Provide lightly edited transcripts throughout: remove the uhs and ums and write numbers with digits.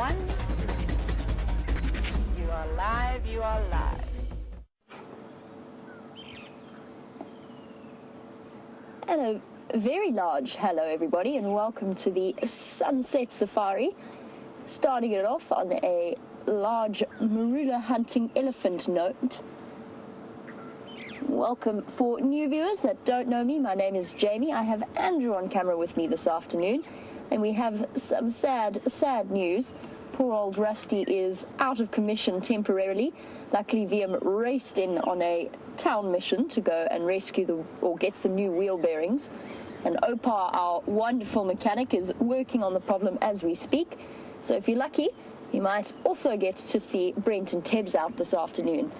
everyone. You are live, you are live. And a very large hello, everybody, and welcome to the Sunset Safari. Starting it off on a large marula hunting elephant note. Welcome for new viewers that don't know me. My name is Jamie. I have Andrew on camera with me this afternoon, and we have some sad news. Poor old Rusty is out of commission temporarily. Luckily, VM raced in on a town mission to go and rescue or get some new wheel bearings. And Opar, our wonderful mechanic, is working on the problem as we speak. So if you're lucky, you might also get to see Brent and Tebs out this afternoon.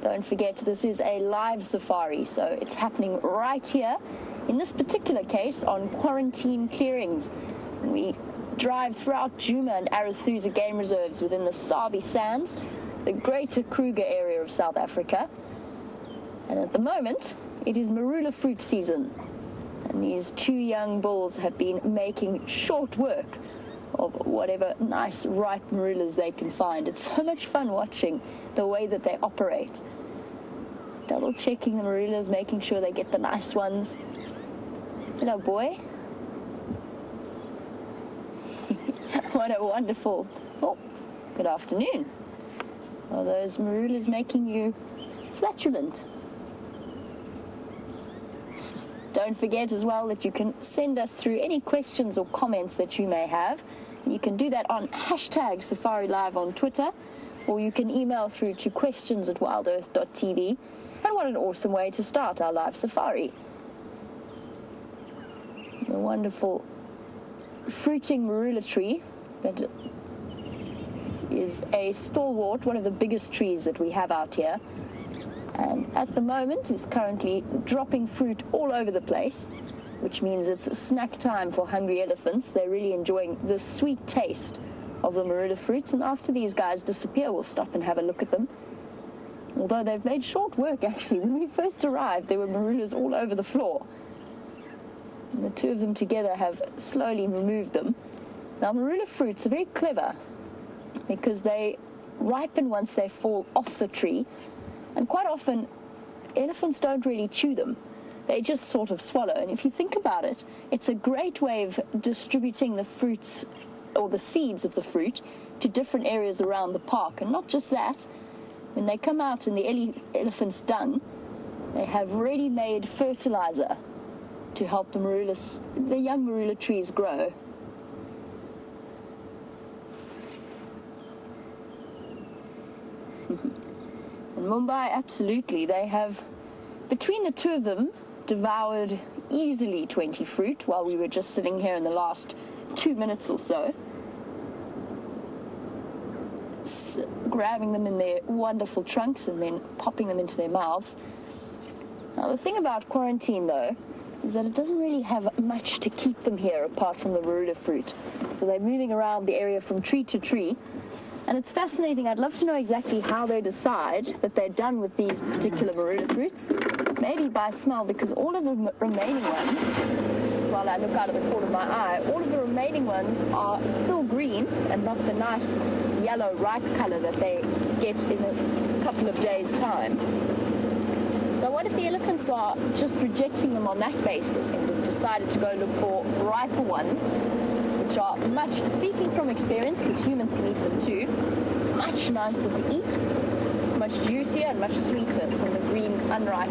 Don't forget, this is a live safari, so it's happening right here, in this particular case, on quarantine clearings. We drive throughout Djuma and Arathusa game reserves within the Sabi Sands, the greater Kruger area of South Africa. And at the moment, it is marula fruit season. And these two young bulls have been making short work of whatever nice ripe marulas they can find. It's so much fun watching the way that they operate. Double checking the marulas, making sure they get the nice ones. Hello, boy. What a wonderful... Oh, good afternoon. Are those marulas making you flatulent? Don't forget as well that you can send us through any questions or comments that you may have. You can do that on #SafariLive on Twitter, or you can email through to questions@wildearth.tv. And what an awesome way to start our live safari. The wonderful fruiting marula tree that is a stalwart, one of the biggest trees that we have out here. And at the moment is currently dropping fruit all over the place, which means it's snack time for hungry elephants. They're really enjoying the sweet taste of the marula fruits, and after these guys disappear, we'll stop and have a look at them. Although they've made short work, actually. When we first arrived, there were marulas all over the floor. And the two of them together have slowly removed them. Now, marula fruits are very clever because they ripen once they fall off the tree. And quite often, elephants don't really chew them. They just sort of swallow. And if you think about it, it's a great way of distributing the fruits or the seeds of the fruit to different areas around the park. And not just that, when they come out in the elephant's dung, they have ready-made fertilizer to help the young marula trees grow. In Mumbai, absolutely. They have, between the two of them, devoured easily 20 fruit while we were just sitting here in the last 2 minutes or so. Grabbing them in their wonderful trunks and then popping them into their mouths. Now, the thing about quarantine, though, is that it doesn't really have much to keep them here apart from the marula fruit. So they're moving around the area from tree to tree. And it's fascinating. I'd love to know exactly how they decide that they're done with these particular marula fruits. Maybe by smell, because all of the remaining ones, while I look out of the corner of my eye, all of the remaining ones are still green and not the nice yellow ripe color that they get in a couple of days' time. So what if the elephants are just rejecting them on that basis and have decided to go look for riper ones, which are much, speaking from experience, because humans can eat them too, much nicer to eat, much juicier and much sweeter than the green, unripe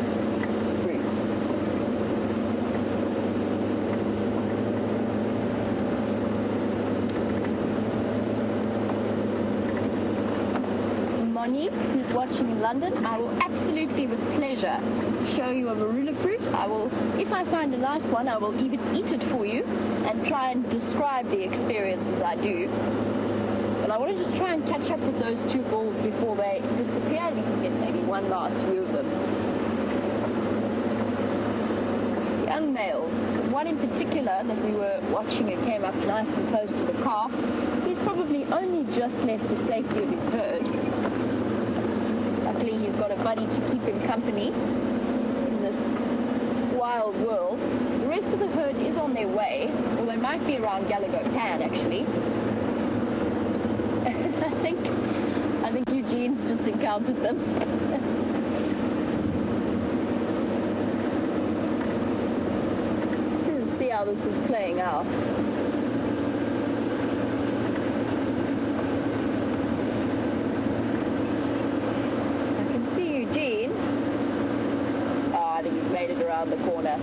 fruits. Moni, who's watching in London, I will absolutely, with pleasure, show you a marula fruit. I will, if I find a nice one, I will even eat it for you and try and describe the experience as I do. But I want to just try and catch up with those two bulls before they disappear, and we can get maybe one last view of them. Young males, one in particular that we were watching who came up nice and close to the car, he's probably only just left the safety of his herd. Luckily, he's got a buddy to keep him company in this wild world. The rest of the herd is on their way, or they might be around Gallagher Pan, actually. I think Eugene's just encountered them. Let's see how this is playing out. I can see Eugene. Oh, I think he's made it around the corner.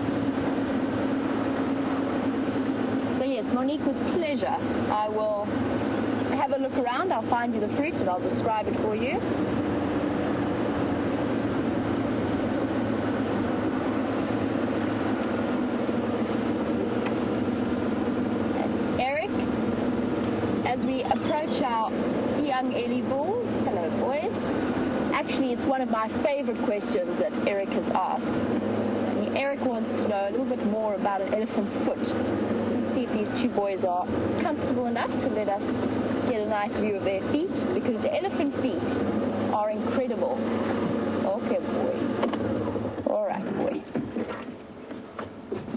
So yes, Monique, with pleasure, I will have a look around. I'll find you the fruit and I'll describe it for you. And Eric, as we approach our young Ellie bulls, hello boys. Actually, it's one of my favorite questions that Eric has asked. And Eric wants to know a little bit more about an elephant's foot. Let's see if these two boys are comfortable enough to let us get a nice view of their feet, because the elephant feet are incredible. Okay, boy. All right, boy.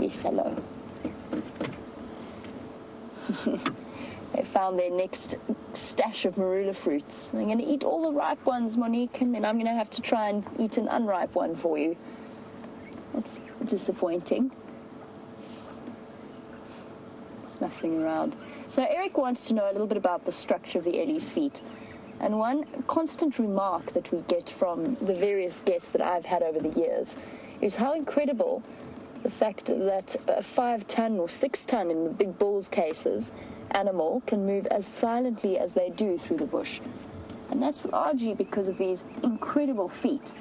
Yes, hello. They found their next stash of marula fruits. They're going to eat all the ripe ones, Monique, and then I'm going to have to try and eat an unripe one for you. That's disappointing. Snuffling around. So Eric wants to know a little bit about the structure of the Ellie's feet. And one constant remark that we get from the various guests that I've had over the years is how incredible the fact that a 5-ton or 6-ton, in the big bull's cases, animal can move as silently as they do through the bush. And that's largely because of these incredible feet.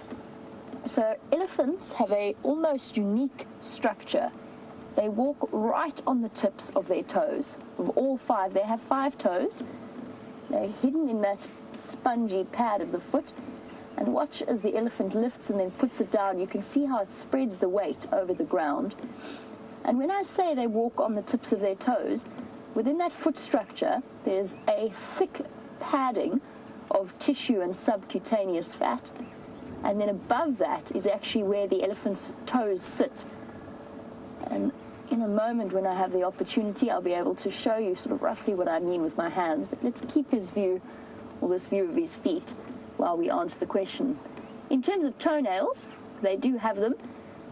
So elephants have a almost unique structure. They walk right on the tips of their toes. Of all 5, they have 5 toes. They're hidden in that spongy pad of the foot. And watch as the elephant lifts and then puts it down. You can see how it spreads the weight over the ground. And when I say they walk on the tips of their toes, within that foot structure, there's a thick padding of tissue and subcutaneous fat. And then above that is actually where the elephant's toes sit. And in a moment, when I have the opportunity, I'll be able to show you sort of roughly what I mean with my hands. But let's keep this view of his feet while we answer the question. In terms of toenails, they do have them.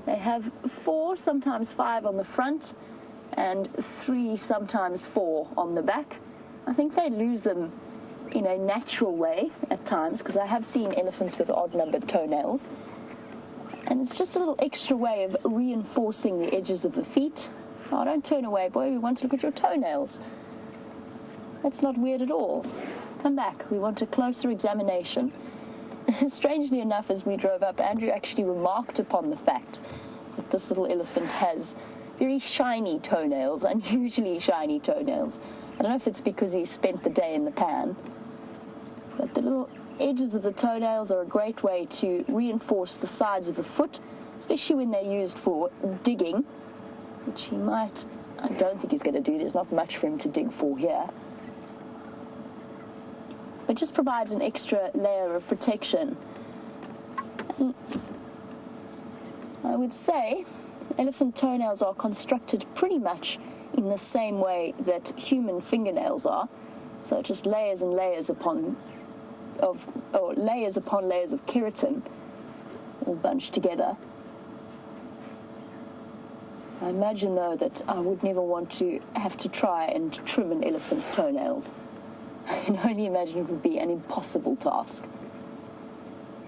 They have 4, sometimes 5 on the front, and 3, sometimes 4 on the back. I think they lose them in a natural way at times, because I have seen elephants with odd-numbered toenails. And it's just a little extra way of reinforcing the edges of the feet. Oh, don't turn away, boy. We want to look at your toenails. That's not weird at all. Come back. We want a closer examination. Strangely enough, as we drove up, Andrew actually remarked upon the fact that this little elephant has very shiny toenails, unusually shiny toenails. I don't know if it's because he spent the day in the pan, but the little edges of the toenails are a great way to reinforce the sides of the foot, especially when they're used for digging, which he might, I don't think he's going to do. There's not much for him to dig for here. But just provides an extra layer of protection. And I would say elephant toenails are constructed pretty much in the same way that human fingernails are. So just layers and layers upon layers of keratin all bunched together. I imagine, though, that I would never want to have to try and trim an elephant's toenails. I can only imagine it would be an impossible task.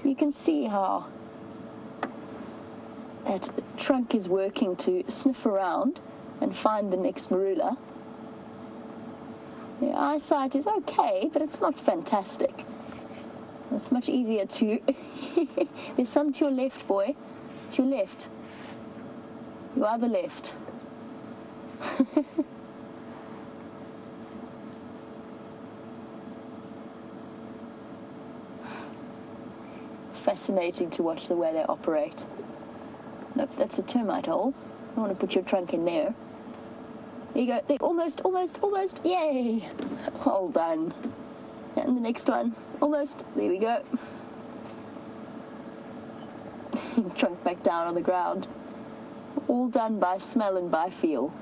You can see how that trunk is working to sniff around and find the next marula. The eyesight is okay, but it's not fantastic. It's much easier to... There's some to your left, boy. To your left. Your other left. Fascinating to watch the way they operate. Nope, that's a termite hole. I want to put your trunk in there. There you go. They almost. Yay! Well done. And the next one. Almost. There we go. Trunk back down on the ground. All done by smell and by feel.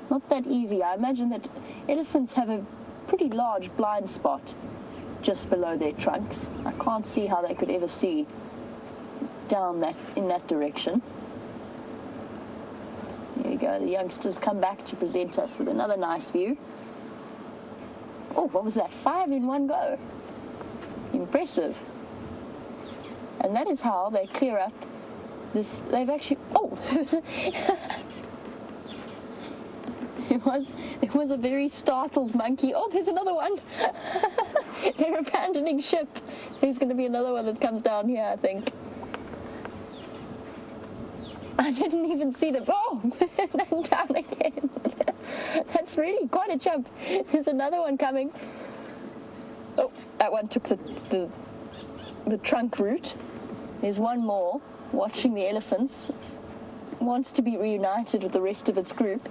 not that easy. I imagine that elephants have a pretty large blind spot just below their trunks. I can't see how they could ever see down in that direction. Here we go. The youngsters come back to present us with another nice view. Oh, what was that? 5 in one go. Impressive. And that is how they clear up this. They've actually... Oh! It was a very startled monkey. Oh, there's another one. They're abandoning ship. There's going to be another one that comes down here, I think. I didn't even see them. Oh, then down again. That's really quite a jump. There's another one coming. Oh, that one took the trunk route. There's one more watching the elephants. Wants to be reunited with the rest of its group.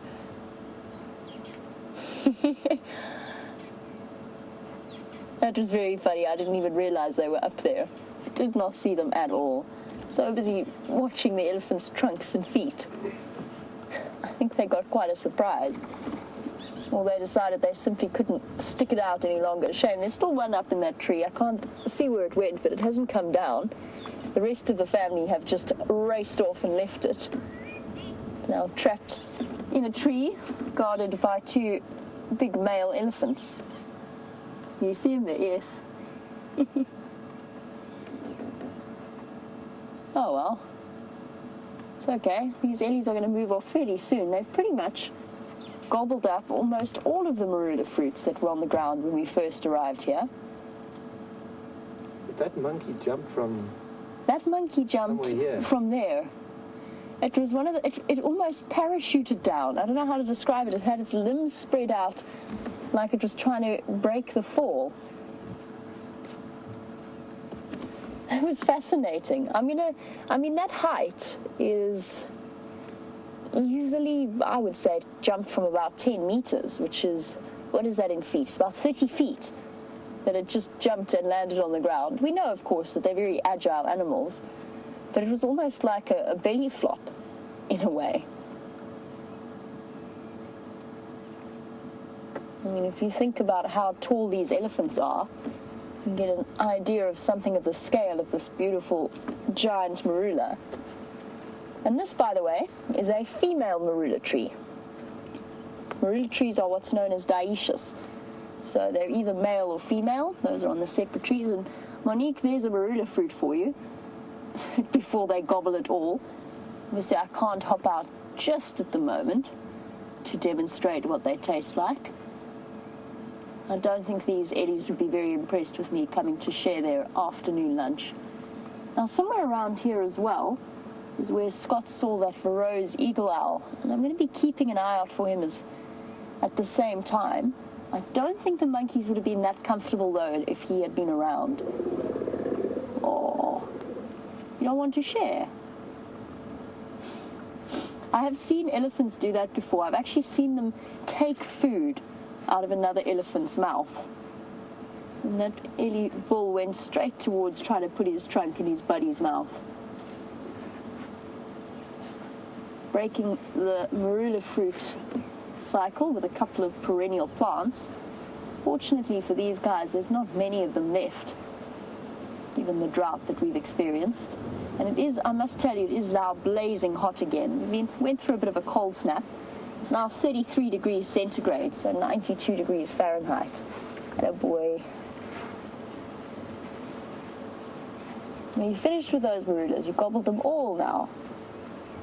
That was very funny. I didn't even realize they were up there. I did not see them at all. So busy watching the elephants' trunks and feet. I think they got quite a surprise. Well, they decided they simply couldn't stick it out any longer. Shame. There's still one up in that tree. I can't see where it went, but it hasn't come down. The rest of the family have just raced off and left it. Now trapped in a tree, guarded by 2 big male elephants. You see them there? Yes. Oh well. It's okay. These ellies are going to move off fairly soon. They've pretty much gobbled up almost all of the marula fruits that were on the ground when we first arrived here. But that monkey jumped from... That monkey jumped from there. It was one of the... It almost parachuted down. I don't know how to describe it. It had its limbs spread out like it was trying to break the fall. It was fascinating. I mean, that height is easily, I would say, it jumped from about 10 meters, which is, what is that in feet? It's about 30 feet that it just jumped and landed on the ground. We know, of course, that they're very agile animals, but it was almost like a belly flop, in a way. I mean, if you think about how tall these elephants are, you can get an idea of something of the scale of this beautiful giant marula. And this, by the way, is a female marula tree. Marula trees are what's known as dioecious. So they're either male or female. Those are on the separate trees. And Monique, there's a marula fruit for you before they gobble it all. Obviously, I can't hop out just at the moment to demonstrate what they taste like. I don't think these ellies would be very impressed with me coming to share their afternoon lunch. Now, somewhere around here as well is where Scott saw that Varro's eagle owl, and I'm going to be keeping an eye out for him at the same time. I don't think the monkeys would have been that comfortable, though, if he had been around. Oh, you don't want to share? I have seen elephants do that before. I've actually seen them take food out of another elephant's mouth. And that ellie bull went straight towards trying to put his trunk in his buddy's mouth. Breaking the marula fruit cycle with a couple of perennial plants. Fortunately for these guys, there's not many of them left, given the drought that we've experienced. And it is, I must tell you, it is now blazing hot again. We went through a bit of a cold snap. It's now 33 degrees centigrade, so 92 degrees Fahrenheit. Oh boy. Now, you finished with those marulas. You've gobbled them all now.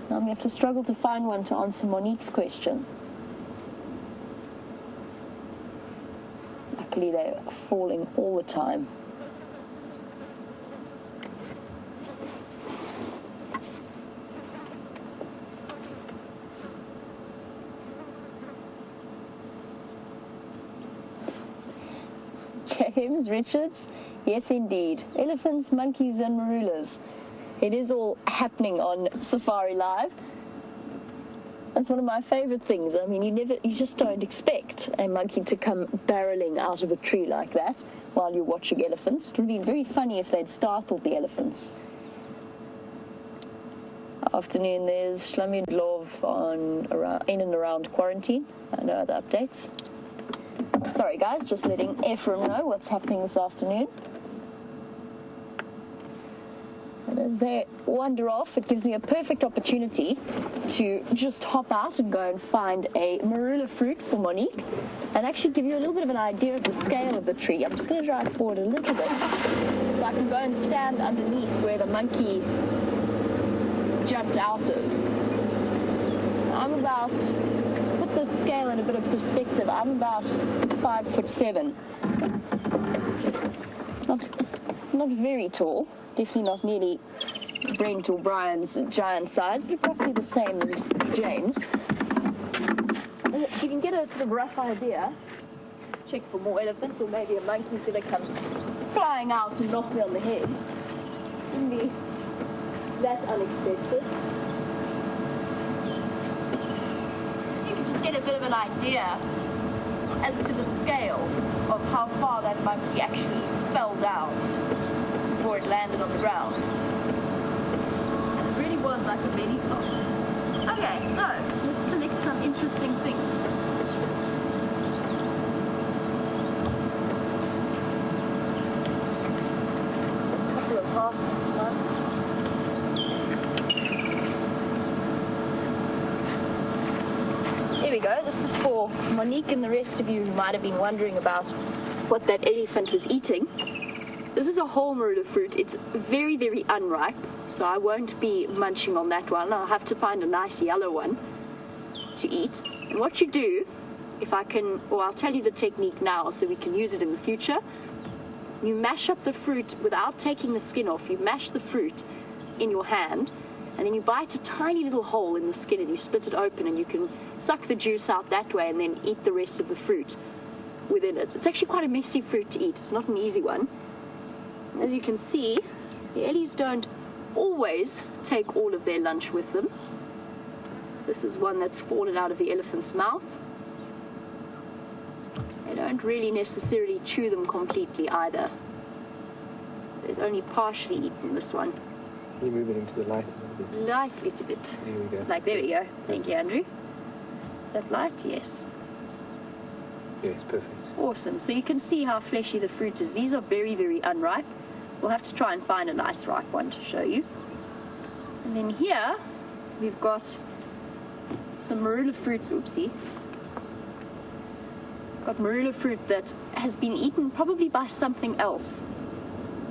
Now I'm going to have to struggle to find one to answer Monique's question. Luckily, they're falling all the time. James Richards, yes indeed. Elephants, monkeys and marulas. It is all happening on Safari Live. That's one of my favorite things. I mean, you just don't expect a monkey to come barreling out of a tree like that while you're watching elephants. It would be very funny if they'd startled the elephants. Afternoon, there's Shlomi and Lov in and around quarantine. No other updates. Sorry guys, just letting Ephraim know what's happening this afternoon. And as they wander off, it gives me a perfect opportunity to just hop out and go and find a marula fruit for Monique and actually give you a little bit of an idea of the scale of the tree. I'm just going to drive forward a little bit so I can go and stand underneath where the monkey jumped out of. I'm about, to put this scale in a bit of perspective, I'm about 5'7". Not very tall. Definitely not nearly Brent or Brian's giant size, but probably the same as James. You can get a sort of rough idea. Check for more elephants, or maybe a monkey's going to come flying out and knock me on the head. Wouldn't be that unexpected. You can just get a bit of an idea as to the scale of how far that monkey actually fell down before it landed on the ground. And it really was like a belly flop. Okay, so let's collect some interesting things. A couple of half months. Here we go. This is for Monique and the rest of you who might have been wondering about what that elephant was eating. This is a whole marula fruit. It's very, very unripe, so I won't be munching on that one. I'll have to find a nice yellow one to eat. And what you do, if I can, or I'll tell you the technique now so we can use it in the future. You mash up the fruit without taking the skin off. You mash the fruit in your hand, and then you bite a tiny little hole in the skin and you split it open, and you can suck the juice out that way and then eat the rest of the fruit within it. It's actually quite a messy fruit to eat. It's not an easy one. As you can see, the ellies don't always take all of their lunch with them. This is one that's fallen out of the elephant's mouth. They don't really necessarily chew them completely either. So it's only partially eaten, this one. Can you move it into the light a little bit? Light a little bit. There we go. Like, there we go. Thank you, Andrew. Is that light? Yes. Yes, perfect. Awesome. So you can see how fleshy the fruit is. These are very, very unripe. We'll have to try and find a nice ripe one to show you. And then here, we've got some marula fruits. Oopsie. Got marula fruit that has been eaten probably by something else.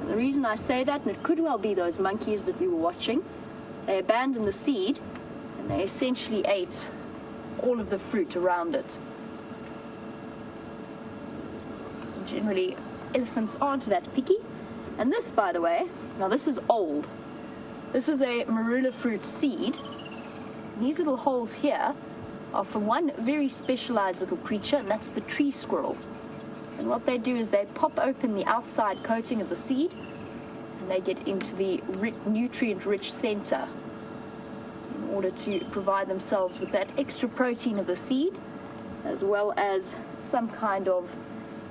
And the reason I say that, and it could well be those monkeys that we were watching, they abandoned the seed and they essentially ate all of the fruit around it. And generally, elephants aren't that picky. And this, by the way, now this is old. This is a marula fruit seed. And these little holes here are from one very specialized little creature, and that's the tree squirrel. And what they do is they pop open the outside coating of the seed, and they get into the nutrient-rich center in order to provide themselves with that extra protein of the seed, as well as some kind of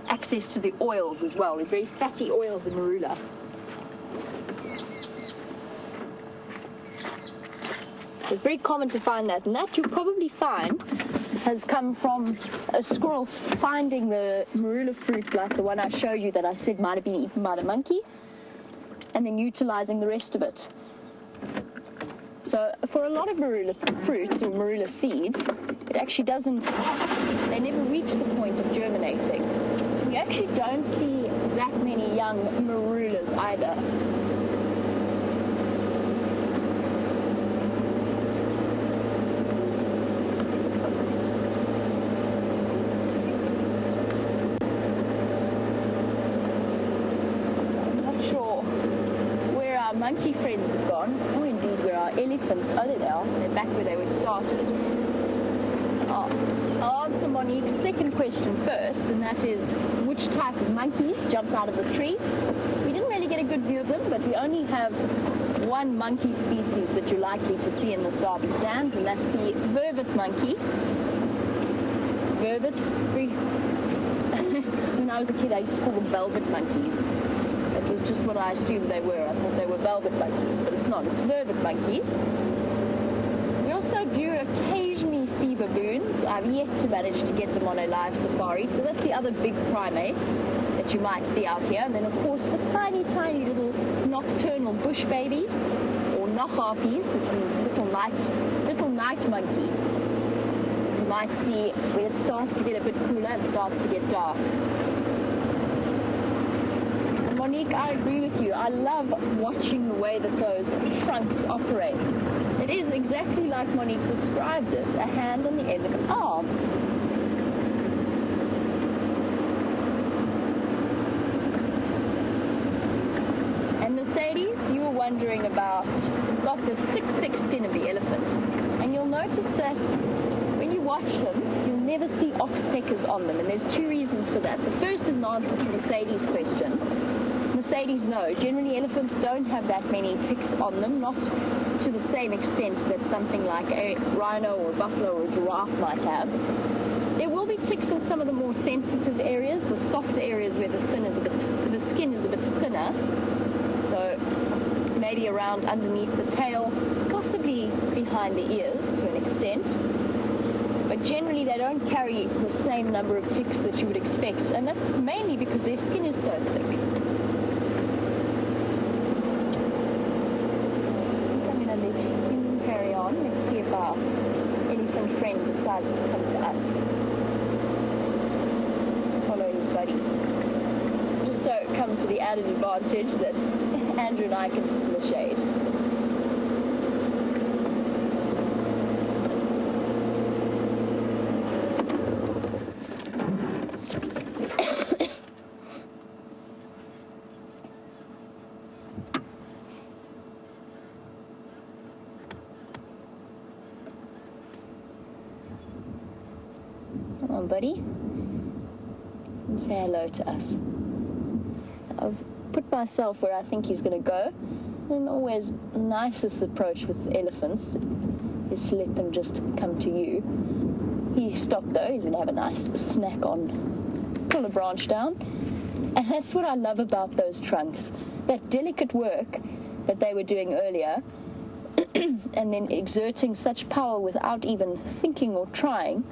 access to the oils as well. There's very fatty oils in marula. It's very common to find that, and that you'll probably find has come from a squirrel finding the marula fruit like the one I showed you that I said might have been eaten by the monkey, and then utilizing the rest of it. So for a lot of marula fruits or marula seeds, it actually doesn't, they never reach the point of germinating. You actually don't see that many young marulas either. Monkey friends have gone, or indeed where our elephants, oh there they are, they're back where they were started. I'll answer Monique's second question first, and that is which type of monkeys jumped out of the tree. We didn't really get a good view of them, but we only have one monkey species that you're likely to see in the Sabi Sands, and that's the vervet monkey. Vervet, when I was a kid I used to call them velvet monkeys. It was just what I assumed they were. I thought they were velvet monkeys, but it's not. It's vervet monkeys. baboons. I've yet to manage to get them on a live safari. So that's the other big primate that you might see out here. And then, of course, the tiny, tiny little nocturnal bush babies, or naharpies, which means little night monkey. You might see when it starts to get a bit cooler and starts to get dark. And Monique, I agree with you. I love watching the way that those trunks operate. It is exactly like Monique described it, a hand on the end of an arm. And Mercedes, you were wondering about, got the thick skin of the elephant. And you'll notice that when you watch them, you'll never see oxpeckers on them. And there's two reasons for that. The first is an answer to Mercedes' question. Mercedes, no. Generally, elephants don't have that many ticks on them, not to the same extent that something like a rhino or a buffalo or a giraffe might have. There will be ticks in some of the more sensitive areas, the softer areas where the skin is a bit thinner. So maybe around underneath the tail, possibly behind the ears to an extent. But generally, they don't carry the same number of ticks that you would expect, and that's mainly because their skin is so thick. Let's see if our elephant friend decides to come to us. Follow his buddy. Just so it comes with the added advantage that Andrew and I can sit in the shade. Come on, buddy, and say hello to us. I've put myself where I think he's going to go, and always nicest approach with elephants is to let them just come to you. He stopped though, he's going to have a nice snack on, pull a branch down, and that's what I love about those trunks, that delicate work that they were doing earlier, and then exerting such power without even thinking or trying.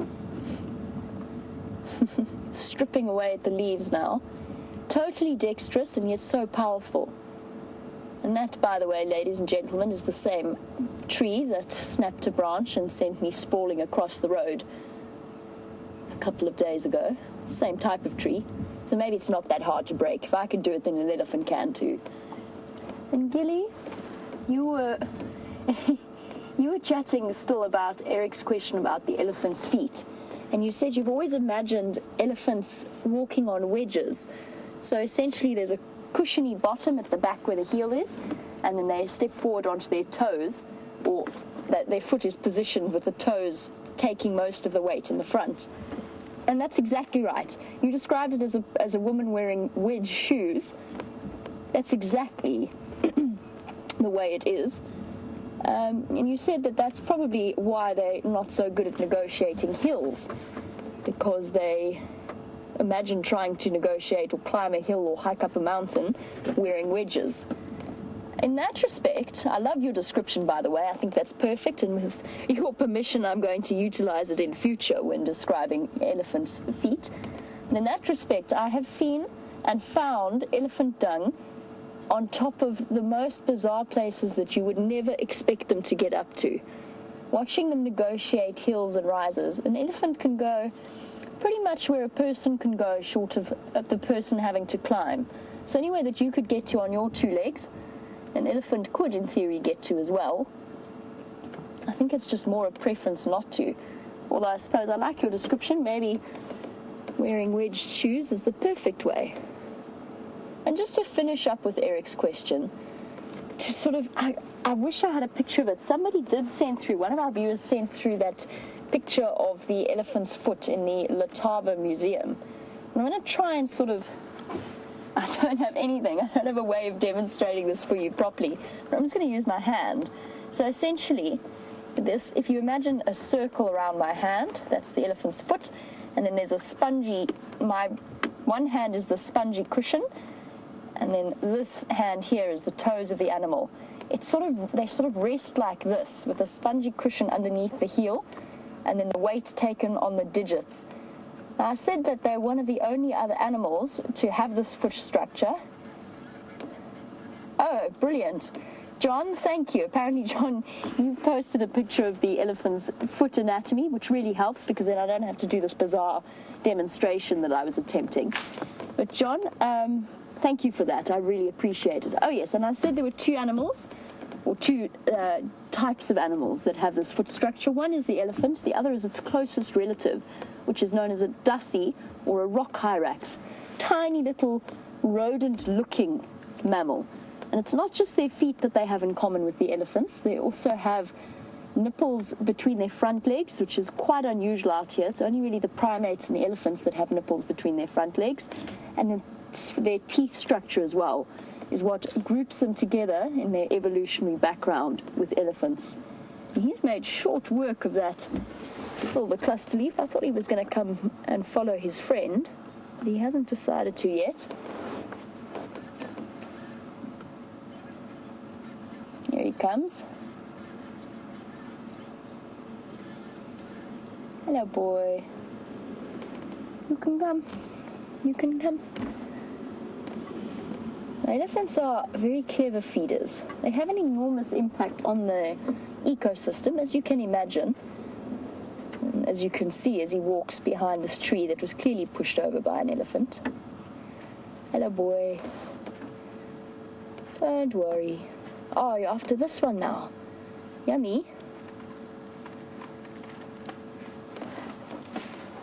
Stripping away at the leaves now. Totally dexterous and yet so powerful. And that, by the way, ladies and gentlemen, is the same tree that snapped a branch and sent me sprawling across the road a couple of days ago. Same type of tree. So maybe it's not that hard to break. If I could do it, then an elephant can too. And Gilly, you were chatting still about Eric's question about the elephant's feet. And you said you've always imagined elephants walking on wedges. So essentially there's a cushiony bottom at the back where the heel is, and then they step forward onto their toes, or that their foot is positioned with the toes taking most of the weight in the front. And that's exactly right. You described it as a woman wearing wedge shoes. That's exactly the way it is. And you said that that's probably why they're not so good at negotiating hills, because they imagine trying to negotiate or climb a hill or hike up a mountain wearing wedges. In that respect, I love your description, by the way. I think that's perfect, and with your permission, I'm going to utilize it in future when describing elephants' feet. And in that respect, I have seen and found elephant dung on top of the most bizarre places that you would never expect them to get up to. Watching them negotiate hills and rises, an elephant can go pretty much where a person can go, short of the person having to climb. So anywhere that you could get to on your two legs, an elephant could, in theory, get to as well. I think it's just more a preference not to. Although I suppose I like your description. Maybe wearing wedged shoes is the perfect way. And just to finish up with Eric's question, to sort of, I wish I had a picture of it. Somebody did send through, one of our viewers sent through that picture of the elephant's foot in the Letaba Museum. And I'm going to try and sort of, I don't have anything. I don't have a way of demonstrating this for you properly. But I'm just going to use my hand. So essentially, this, if you imagine a circle around my hand, that's the elephant's foot. And then there's a spongy, my one hand is the spongy cushion. And then this hand here is the toes of the animal. It's sort of, they sort of rest like this with a spongy cushion underneath the heel. and then the weight taken on the digits. Now, I said that they're one of the only other animals to have this foot structure. Oh, brilliant. John, thank you. Apparently, John, you've posted a picture of the elephant's foot anatomy, which really helps because then I don't have to do this bizarre demonstration that I was attempting. But John, thank you for that. I really appreciate it. Oh, yes, and I said there were two animals, or two types of animals that have this foot structure. One is the elephant. The other is its closest relative, which is known as a dussie or a rock hyrax. Tiny little rodent-looking mammal. And it's not just their feet that they have in common with the elephants. They also have nipples between their front legs, which is quite unusual out here. It's only really the primates and the elephants that have nipples between their front legs. And then their teeth structure as well is what groups them together in their evolutionary background with elephants. And he's made short work of that silver cluster leaf. I thought he was going to come and follow his friend, but he hasn't decided to yet. Here he comes. Hello, boy. You can come. You can come. Now, elephants are very clever feeders. They have an enormous impact on the ecosystem, as you can imagine. And as you can see as he walks behind this tree that was clearly pushed over by an elephant. Hello, boy. Don't worry. Oh, you're after this one now. Yummy.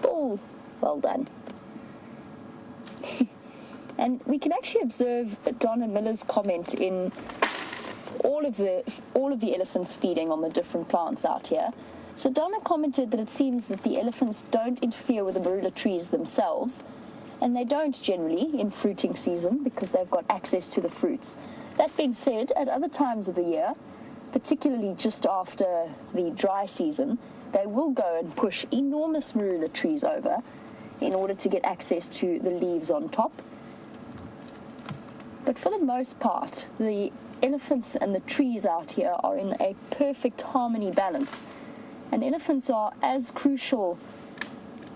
Bull. Well done. And we can actually observe Donna Miller's comment in all of the elephants feeding on the different plants out here. So Donna commented that it seems that the elephants don't interfere with the marula trees themselves, and they don't generally in fruiting season because they've got access to the fruits. That being said, at other times of the year, particularly just after the dry season, they will go and push enormous marula trees over in order to get access to the leaves on top. But for the most part, the elephants and the trees out here are in a perfect harmony balance. And elephants are as crucial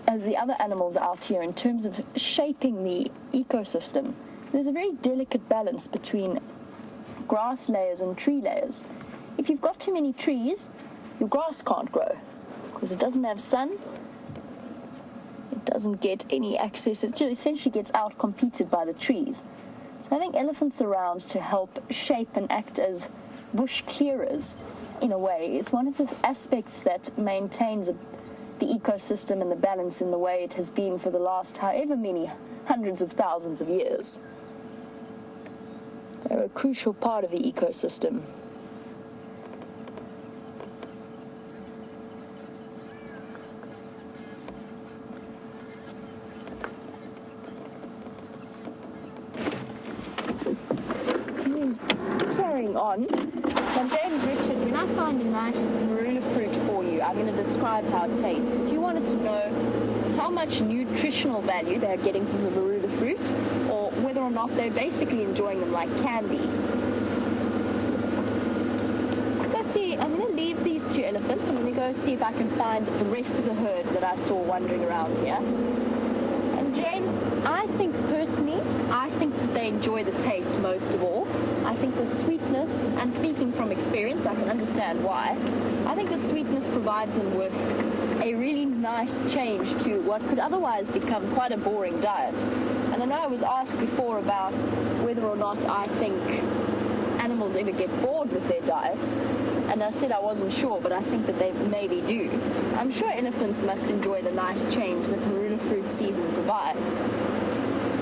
as the other animals out here in terms of shaping the ecosystem. There's a very delicate balance between grass layers and tree layers. If you've got too many trees, your grass can't grow because it doesn't have sun. It doesn't get any access. It essentially gets out-competed by the trees. So having elephants around to help shape and act as bush clearers, in a way, is one of the aspects that maintains the ecosystem and the balance in the way it has been for the last however many hundreds of thousands of years. They're a crucial part of the ecosystem. He's carrying on. Now, James Richard, when I find a nice marula fruit for you, I'm going to describe how it tastes. If you wanted to know how much nutritional value they're getting from the marula fruit, or whether or not they're basically enjoying them like candy. Let's go see. I'm going to leave these two elephants. I'm going to go see if I can find the rest of the herd that I saw wandering around here. And James, I think that they enjoy the taste most of all. I think the sweetness, and speaking from experience, I can understand why. I think the sweetness provides them with a really nice change to what could otherwise become quite a boring diet. And I know I was asked before about whether or not I think animals ever get bored with their diets, and I said I wasn't sure, but I think that they maybe do. I'm sure elephants must enjoy the nice change that marula fruit season provides.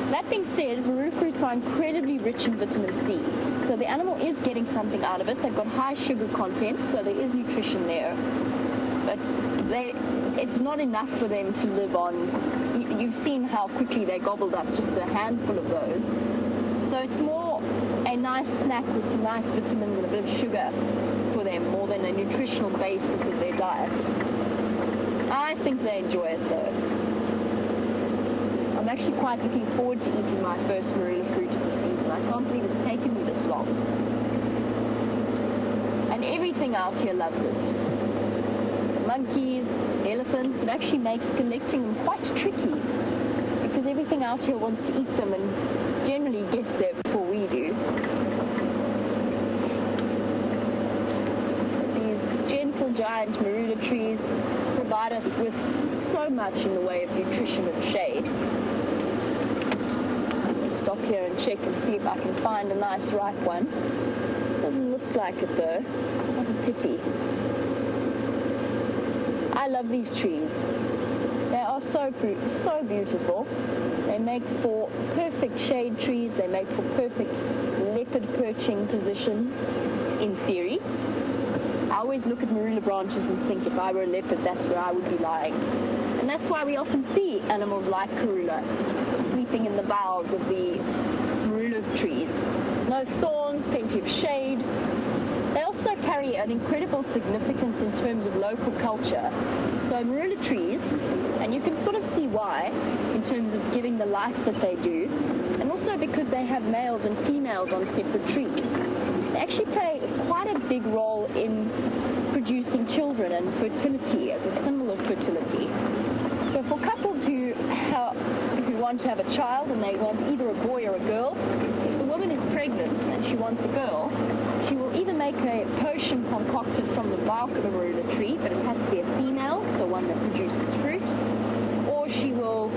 That being said, marula fruits are incredibly rich in vitamin C, so the animal is getting something out of it. They've got high sugar content, so there is nutrition there. But it's not enough for them to live on. You've seen how quickly they gobbled up just a handful of those. So it's more a nice snack with some nice vitamins and a bit of sugar for them, more than a nutritional basis of their diet. I think they enjoy it though. I'm actually quite looking forward to eating my first marula fruit of the season. I can't believe it's taken me this long. And everything out here loves it. monkeys, elephants. It actually makes collecting them quite tricky because everything out here wants to eat them and generally gets there before we do. These gentle giant marula trees provide us with so much in the way of nutrition and shade. So let me stop here and check and see if I can find a nice ripe one. Doesn't look like it though. What a pity. I love these trees. They are so beautiful. They make for perfect shade trees. They make for perfect leopard perching positions, in theory. I always look at marula branches and think if I were a leopard, that's where I would be lying. And that's why we often see animals like karula sleeping in the boughs of the marula trees. There's no thorns, plenty of shade. They also carry an incredible significance in terms of local culture. So marula trees, and you can sort of see why, in terms of giving the life that they do, and also because they have males and females on separate trees. They actually play quite a big role in producing children and fertility as a symbol of fertility. So for couples who want to have a child and they want either a boy or a girl, if the woman is pregnant and she wants a girl, she will either make a potion concocted from the bark of a marula tree, but it has to be a female, so one that produces fruit, or she will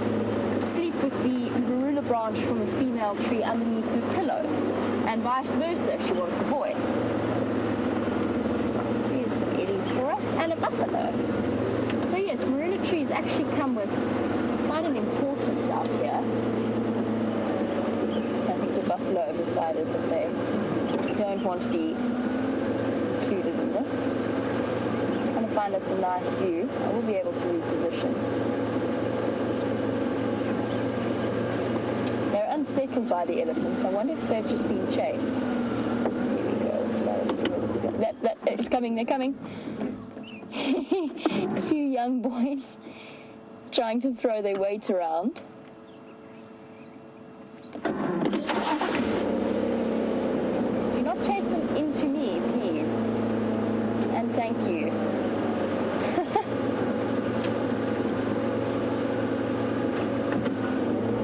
sleep with the marula branch from a female tree underneath her pillow, and vice versa if she wants a boy. Here's some eddies for us, and a buffalo. So yes, marula trees actually come with quite an importance out here. I think the buffalo have decided that they don't want to be included in this. I'm going to find us a nice view. I will be able to reposition. They're unsettled by the elephants. I wonder if they've just been chased. Here we go. It's about as true as it's going. It's coming. They're coming. Two young boys trying to throw their weight around. Do not chase them into me, please. And thank you.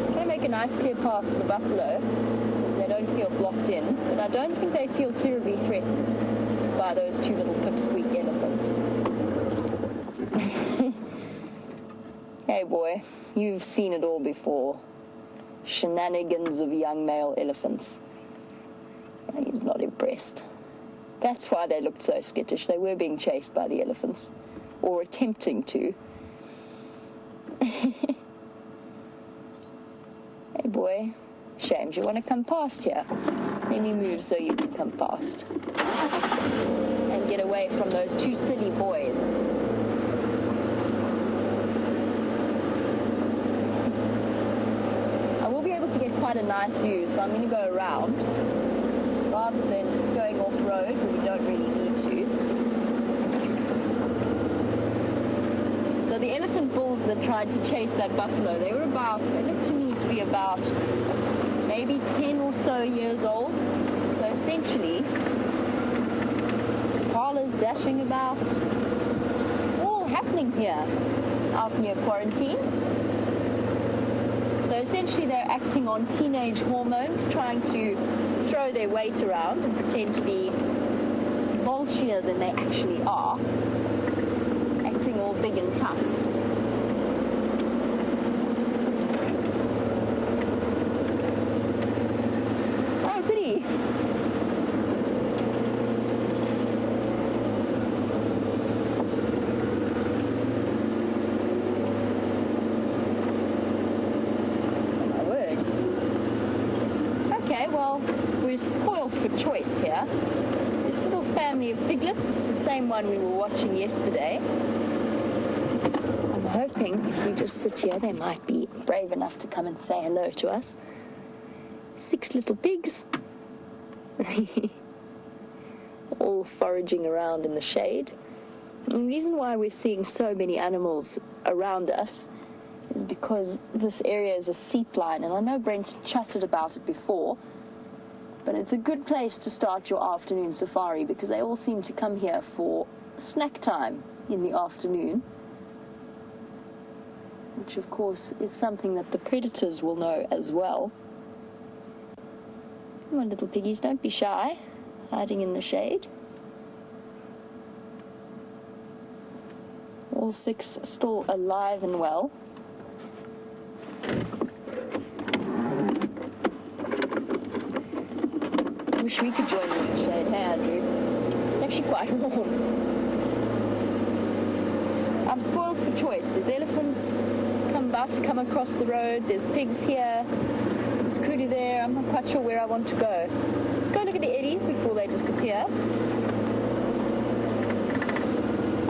I'm going to make a nice clear path for the buffalo so they don't feel blocked in, but I don't think they feel terribly threatened by those two little pipsqueak elephants. Hey boy, you've seen it all before. Shenanigans of young male elephants. He's not impressed. That's why they looked so skittish. They were being chased by the elephants, or attempting to. Hey boy, shame. Do you want to come past here? Let me move so you can come past. And get away from those two silly boys. To get quite a nice view, so I'm going to go around rather than going off road where we don't really need to. So the elephant bulls that tried to chase that buffalo, they looked to me to be about maybe 10 or so years old. So essentially, Impalas dashing about, all happening here out near quarantine. So essentially they're acting on teenage hormones, trying to throw their weight around and pretend to be bulkier than they actually are, acting all big and tough. Oh, goody. Spoiled for choice here. This little family of piglets is the same one we were watching yesterday. I'm hoping if we just sit here, they might be brave enough to come and say hello to us. 6 little pigs. All foraging around in the shade. And the reason why we're seeing so many animals around us is because this area is a seep line, and I know Brent chatted about it before, but it's a good place to start your afternoon safari because they all seem to come here for snack time in the afternoon, which of course is something that the predators will know as well. Come on, little piggies, don't be shy, hiding in the shade. All 6 still alive and well. Wish we could join them in the shade. Hey, Andrew. It's actually quite warm. I'm spoiled for choice. There's elephants about to come across the road. There's pigs here. There's kudu there. I'm not quite sure where I want to go. Let's go look at the eddies before they disappear.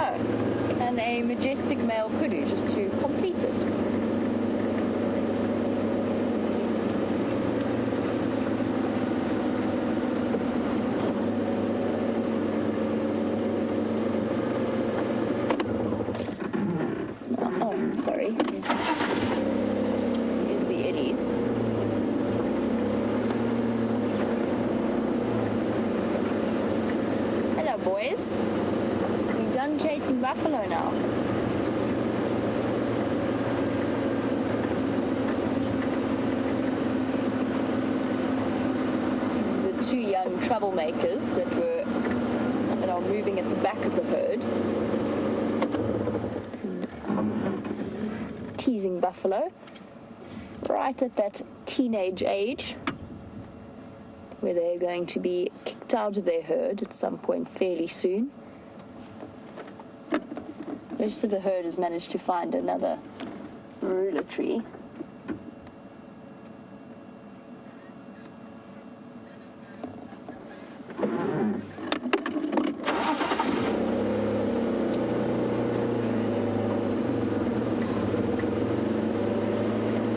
Oh, and a majestic male kudu just to complete it. Sorry, here's the eddies. Hello, boys. We're done chasing buffalo now. These are the 2 young troublemakers that are moving at the back of the herd. Teasing buffalo right at that teenage age where they're going to be kicked out of their herd at some point fairly soon. The rest of the herd has managed to find another marula tree.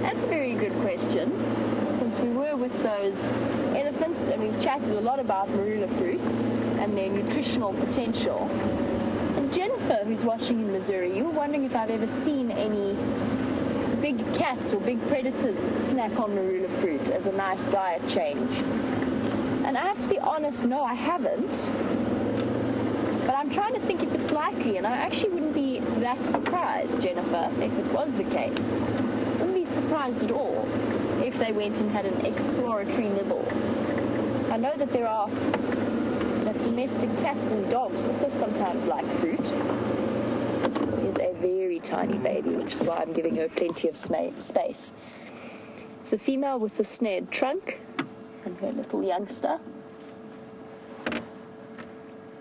That's a very good question. Since we were with those elephants and we've chatted a lot about marula fruit and their nutritional potential. And Jennifer, who's watching in Missouri, you were wondering if I've ever seen any big cats or big predators snack on marula fruit as a nice diet change. And I have to be honest, no, I haven't. But I'm trying to think if it's likely, and I actually wouldn't be that surprised, Jennifer, if it was the case. Wouldn't be surprised at all if they went and had an exploratory nibble. I know that that domestic cats and dogs also sometimes like fruit. Here's a very tiny baby, which is why I'm giving her plenty of space. It's a female with the snared trunk and her little youngster.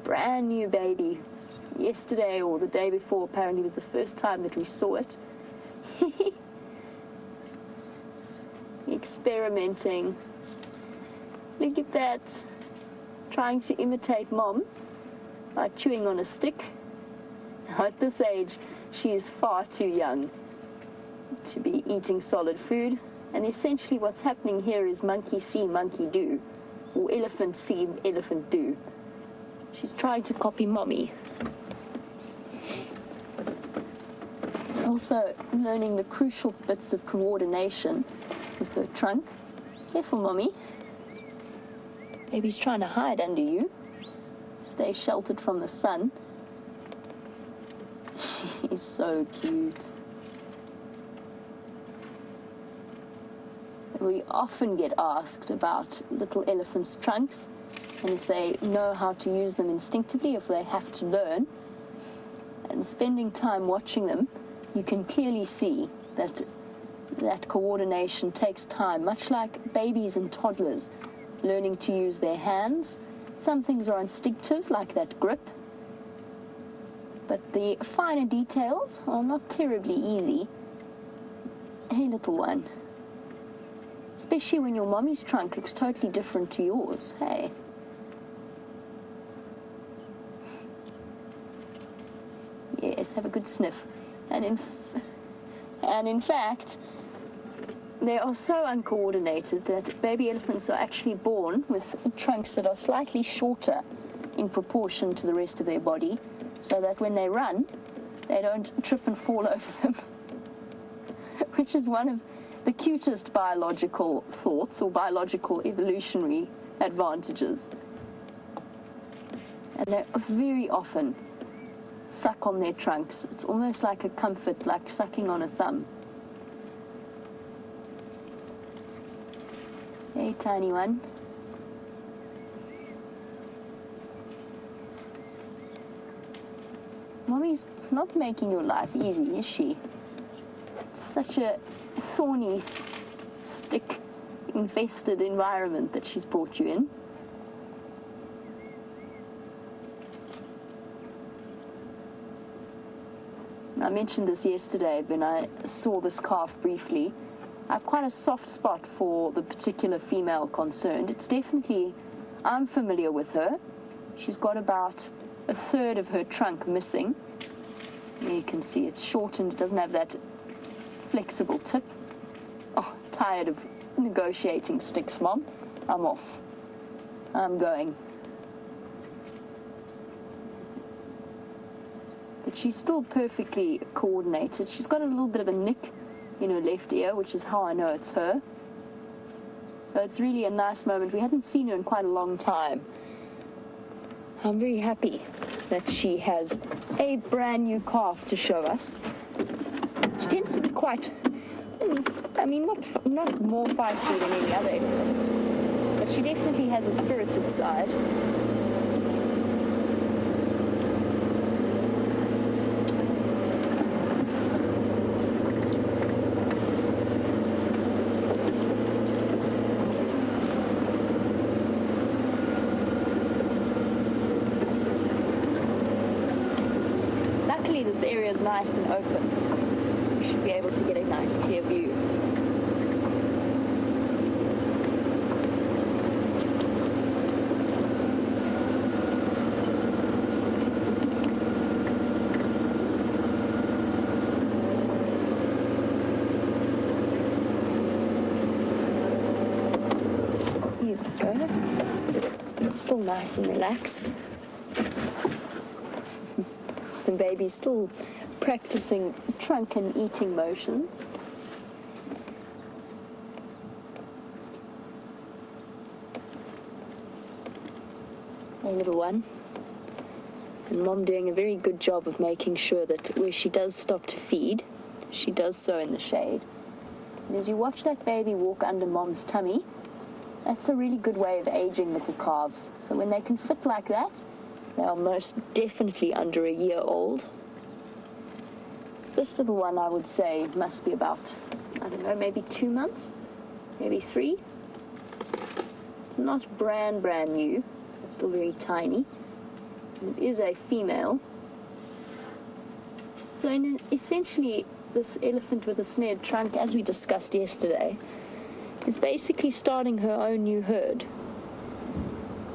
Brand new baby. Yesterday or the day before apparently was the first time that we saw it. Experimenting. Look at that. Trying to imitate mom by chewing on a stick. At this age, she is far too young to be eating solid food. And essentially what's happening here is monkey see, monkey do. Or elephant see, elephant do. She's trying to copy mommy. Also learning the crucial bits of coordination with her trunk. Careful, mommy. Baby's trying to hide under you. Stay sheltered from the sun. She's so cute. We often get asked about little elephants' trunks and if they know how to use them instinctively, if they have to learn. And spending time watching them, you can clearly see that coordination takes time, much like babies and toddlers learning to use their hands. Some things are instinctive, like that grip, but the finer details are not terribly easy. Hey, little one. Especially when your mommy's trunk looks totally different to yours. Hey. Yes, have a good sniff. And in fact, they are so uncoordinated that baby elephants are actually born with trunks that are slightly shorter in proportion to the rest of their body, so that when they run, they don't trip and fall over them, which is one of the cutest biological thoughts or biological evolutionary advantages. And they're very often suck on their trunks. It's almost like a comfort, like sucking on a thumb. Hey, tiny one. Mommy's not making your life easy, is she? It's such a thorny, stick-infested environment that she's brought you in. I mentioned this yesterday when I saw this calf briefly. I have quite a soft spot for the particular female concerned. It's definitely, I'm familiar with her. She's got about a third of her trunk missing. There you can see it's shortened, it doesn't have that flexible tip. Oh, tired of negotiating sticks, Mom. I'm off. I'm going. But she's still perfectly coordinated. She's got a little bit of a nick in her left ear, which is how I know it's her. So it's really a nice moment. We hadn't seen her in quite a long time. I'm very happy that she has a brand new calf to show us. She tends to be quite, I mean, not more feisty than any other elephant, but she definitely has a spirited side. This area is nice and open. You should be able to get a nice clear view. Here we go. Still nice and relaxed. The baby's still practicing trunk and eating motions. Hey, little one. And Mom doing a very good job of making sure that where she does stop to feed, she does so in the shade. And as you watch that baby walk under Mom's tummy, that's a really good way of aging little calves. So when they can fit like that, they are most definitely under a year old. This little one, I would say, must be about, I don't know, maybe 2 months, maybe 3. It's not brand new. It's still very tiny. And it is a female. So essentially, this elephant with a snared trunk, as we discussed yesterday, is basically starting her own new herd.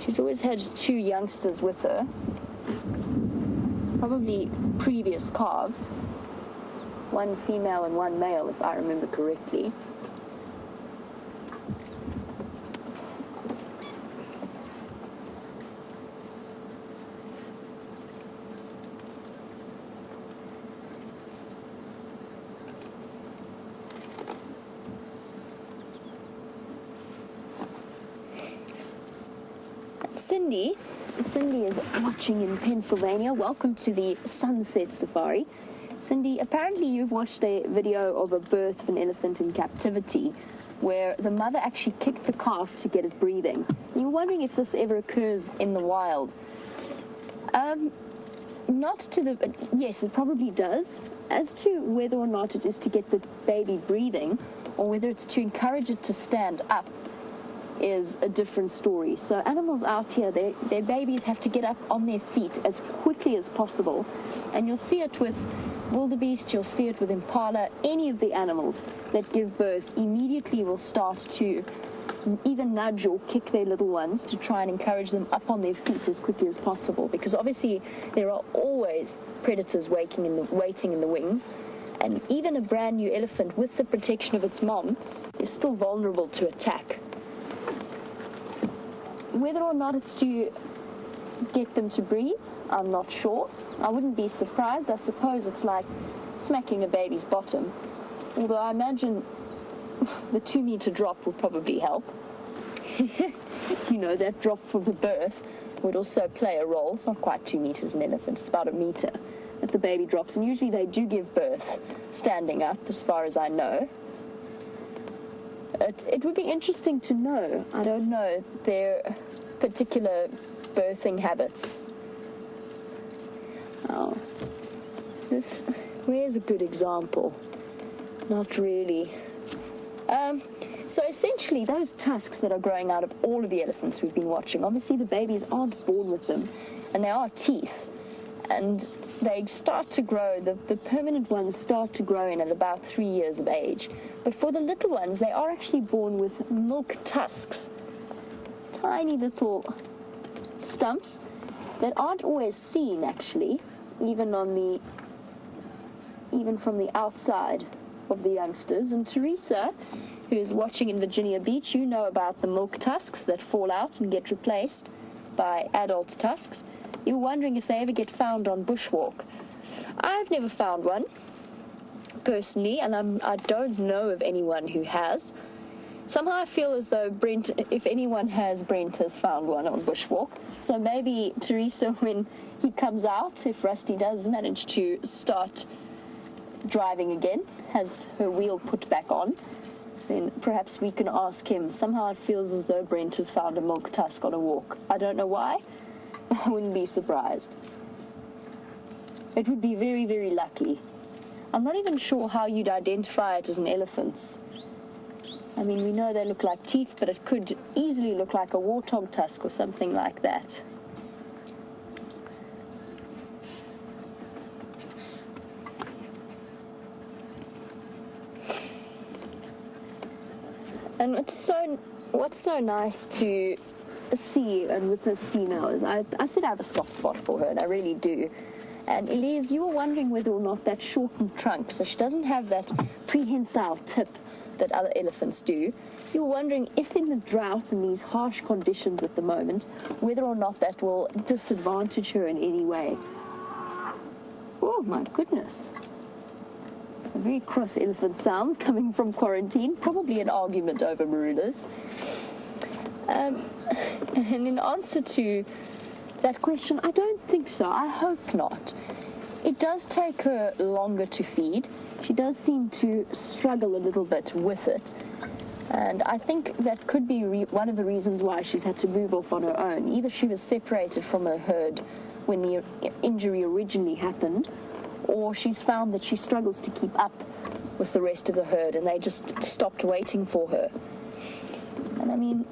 She's always had 2 youngsters with her, probably previous calves, 1 female and 1 male, if I remember correctly. Cindy is watching in Pennsylvania. Welcome to the Sunset Safari. Cindy, apparently you've watched a video of a birth of an elephant in captivity where the mother actually kicked the calf to get it breathing. And you're wondering if this ever occurs in the wild. Yes, it probably does. As to whether or not it is to get the baby breathing or whether it's to encourage it to stand up is a different story. So animals out here, their babies have to get up on their feet as quickly as possible. And you'll see it with wildebeest, you'll see it with impala. Any of the animals that give birth immediately will start to even nudge or kick their little ones to try and encourage them up on their feet as quickly as possible, because obviously there are always predators waiting in the wings, and even a brand new elephant with the protection of its mom is still vulnerable to attack. Whether or not it's to get them to breathe, I'm not sure. I wouldn't be surprised. I suppose it's like smacking a baby's bottom. Although I imagine the 2-meter drop will probably help. You know, that drop for the birth would also play a role. It's not quite 2 meters an elephant, it's about 1 meter. that the baby drops, and usually they do give birth standing up, as far as I know. It would be interesting to know, I don't know, their particular birthing habits. Oh, where's a good example? Not really. So essentially, those tusks that are growing out of all of the elephants we've been watching, obviously the babies aren't born with them, and they are teeth. And they start to grow, the permanent ones start to grow in at about 3 years of age. But for the little ones, they are actually born with milk tusks. Tiny little stumps that aren't always seen, actually, even from the outside of the youngsters. And Teresa, who is watching in Virginia Beach, you know about the milk tusks that fall out and get replaced by adult tusks. You're wondering if they ever get found on bushwalk. I've never found one, personally, and I don't know of anyone who has. Somehow I feel as though Brent, if anyone has, Brent has found one on bushwalk. So maybe Teresa, when he comes out, if Rusty does manage to start driving again, has her wheel put back on, then perhaps we can ask him. Somehow it feels as though Brent has found a milk tusk on a walk. I don't know why. I wouldn't be surprised. It would be very, very lucky. I'm not even sure how you'd identify it as an elephant's. I mean, we know they look like teeth, but it could easily look like a warthog tusk or something like that. And what's so nice to see, and with this female, is I said I have a soft spot for her, and I really do. And Elise, you were wondering whether or not that shortened trunk, so she doesn't have that prehensile tip that other elephants do. You were wondering if in the drought and these harsh conditions at the moment, whether or not that will disadvantage her in any way. Oh my goodness. Some very cross elephant sounds coming from quarantine, probably an argument over marulas. And in answer to that question, I don't think so. I hope not. It does take her longer to feed. She does seem to struggle a little bit with it. And I think that could be one of the reasons why she's had to move off on her own. Either she was separated from her herd when the injury originally happened, or she's found that she struggles to keep up with the rest of the herd and they just stopped waiting for her. And I mean,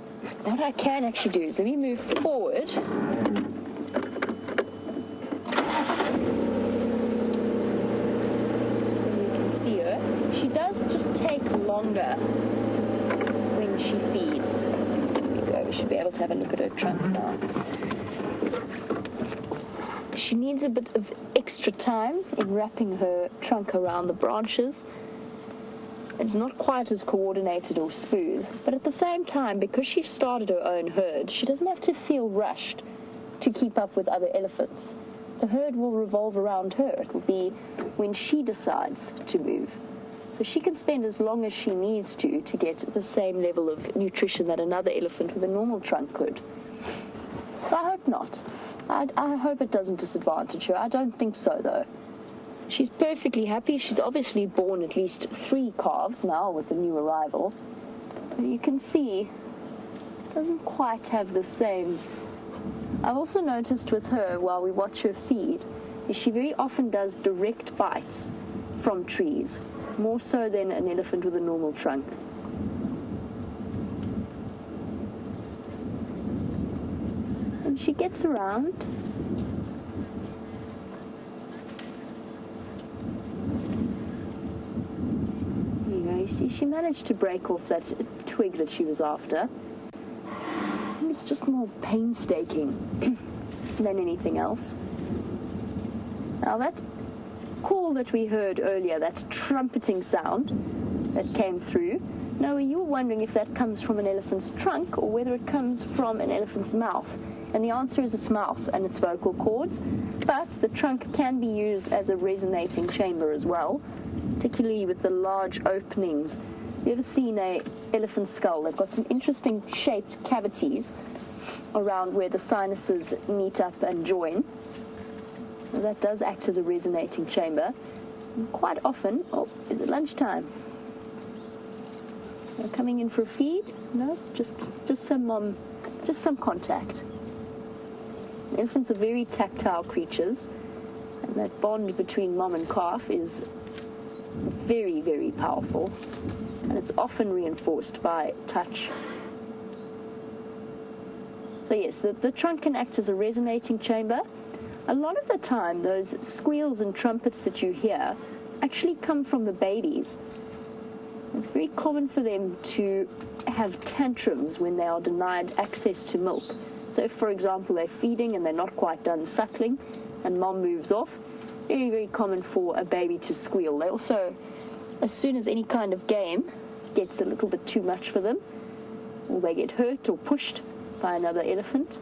what I can actually do is let me move forward. So you can see her. She does just take longer when she feeds. There we go. We should be able to have a look at her trunk now. She needs a bit of extra time in wrapping her trunk around the branches. It's not quite as coordinated or smooth, but at the same time, because she started her own herd, she doesn't have to feel rushed to keep up with other elephants. The herd will revolve around her. It will be when she decides to move. So she can spend as long as she needs to get the same level of nutrition that another elephant with a normal trunk could. But I hope not. I hope it doesn't disadvantage her. I don't think so, though. She's perfectly happy. She's obviously born at least 3 calves now with the new arrival. But you can see it doesn't quite have the same. I've also noticed with her, while we watch her feed, is she very often does direct bites from trees, more so than an elephant with a normal trunk. And she gets around. You see, she managed to break off that twig that she was after. And it's just more painstaking than anything else. Now that call that we heard earlier, that trumpeting sound that came through, now you were wondering if that comes from an elephant's trunk or whether it comes from an elephant's mouth. And the answer is its mouth and its vocal cords, but the trunk can be used as a resonating chamber as well, particularly with the large openings. You ever seen an elephant skull? They've got some interesting shaped cavities around where the sinuses meet up and join. That does act as a resonating chamber. And quite often, oh, is it lunchtime? They're coming in for a feed? No, just some contact. Elephants are very tactile creatures, and that bond between mom and calf is very, very powerful, and it's often reinforced by touch. So yes, the trunk can act as a resonating chamber. A lot of the time, those squeals and trumpets that you hear actually come from the babies. It's very common for them to have tantrums when they are denied access to milk. So if, for example, they're feeding and they're not quite done suckling and mom moves off, very, very common for a baby to squeal. They also, as soon as any kind of game gets a little bit too much for them, or they get hurt or pushed by another elephant,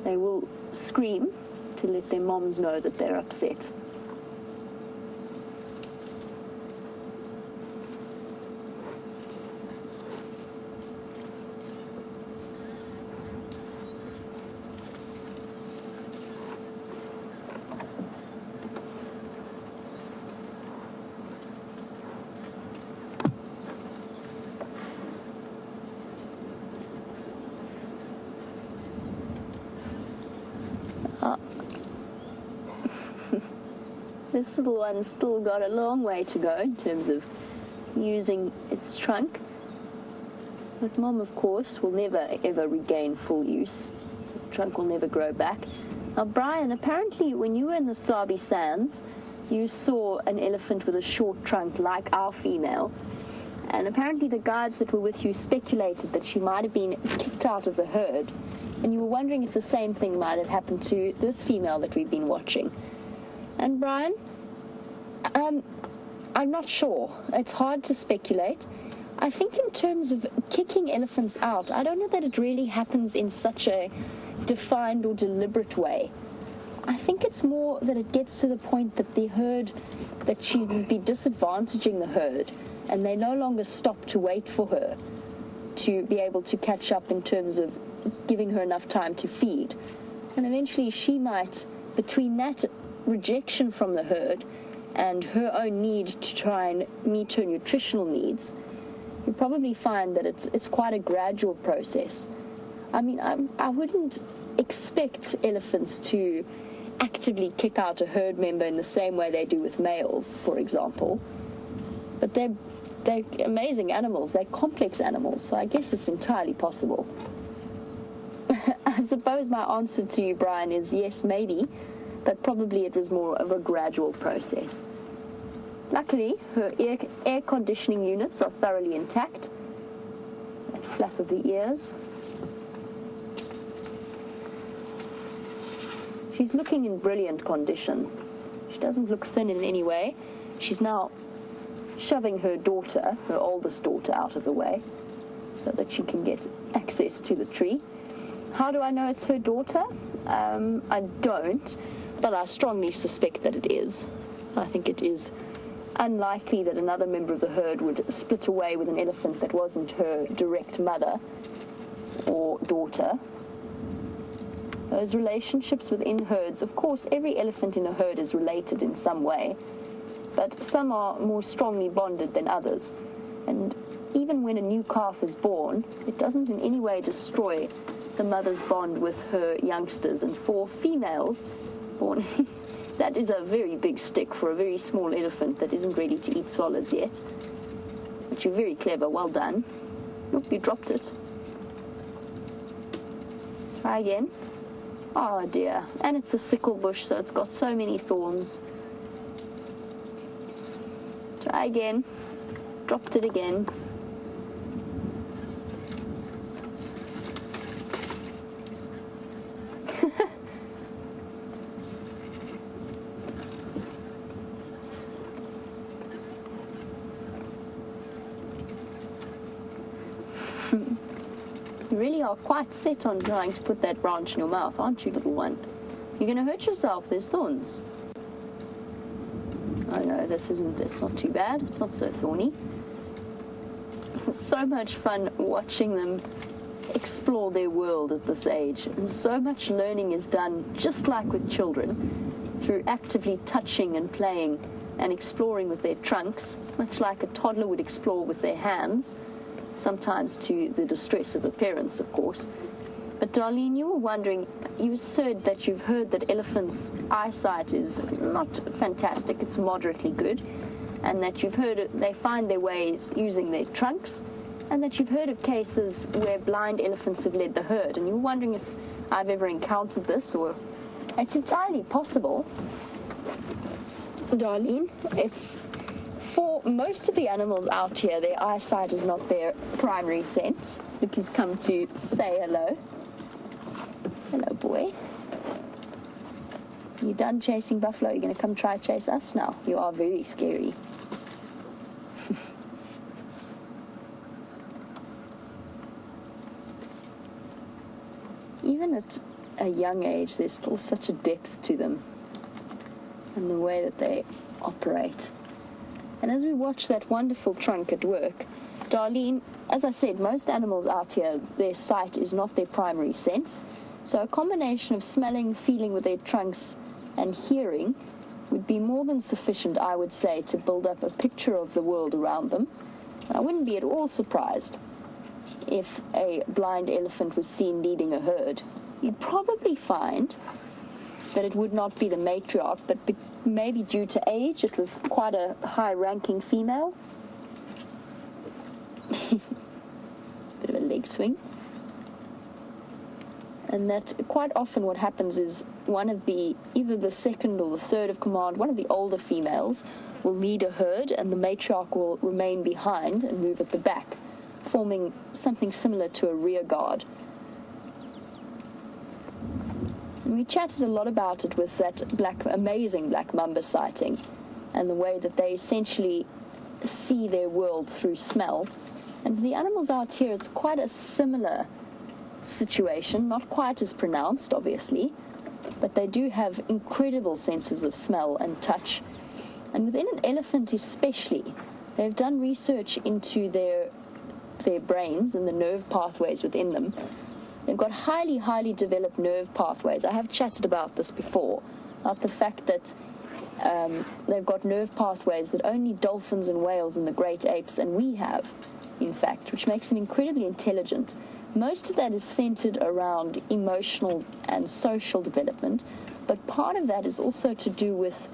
they will scream to let their moms know that they're upset. This little one's still got a long way to go in terms of using its trunk. But mom, of course, will never ever regain full use. The trunk will never grow back. Now, Brian, apparently when you were in the Sabi Sands, you saw an elephant with a short trunk like our female. And apparently the guides that were with you speculated that she might have been kicked out of the herd. And you were wondering if the same thing might have happened to this female that we've been watching. And Brian, I'm not sure. It's hard to speculate. I think in terms of kicking elephants out, I don't know that it really happens in such a defined or deliberate way. I think it's more that it gets to the point that the herd, that she would be disadvantaging the herd, and they no longer stop to wait for her to be able to catch up in terms of giving her enough time to feed. And eventually she might, between that rejection from the herd and her own need to try and meet her nutritional needs, you probably find that it's quite a gradual process. I mean, I wouldn't expect elephants to actively kick out a herd member in the same way they do with males, for example. But they're amazing animals. They're complex animals, so I guess it's entirely possible. I suppose my answer to you, Brian, is yes, maybe, but probably it was more of a gradual process. Luckily, her air conditioning units are thoroughly intact. That flap of the ears. She's looking in brilliant condition. She doesn't look thin in any way. She's now shoving her daughter, her oldest daughter, out of the way so that she can get access to the tree. How do I know it's her daughter? I don't, but I strongly suspect that it is. I think it is unlikely that another member of the herd would split away with an elephant that wasn't her direct mother or daughter. Those relationships within herds, of course, every elephant in a herd is related in some way, but some are more strongly bonded than others. And even when a new calf is born, it doesn't in any way destroy the mother's bond with her youngsters. And for females born, that is a very big stick for a very small elephant that isn't ready to eat solids yet. But you're very clever, well done. Look, you dropped it. Try again. Oh dear, and it's a sickle bush, so it's got so many thorns. Try again. Dropped it again. You really are quite set on trying to put that branch in your mouth, aren't you, little one? You're going to hurt yourself. There's thorns. Oh no, it's not too bad. It's not so thorny. It's so much fun watching them explore their world at this age. And so much learning is done, just like with children. through actively touching and playing and exploring with their trunks, much like a toddler would explore with their hands, sometimes to the distress of the parents, of course. But Darlene, you were wondering, you said that you've heard that elephants' eyesight is not fantastic, it's moderately good, and that you've heard they find their ways using their trunks, and that you've heard of cases where blind elephants have led the herd, and you were wondering if I've ever encountered this, or it's entirely possible, Darlene. It's for most of the animals out here, their eyesight is not their primary sense. Look who's come to say hello. Hello, boy. You done chasing buffalo? You're going to come try chase us now? You are very scary. Even at a young age, there's still such a depth to them and the way that they operate. And as we watch that wonderful trunk at work, Darlene, as I said, most animals out here, their sight is not their primary sense. So a combination of smelling, feeling with their trunks, and hearing would be more than sufficient, I would say, to build up a picture of the world around them. And I wouldn't be at all surprised if a blind elephant was seen leading a herd. You'd probably find that it would not be the matriarch, but maybe due to age, it was quite a high-ranking female. Bit of a leg swing. And that quite often what happens is either the second or the third of command, one of the older females will lead a herd, and the matriarch will remain behind and move at the back, forming something similar to a rear guard. And we chatted a lot about it with that amazing black mamba sighting, and the way that they essentially see their world through smell. And the animals out here, it's quite a similar situation, not quite as pronounced, obviously, but they do have incredible senses of smell and touch. And within an elephant especially, they've done research into their brains and the nerve pathways within them. They've got highly, highly developed nerve pathways. I have chatted about this before, about the fact that they've got nerve pathways that only dolphins and whales and the great apes and we have, in fact, which makes them incredibly intelligent. Most of that is centered around emotional and social development, but part of that is also to do with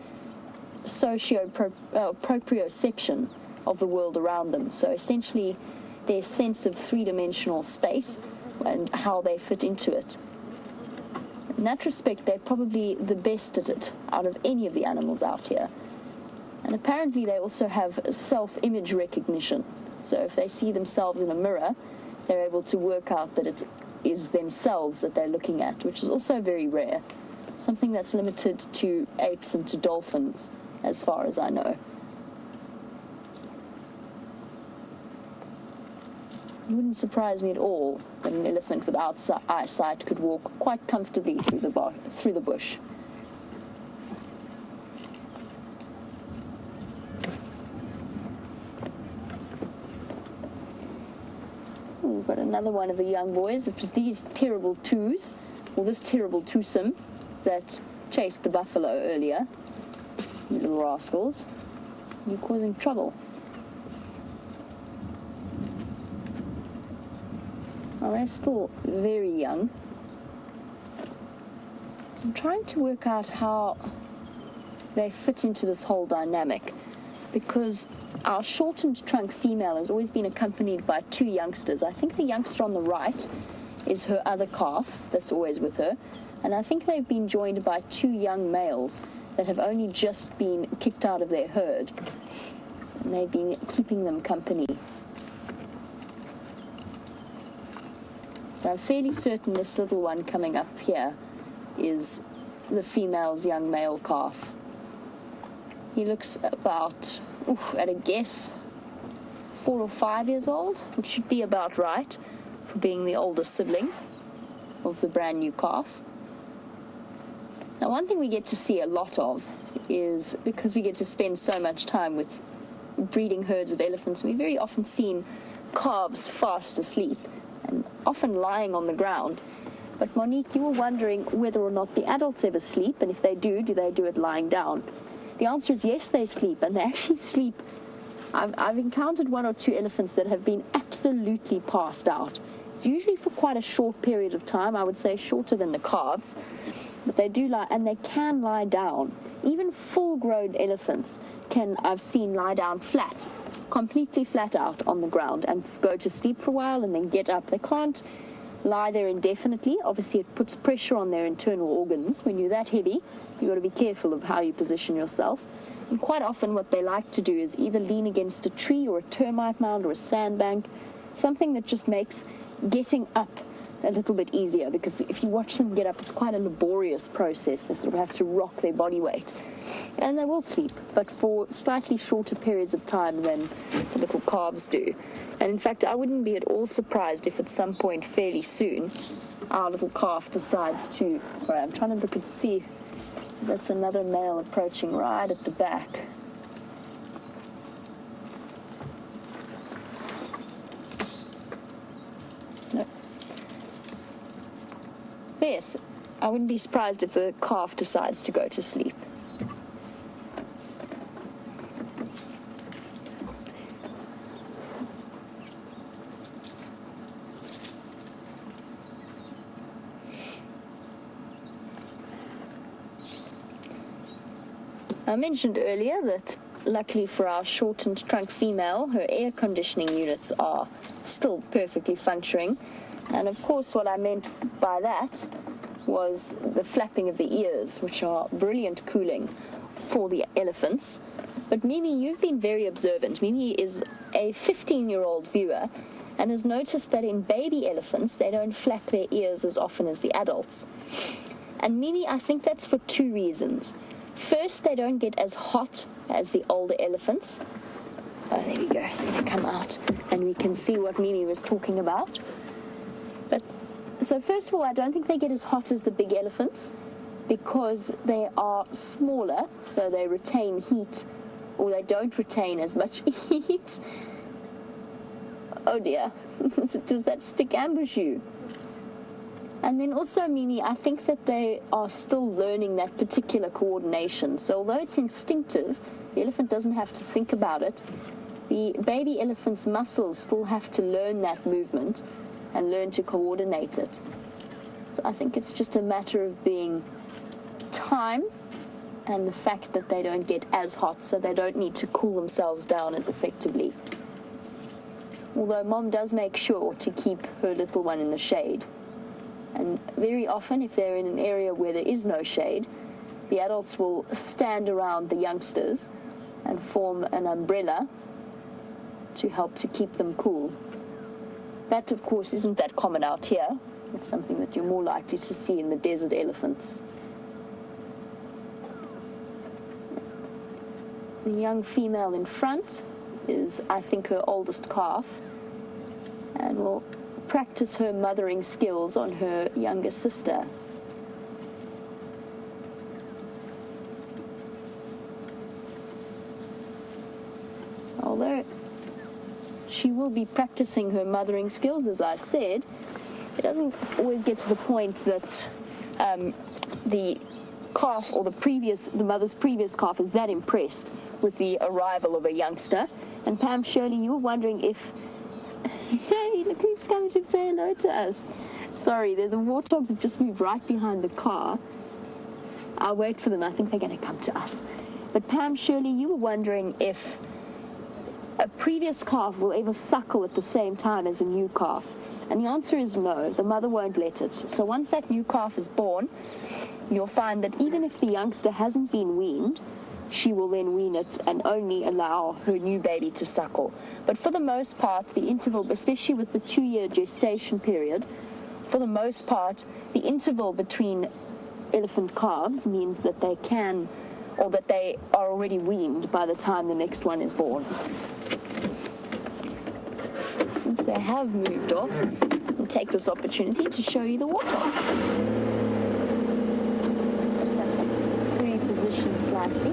proprioception of the world around them. So essentially, their sense of three-dimensional space and how they fit into it. In that respect, they're probably the best at it out of any of the animals out here. And apparently they also have self-image recognition. So if they see themselves in a mirror, they're able to work out that it is themselves that they're looking at, which is also very rare. Something that's limited to apes and to dolphins, as far as I know. It wouldn't surprise me at all that an elephant without eyesight could walk quite comfortably through the bush. We've got another one of the young boys. It was these terrible twos, or this terrible twosome, that chased the buffalo earlier. You little rascals. You're causing trouble. Well, they're still very young. I'm trying to work out how they fit into this whole dynamic, because our shortened trunk female has always been accompanied by two youngsters. I think the youngster on the right is her other calf that's always with her, and I think they've been joined by two young males that have only just been kicked out of their herd, and they've been keeping them company. But I'm fairly certain this little one coming up here is the female's young male calf. He looks about, at a guess, 4 or 5 years old, which should be about right for being the older sibling of the brand new calf. Now, one thing we get to see a lot of is, because we get to spend so much time with breeding herds of elephants, we've very often seen calves fast asleep and often lying on the ground. But Monique, you were wondering whether or not the adults ever sleep, and if they do they do it lying down? The answer is yes, they sleep, and they actually sleep. I've encountered 1 or 2 elephants that have been absolutely passed out. It's usually for quite a short period of time, I would say shorter than the calves, but they do lie, and they can lie down. Even full-grown elephants I've seen lie down flat, completely flat out on the ground, and go to sleep for a while and then get up. They can't lie there indefinitely. Obviously, it puts pressure on their internal organs. When you're that heavy, you've got to be careful of how you position yourself. And quite often what they like to do is either lean against a tree or a termite mound or a sandbank, something that just makes getting up a little bit easier, because if you watch them get up, it's quite a laborious process. They sort of have to rock their body weight. And they will sleep, but for slightly shorter periods of time than the little calves do. And in fact, I wouldn't be at all surprised if at some point fairly soon our little calf decides to... Sorry, I'm trying to look and see. That's another male approaching right at the back. No. Yes, I wouldn't be surprised if the calf decides to go to sleep. I mentioned earlier that, luckily for our shortened trunk female, her air conditioning units are still perfectly functioning. And of course, what I meant by that was the flapping of the ears, which are brilliant cooling for the elephants. But Mimi, you've been very observant. Mimi is a 15-year-old viewer and has noticed that in baby elephants, they don't flap their ears as often as the adults. And Mimi, I think that's for 2 reasons. First, they don't get as hot as the older elephants. Oh, there we go. It's going to come out, and we can see what Mimi was talking about. So first of all, I don't think they get as hot as the big elephants because they are smaller, so they retain heat, or they don't retain as much heat. Oh dear, does that stick ambush you? And then also, Mimi, I think that they are still learning that particular coordination. So although it's instinctive, the elephant doesn't have to think about it. The baby elephant's muscles still have to learn that movement and learn to coordinate it. So I think it's just a matter of being time and the fact that they don't get as hot, so they don't need to cool themselves down as effectively. Although Mom does make sure to keep her little one in the shade. And very often, if they're in an area where there is no shade, the adults will stand around the youngsters and form an umbrella to help to keep them cool. That, of course, isn't that common out here. It's something that you're more likely to see in the desert elephants. The young female in front is, I think, her oldest calf, and will practice her mothering skills on her younger sister. Although she will be practicing her mothering skills, as I said, it doesn't always get to the point that the calf or the mother's previous calf is that impressed with the arrival of a youngster. And Pam Shirley, you were wondering if hey, look who's coming to say hello to us. Sorry, the warthogs have just moved right behind the car. I'll wait for them. I think they're going to come to us. But Pam Shirley, you were wondering if a previous calf will ever suckle at the same time as a new calf. And the answer is no. The mother won't let it. So once that new calf is born, you'll find that even if the youngster hasn't been weaned, she will then wean it and only allow her new baby to suckle. But for the most part, the interval, especially with the 2-year gestation period, for the most part, the interval between elephant calves means that they can, or that they are already weaned by the time the next one is born. Since they have moved off, I'll take this opportunity to show you the warthogs. Just have to reposition slightly.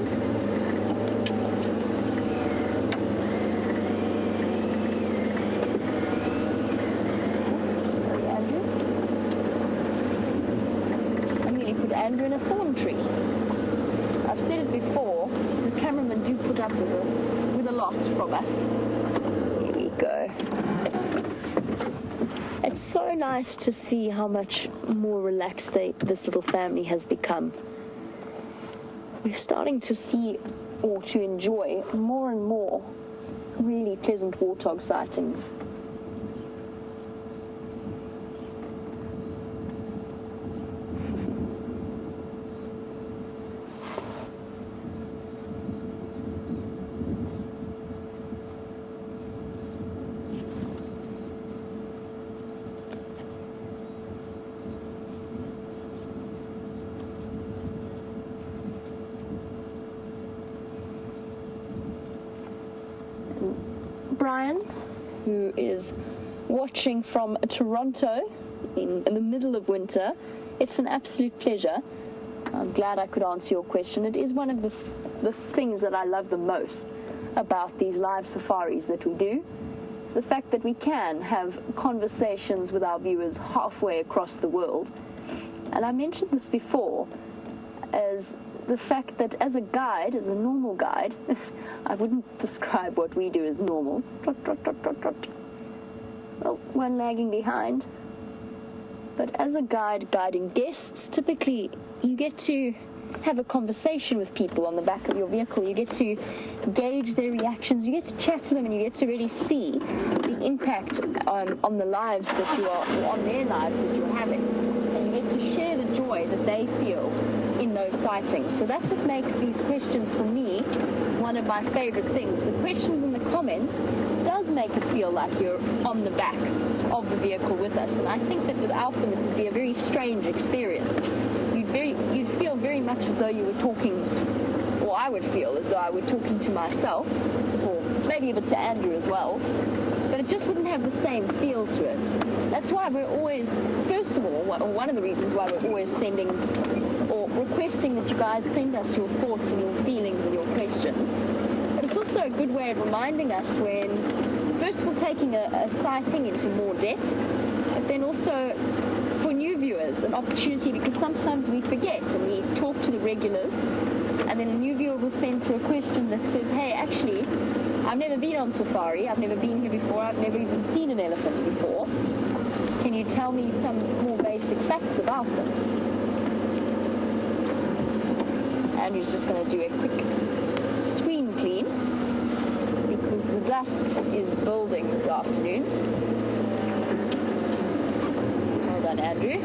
Andrew in a thorn tree. I've said it before, the cameramen do put up with a lot from us. Here we go. It's so nice to see how much more relaxed this little family has become. We're starting to see or to enjoy more and more really pleasant warthog sightings. Brian, who is watching from Toronto in the middle of winter, it's an absolute pleasure. I'm glad I could answer your question. It is one of the things that I love the most about these live safaris that we do. It's the fact that we can have conversations with our viewers halfway across the world. And I mentioned this before as the fact that as a guide, as a normal guide, I wouldn't describe what we do as normal. Trot, trot, trot, trot, trot. Well, one lagging behind. But as a guide guiding guests, typically you get to have a conversation with people on the back of your vehicle. You get to gauge their reactions. You get to chat to them, and you get to really see the impact on the lives that you are, or on their lives that you're having. And you get to share the joy that they feel in those sightings. So that's what makes these questions for me one of my favorite things. The questions in the comments does make it feel like you're on the back of the vehicle with us, and I think that without them it would be a very strange experience. You'd feel very much as though you were talking, or I would feel as though I were talking to myself, or maybe a bit to Andrew as well, but it just wouldn't have the same feel to it. That's why we're always, first of all, or one of the reasons why we're always sending or requesting that you guys send us your thoughts and your feelings and your questions. But it's also a good way of reminding us when, first of all, taking a sighting into more depth, but then also for new viewers an opportunity, because sometimes we forget and we talk to the regulars, and then a new viewer will send through a question that says, hey, actually, I've never been on safari, I've never been here before, I've never even seen an elephant before. Can you tell me some more basic facts about them? Andrew's just going to do a quick screen clean because the dust is building this afternoon. Well done, Andrew.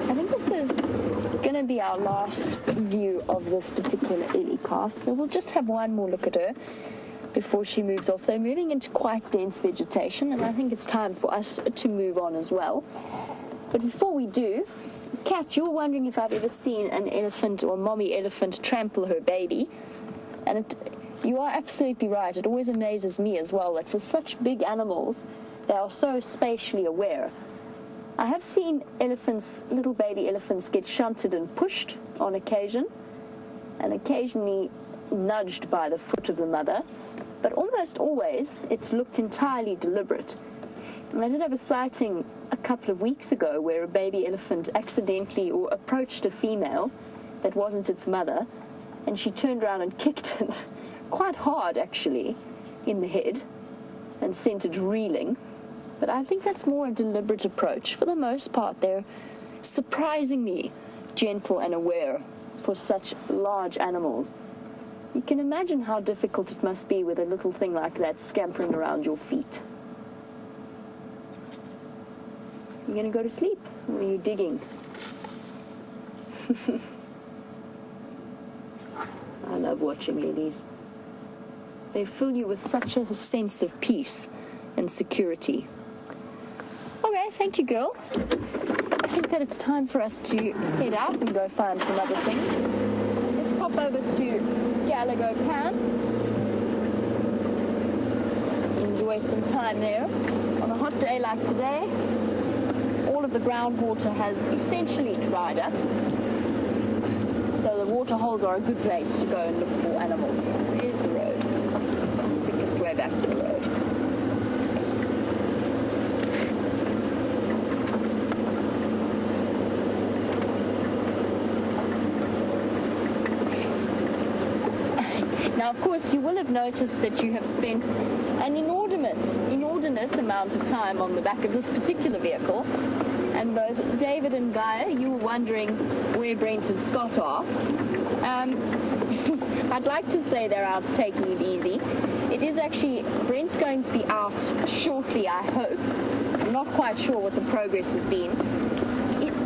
I think this is going to be our last view of this particular ellie calf, so we'll just have one more look at her before she moves off. They're moving into quite dense vegetation, and I think it's time for us to move on as well. But before we do, Kat, you're wondering if I've ever seen an elephant or mommy elephant trample her baby, and you are absolutely right. It always amazes me as well that for such big animals they are so spatially aware. I have seen elephants, little baby elephants, get shunted and pushed on occasion, and occasionally nudged by the foot of the mother, but almost always it's looked entirely deliberate. And I did have a sighting a couple of weeks ago where a baby elephant accidentally or approached a female that wasn't its mother, and she turned around and kicked it quite hard, actually, in the head, and sent it reeling. But I think that's more a deliberate approach. For the most part, they're surprisingly gentle and aware for such large animals. You can imagine how difficult it must be with a little thing like that scampering around your feet. You going to go to sleep? Or are you digging? I love watching lilies. They fill you with such a sense of peace and security. Okay, thank you, girl. I think that it's time for us to head out and go find some other things. Let's pop over to Gallagher Can. Enjoy some time there. On a hot day like today, all of the groundwater has essentially dried up. So the water holes are a good place to go and look for animals. Here's the road. Quickest way back to the road. Now, of course, you will have noticed that you have spent an inordinate amount of time on the back of this particular vehicle. And both David and Gaia, you were wondering where Brent and Scott are. I'd like to say they're out taking it easy. It is actually, Brent's going to be out shortly, I hope. I'm not quite sure what the progress has been.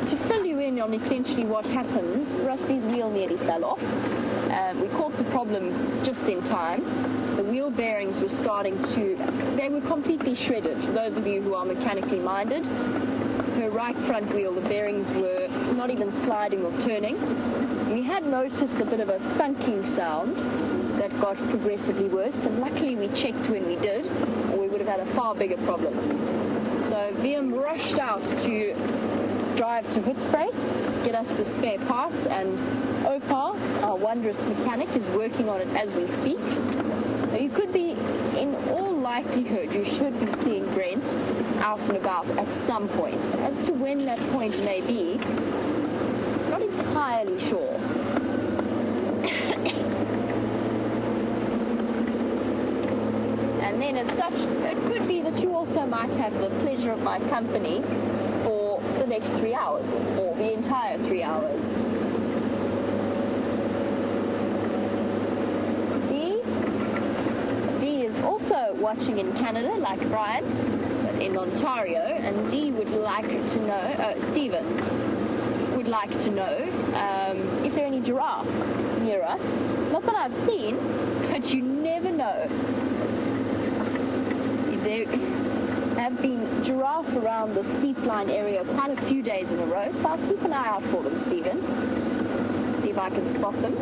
To fill you in on essentially what happens, Rusty's wheel nearly fell off. We caught the problem just in time. The wheel bearings were they were completely shredded. For those of you who are mechanically minded, her right front wheel, the bearings were not even sliding or turning. We had noticed a bit of a thunking sound that got progressively worse, and luckily we checked when we did, or we would have had a far bigger problem. So VM rushed out to drive to Hoedspruit, get us the spare parts, and Opa, our wondrous mechanic, is working on it as we speak. Now, you could be, in all likelihood, you should be seeing Brent out and about at some point. As to when that point may be, not entirely sure. And then as such, it could be that you also might have the pleasure of my company for the next 3 hours, or the entire 3 hours. Dee is also watching in Canada, like Brian, but in Ontario, and Dee would like to know, Stephen would like to know if there are any giraffe near us. Not that I've seen, but you never know. There have been giraffe around the seapline area quite a few days in a row, so I'll keep an eye out for them, Stephen. See if I can spot them.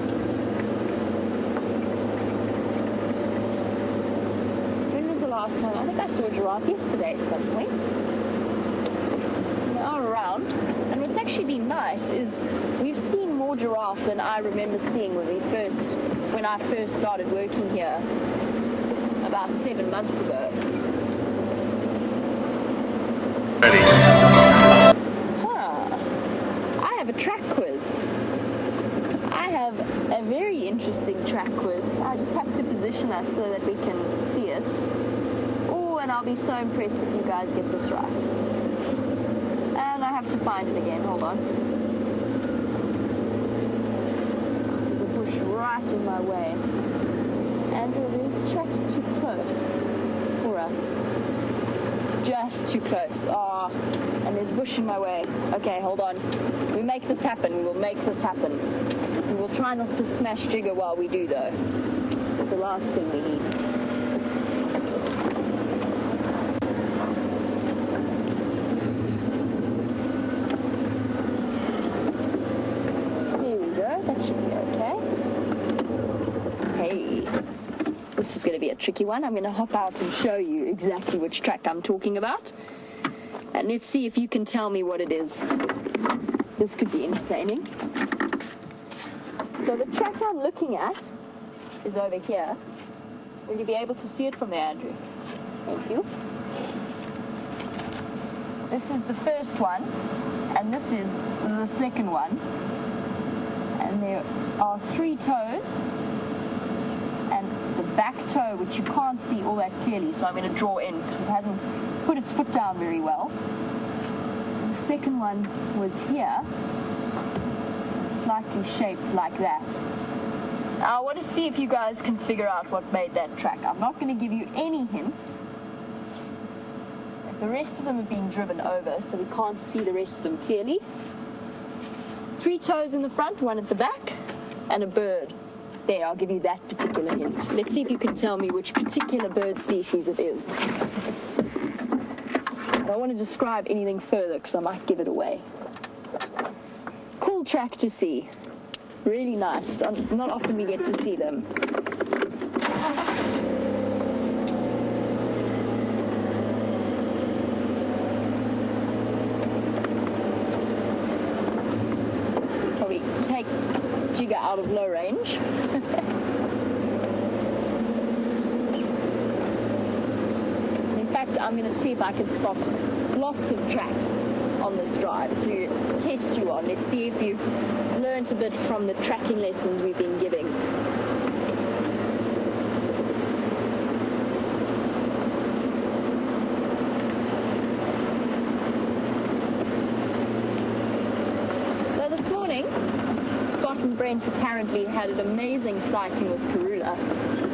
When was the last time? I think I saw a giraffe yesterday at some point. They are around. And what's actually been nice is we've seen more giraffe than I remember seeing when I first started working here about 7 months ago. I have a track quiz. I have a very interesting track quiz. I just have to position us so that we can see it. Oh, and I'll be so impressed if you guys get this right. And I have to find it again. Hold on. There's a bush right in my way. Andrew, these tracks too close for us. Just too close. Oh, and there's bush in my way. Okay, hold on. We make this happen. We will make this happen. We will try not to smash Jigga while we do, though. The last thing we need. There we go. That should be okay. Hey. This is going to be a tricky one. I'm going to hop out and show you exactly which track I'm talking about. And let's see if you can tell me what it is. This could be entertaining. So the track I'm looking at is over here. Will you be able to see it from there, Andrew? Thank you. This is the first one, and this is the second one. And there are 3 toes. The back toe, which you can't see all that clearly, so I'm going to draw in because it hasn't put its foot down very well. The second one was here, slightly shaped like that. Now I want to see if you guys can figure out what made that track. I'm not going to give you any hints. The rest of them are being driven over, so we can't see the rest of them clearly. 3 toes in the front, 1 at the back, and a bird. There, I'll give you that particular hint. Let's see if you can tell me which particular bird species it is. I don't want to describe anything further because I might give it away. Cool track to see. Really nice. Not often we get to see them. Probably take Jigga out of low range. In fact, I'm going to see if I can spot lots of tracks on this drive to test you on. Let's see if you've learned a bit from the tracking lessons we've been giving. So this morning, Scott and Brent apparently had an amazing sighting with Karula,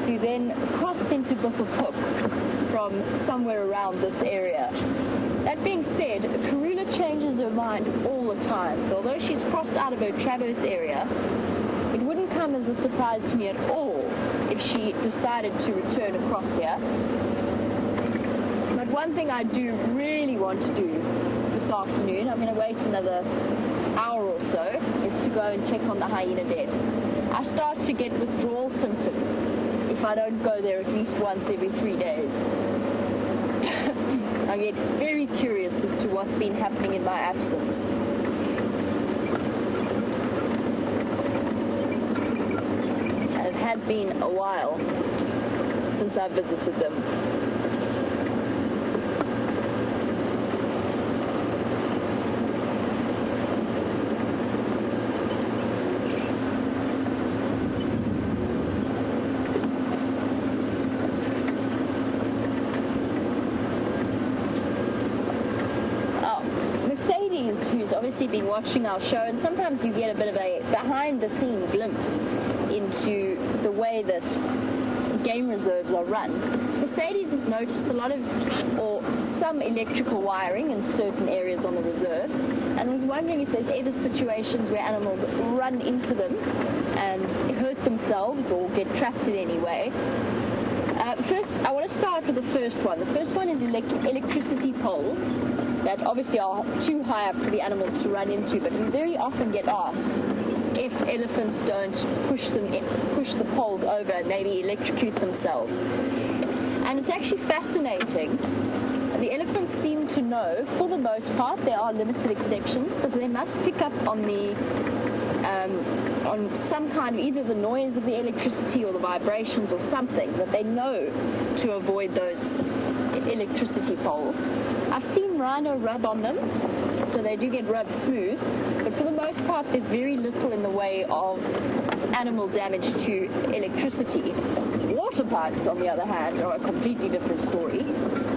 who then crossed into Buffels Hook from somewhere around this area. That being said, Karula changes her mind all the time, so although she's crossed out of her Traverse area, it wouldn't come as a surprise to me at all if she decided to return across here. But one thing I do really want to do this afternoon, I'm going to wait another hour or so, is to go and check on the hyena den. I start to get withdrawal symptoms if I don't go there at least once every 3 days. I get very curious as to what's been happening in my absence. And it has been a while since I visited them. Who's obviously been watching our show, and sometimes you get a bit of a behind-the-scene glimpse into the way that game reserves are run. Mercedes has noticed a lot of, or some electrical wiring in certain areas on the reserve, and was wondering if there's ever situations where animals run into them and hurt themselves or get trapped in any way. First, I want to start with the first one. The first one is electricity poles that obviously are too high up for the animals to run into, but we very often get asked if elephants don't push the poles over and maybe electrocute themselves. And it's actually fascinating. The elephants seem to know, for the most part, there are limited exceptions, but they must pick up on on some kind of either the noise of the electricity or the vibrations or something that they know to avoid those electricity poles. I've seen rhino rub on them, so they do get rubbed smooth, but for the most part there's very little in the way of animal damage to electricity. Water pipes, on the other hand, are a completely different story,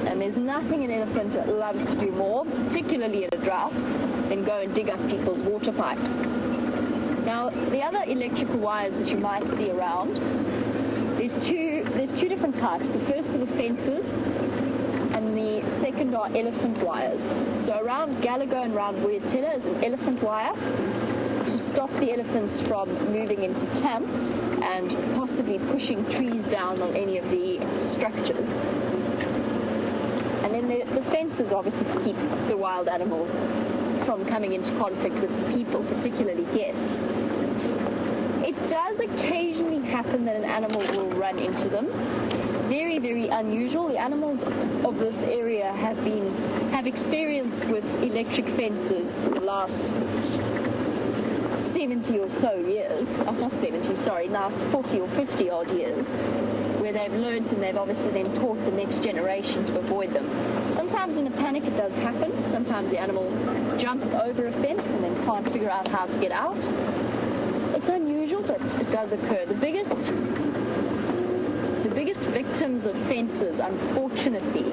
and there's nothing an elephant loves to do more, particularly in a drought, than go and dig up people's water pipes. Now, the other electrical wires that you might see around, there's two different types. The first are the fences, and the second are elephant wires. So around Gallagher and around Boyatella is an elephant wire to stop the elephants from moving into camp and possibly pushing trees down on any of the structures. And then the fences, obviously, to keep the wild animals from coming into conflict with people, particularly guests. It does occasionally happen that an animal will run into them. Very, very unusual. The animals of this area have experience with electric fences for the last 70 or so years. Oh, not 70, sorry, last 40 or 50 odd years, where they've learned and they've obviously then taught the next generation to avoid them. Sometimes in a panic it does happen. Sometimes the animal jumps over a fence and then can't figure out how to get out. It's unusual, but it does occur. The biggest victims of fences, unfortunately,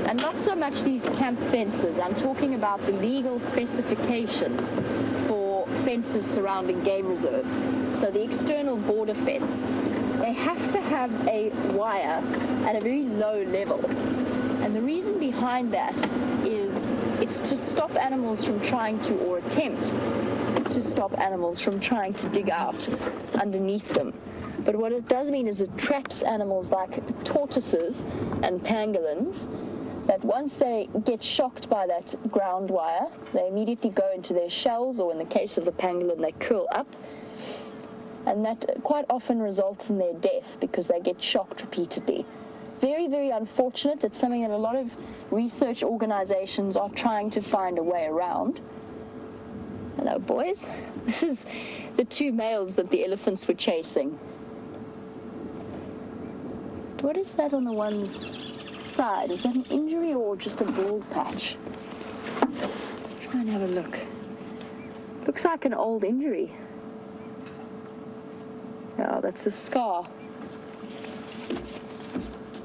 and not so much these camp fences, I'm talking about the legal specifications for fences surrounding game reserves. So the external border fence, they have to have a wire at a very low level. And the reason behind that is it's to stop animals from trying to, or attempt to stop animals from trying to dig out underneath them. But what it does mean is it traps animals like tortoises and pangolins that once they get shocked by that ground wire, they immediately go into their shells, or in the case of the pangolin, they curl up. And that quite often results in their death because they get shocked repeatedly. Very, very unfortunate. It's something that a lot of research organizations are trying to find a way around. Hello, boys. This is the two males that the elephants were chasing. What is that on the one's side? Is that an injury or just a bald patch? Try and have a look. Looks like an old injury. Oh, that's a scar.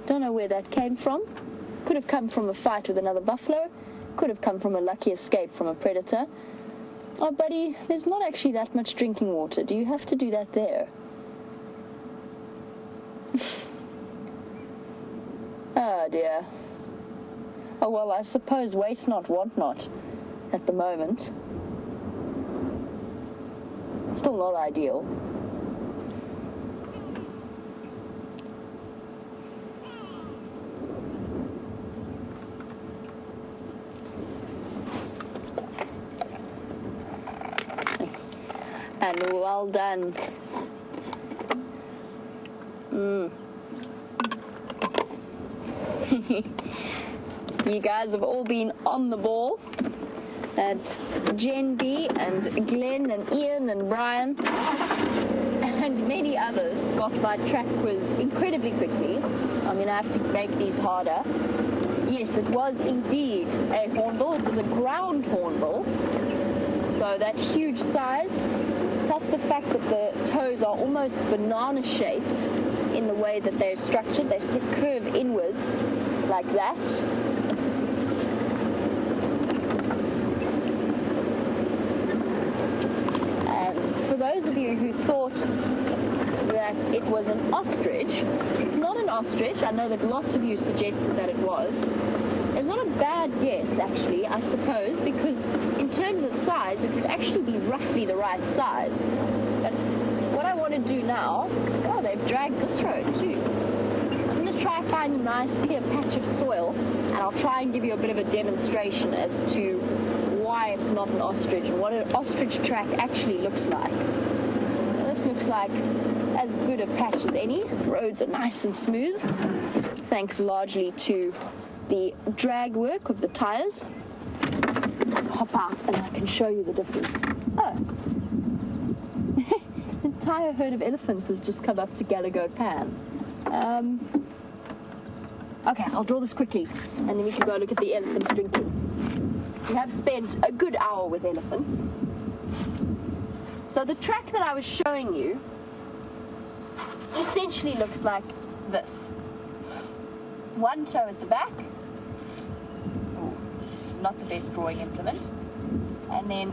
Don't know where that came from. Could have come from a fight with another buffalo. Could have come from a lucky escape from a predator. Oh, buddy, there's not actually that much drinking water. Do you have to do that there? Oh, dear. Oh, well, I suppose waste not, want not at the moment. Still not ideal. And well done. You guys have all been on the ball. That Jen B and Glenn and Ian and Brian and many others got my track quiz incredibly quickly. I mean, I have to make these harder. Yes, it was indeed a hornbill. It was a ground hornbill. So that huge size, plus the fact that the toes are almost banana-shaped in the way that they're structured. They sort of curve inwards like that. And for those of you who thought that it was an ostrich, it's not an ostrich. I know that lots of you suggested that it was. It's not a bad guess, actually, I suppose, because in terms of size, it would actually be roughly the right size. But what I want to do now... Oh, they've dragged this road, too. I'm going to try and find a nice, clear patch of soil, and I'll try and give you a bit of a demonstration as to why it's not an ostrich and what an ostrich track actually looks like. This looks like as good a patch as any. The roads are nice and smooth, thanks largely to the drag work of the tires. Let's hop out and I can show you the difference. Oh, the entire herd of elephants has just come up to Gallagher Pan. Okay, I'll draw this quickly and then we can go look at the elephants drinking. We have spent a good hour with elephants. So the track that I was showing you essentially looks like this. One toe at the back. This is not the best drawing implement. And then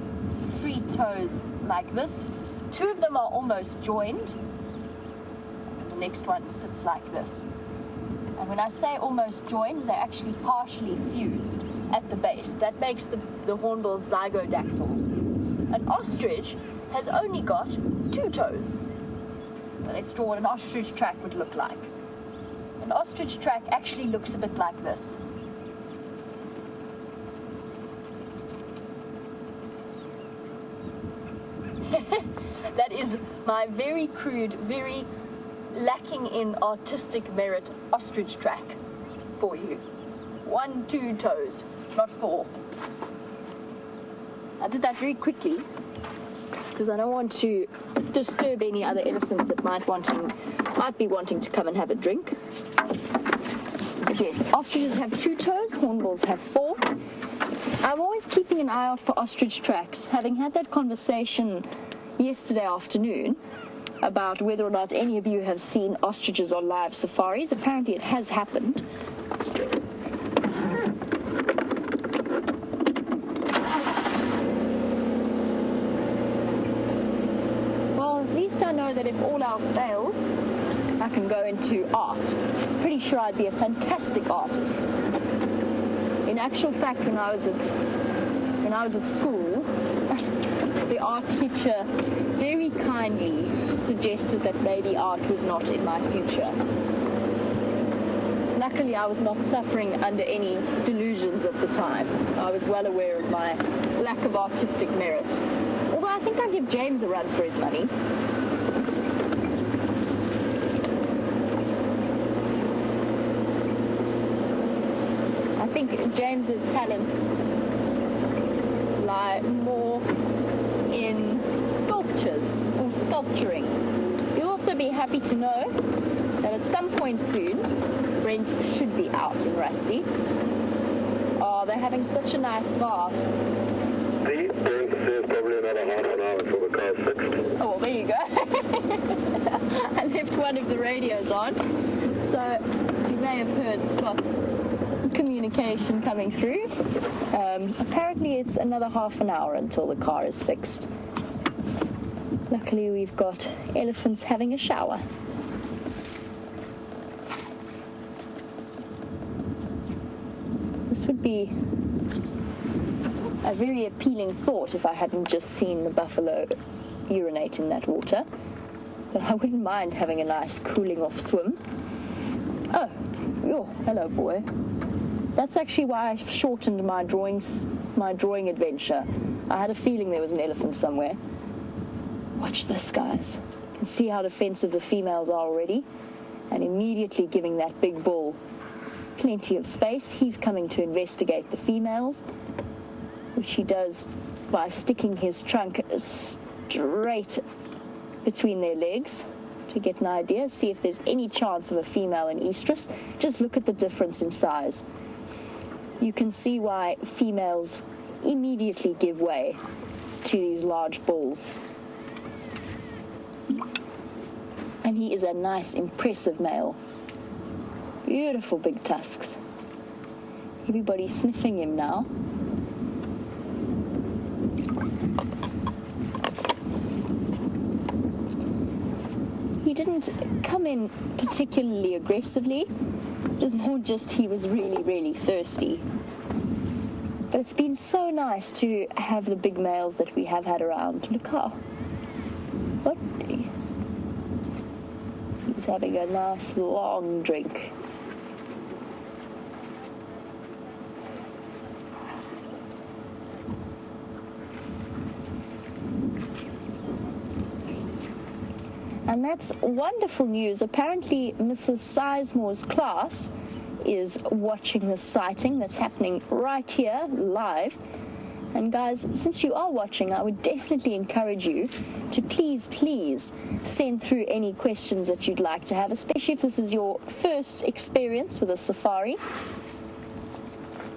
3 toes like this. 2 of them are almost joined. And the next one sits like this. And when I say almost joined, they're actually partially fused at the base. That makes the hornbills zygodactyls. An ostrich has only got 2 toes. So let's draw what an ostrich track would look like. An ostrich track actually looks a bit like this. That is my very crude, very lacking in artistic merit ostrich track for you. 1, 2 toes, not 4. I did that very quickly because I don't want to disturb any other elephants that might be wanting to come and have a drink. But yes, ostriches have 2 toes, hornbills have 4. I'm always keeping an eye out for ostrich tracks. Having had that conversation yesterday afternoon about whether or not any of you have seen ostriches on live safaris, apparently it has happened. I know that if all else fails, I can go into art. Pretty sure I'd be a fantastic artist. In actual fact, when I was at school, the art teacher very kindly suggested that maybe art was not in my future. Luckily, I was not suffering under any delusions at the time. I was well aware of my lack of artistic merit. Although I think I give James a run for his money. I think James's talents lie more in sculptures or sculpturing. You'll also be happy to know that at some point soon, Brent should be out in Rusty. Oh, they're having such a nice bath. Brent says probably another half an hour until the car's fixed. Oh, well, there you go. I left one of the radios on, so you may have heard Scott's communication coming through. Apparently it's another half an hour until the car is fixed. Luckily we've got elephants having a shower. This would be a very appealing thought if I hadn't just seen the buffalo urinate in that water. But I wouldn't mind having a nice cooling off swim. Oh, hello boy. That's actually why I shortened my drawing adventure. I had a feeling there was an elephant somewhere. Watch this, guys. You can see how defensive the females are already, and immediately giving that big bull plenty of space. He's coming to investigate the females, which he does by sticking his trunk straight between their legs to get an idea, see if there's any chance of a female in estrus. Just look at the difference in size. You can see why females immediately give way to these large bulls. And he is a nice, impressive male. Beautiful big tusks. Everybody's sniffing him now. He didn't come in particularly aggressively. It was more just he was really, really thirsty. But it's been so nice to have the big males that we have had around. Look how... What? He's having a nice long drink. And that's wonderful news. Apparently, Mrs. Sizemore's class is watching the sighting that's happening right here, live. And guys, since you are watching, I would definitely encourage you to please send through any questions that you'd like to have, especially if this is your first experience with a safari.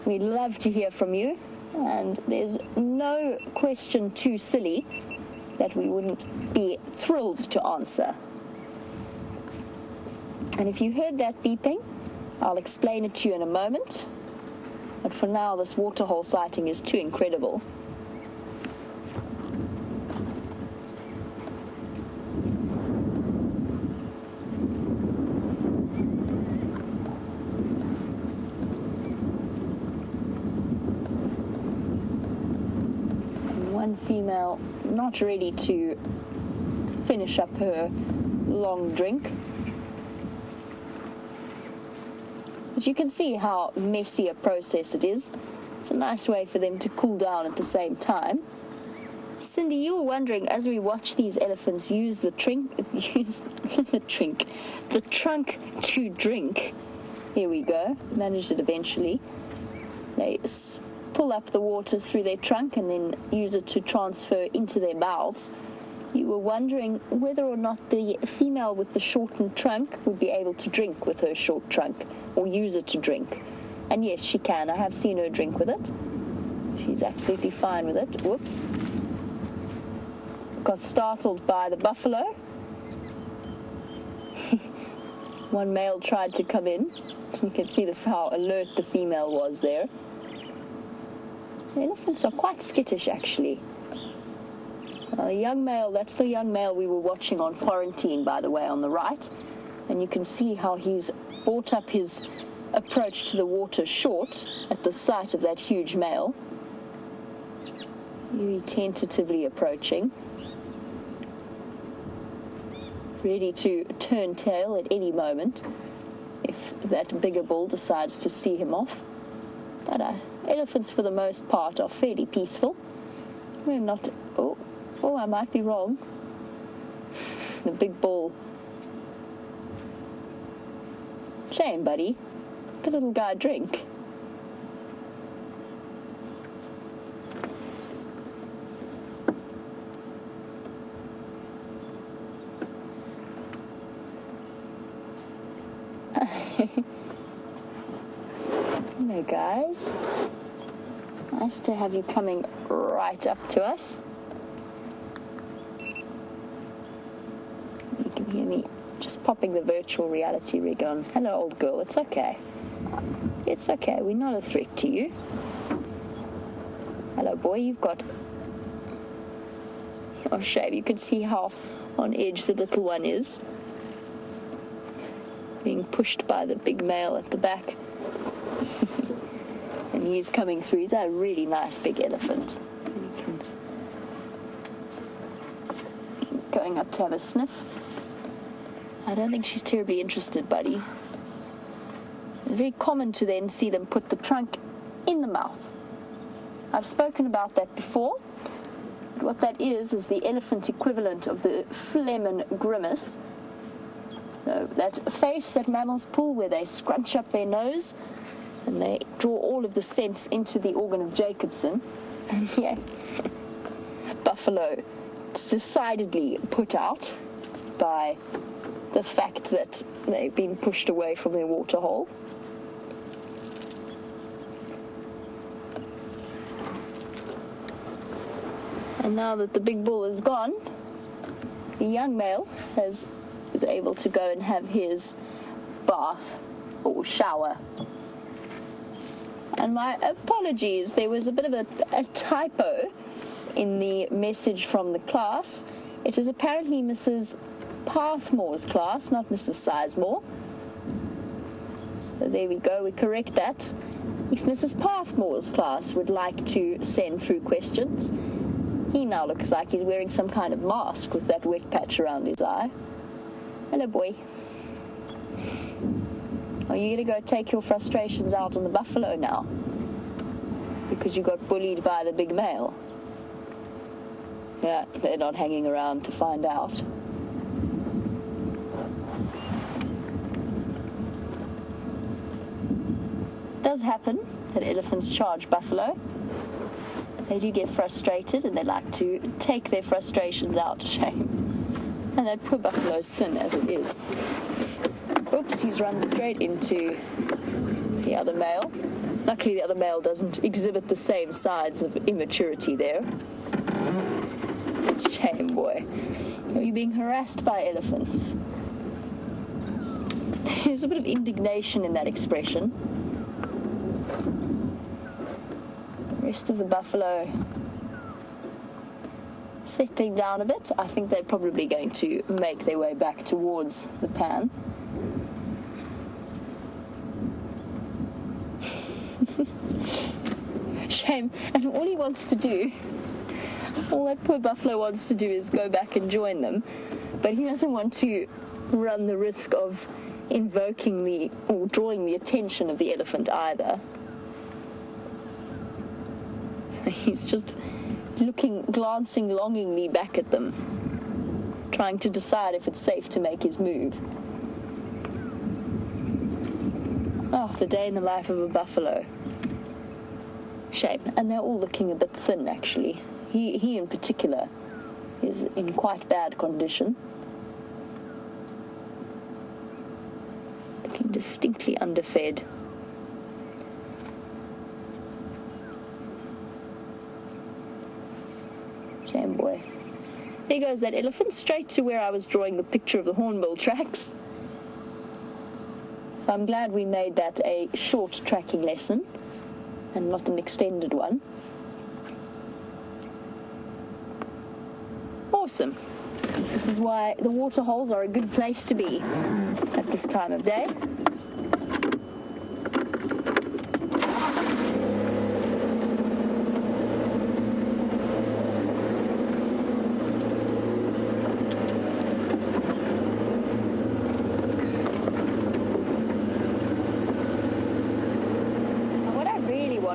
We'd love to hear from you, and there's no question too silly that we wouldn't be thrilled to answer. And if you heard that beeping, I'll explain it to you in a moment. But for now, this waterhole sighting is too incredible. And one female not ready to finish up her long drink. But you can see how messy a process it is. It's a nice way for them to cool down at the same time. Cindy, you were wondering, as we watch these elephants use the trunk to drink. Here we go. Managed it eventually. They pull up the water through their trunk and then use it to transfer into their mouths. You were wondering whether or not the female with the shortened trunk would be able to drink with her short trunk, or use it to drink. And yes, she can. I have seen her drink with it. She's absolutely fine with it. Whoops. Got startled by the buffalo. One male tried to come in. You can see how alert the female was there. The elephants are quite skittish, actually. The young male, that's the young male we were watching on quarantine, by the way, on the right. And you can see how he's brought up his approach to the water short at the sight of that huge male. Very tentatively approaching. Ready to turn tail at any moment if that bigger bull decides to see him off. But elephants, for the most part, are fairly peaceful. We're not... Oh, I might be wrong. The big bull. Shame, buddy. Let the little guy drink. Hello, guys. Nice to have you coming right up to us. You can hear me just popping the virtual reality rig on. Hello, old girl. It's okay. It's okay. We're not a threat to you. Hello, boy. You've got... Oh, shame. You can see how on edge the little one is. Being pushed by the big male at the back. And he's coming through. He's a really nice big elephant. Going up to have a sniff. I don't think she's terribly interested, buddy. It's very common to then see them put the trunk in the mouth. I've spoken about that before. But what that is the elephant equivalent of the phlegm grimace. So that face that mammals pull where they scrunch up their nose and they draw all of the sense into the organ of Jacobson. And yeah, buffalo decidedly put out by the fact that they've been pushed away from their waterhole. And now that the big bull is gone, the young male is able to go and have his bath or shower. And my apologies, there was a bit of a typo in the message from the class. It is apparently Mrs. Pathmore's class, not Mrs. Sizemore. So there we go, we correct that. If Mrs. Pathmore's class would like to send through questions, he now looks like he's wearing some kind of mask with that wet patch around his eye. Hello, boy. Are you going to go take your frustrations out on the buffalo now? Because you got bullied by the big male? Yeah, they're not hanging around to find out. It does happen that elephants charge buffalo. They do get frustrated and they like to take their frustrations out. Shame. And that poor buffalo's thin as it is. Oops, he's run straight into the other male. Luckily the other male doesn't exhibit the same signs of immaturity there. Shame, boy. Are you being harassed by elephants? There's a bit of indignation in that expression. The rest of the buffalo settling down a bit. I think they're probably going to make their way back towards the pan. Shame. And all he wants to do, all that poor buffalo wants to do is go back and join them. But he doesn't want to run the risk of invoking or drawing the attention of the elephant either. So he's just glancing longingly back at them, trying to decide if it's safe to make his move. Oh, the day in the life of a buffalo. Shame. And they're all looking a bit thin, actually. He in particular is in quite bad condition. Looking distinctly underfed. Shame, boy. There goes that elephant, straight to where I was drawing the picture of the hornbill tracks. So I'm glad we made that a short tracking lesson and not an extended one. Awesome. This is why the water holes are a good place to be at this time of day.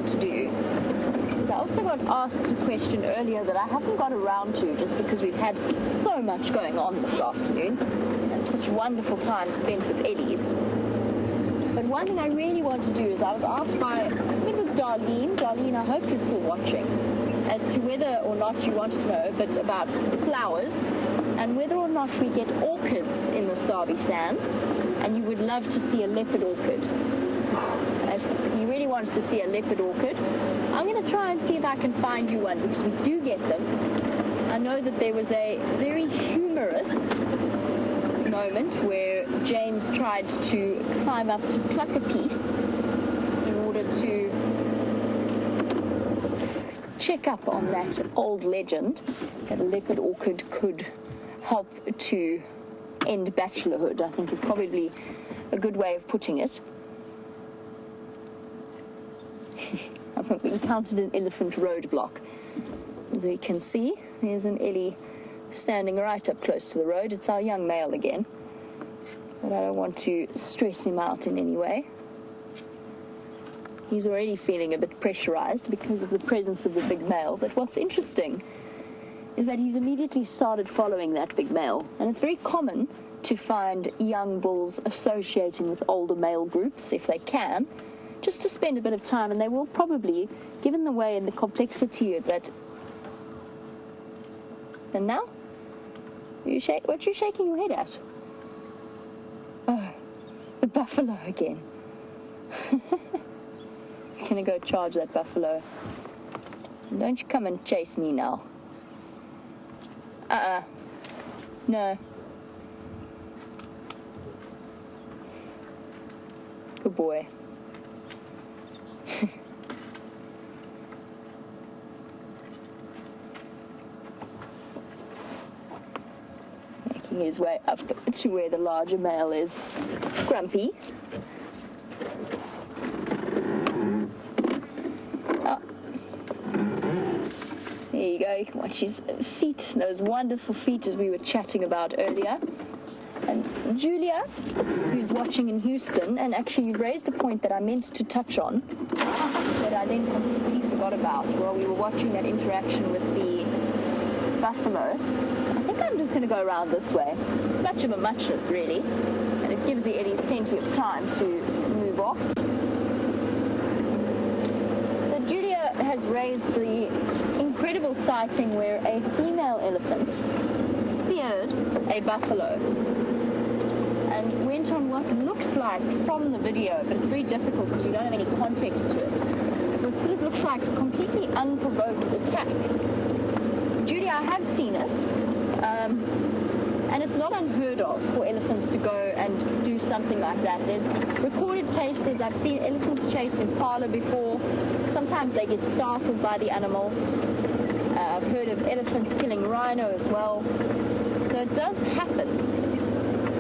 To do is I also got asked a question earlier that I haven't got around to just because we've had so much going on this afternoon and such wonderful time spent with Ellie's. But one thing I really want to do is I was asked by, I think it was Darlene, I hope you're still watching, as to whether or not you wanted to know a bit about flowers and whether or not we get orchids in the Sabi Sands, and you would love to see a leopard orchid. As you really wanted to see a leopard orchid. I'm going to try and see if I can find you one, because we do get them. I know that there was a very humorous moment where James tried to climb up to pluck a piece in order to check up on that old legend that a leopard orchid could help to end bachelorhood, I think is probably a good way of putting it. I think we encountered an elephant roadblock. As we can see, there's an ellie standing right up close to the road. It's our young male again, but I don't want to stress him out in any way. He's already feeling a bit pressurized because of the presence of the big male, but what's interesting is that he's immediately started following that big male, and it's very common to find young bulls associating with older male groups if they can, just to spend a bit of time, and they will probably, given the way and the complexity of that. And now? What are you shaking your head at? Oh, the buffalo again. Gonna go charge that buffalo. Don't you come and chase me now. No. Good boy. Making his way up to where the larger male is. Grumpy. There you go, you can watch his feet, those wonderful feet as we were chatting about earlier. And Julia, who's watching in Houston, and actually you raised a point that I meant to touch on, that I then completely forgot about while we were watching that interaction with the buffalo. I think I'm just going to go around this way. It's much of a muchness, really, and it gives the ellies plenty of time to move off. So Julia has raised the incredible sighting where a female elephant speared a buffalo and went on what looks like from the video, but it's very difficult because you don't have any context to it. It sort of looks like a completely unprovoked attack. Julia, I have seen it, and it's not unheard of for elephants to go and do something like that. There's recorded cases. I've seen elephants chase Impala before. Sometimes they get startled by the animal. I've heard of elephants killing rhino as well. So it does happen.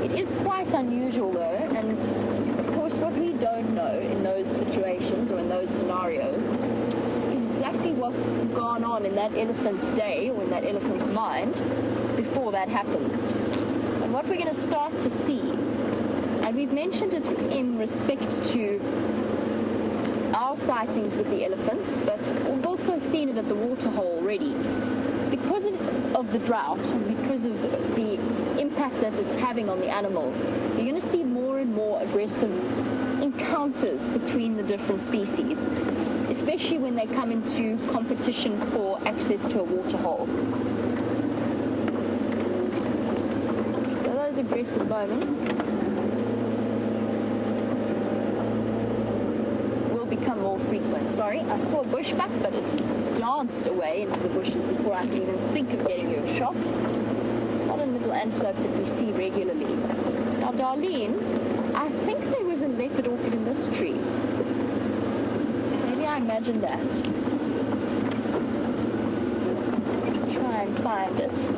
It is quite unusual though, and of course what we don't know in those situations or in those scenarios is exactly what's gone on in that elephant's day or in that elephant's mind before that happens. And what we're going to start to see, and we've mentioned it in respect to our sightings with the elephants, but we've also seen it at the waterhole already. Because of the drought and because of the impact that it's having on the animals, you're going to see more and more aggressive encounters between the different species, especially when they come into competition for access to a waterhole. So those aggressive moments become more frequent. Sorry, I saw a bushbuck, but it danced away into the bushes before I could even think of getting you a shot. Not a little antelope that we see regularly. Now, Darlene, I think there was a leopard orchid in this tree. Maybe I imagined that. Try and find it.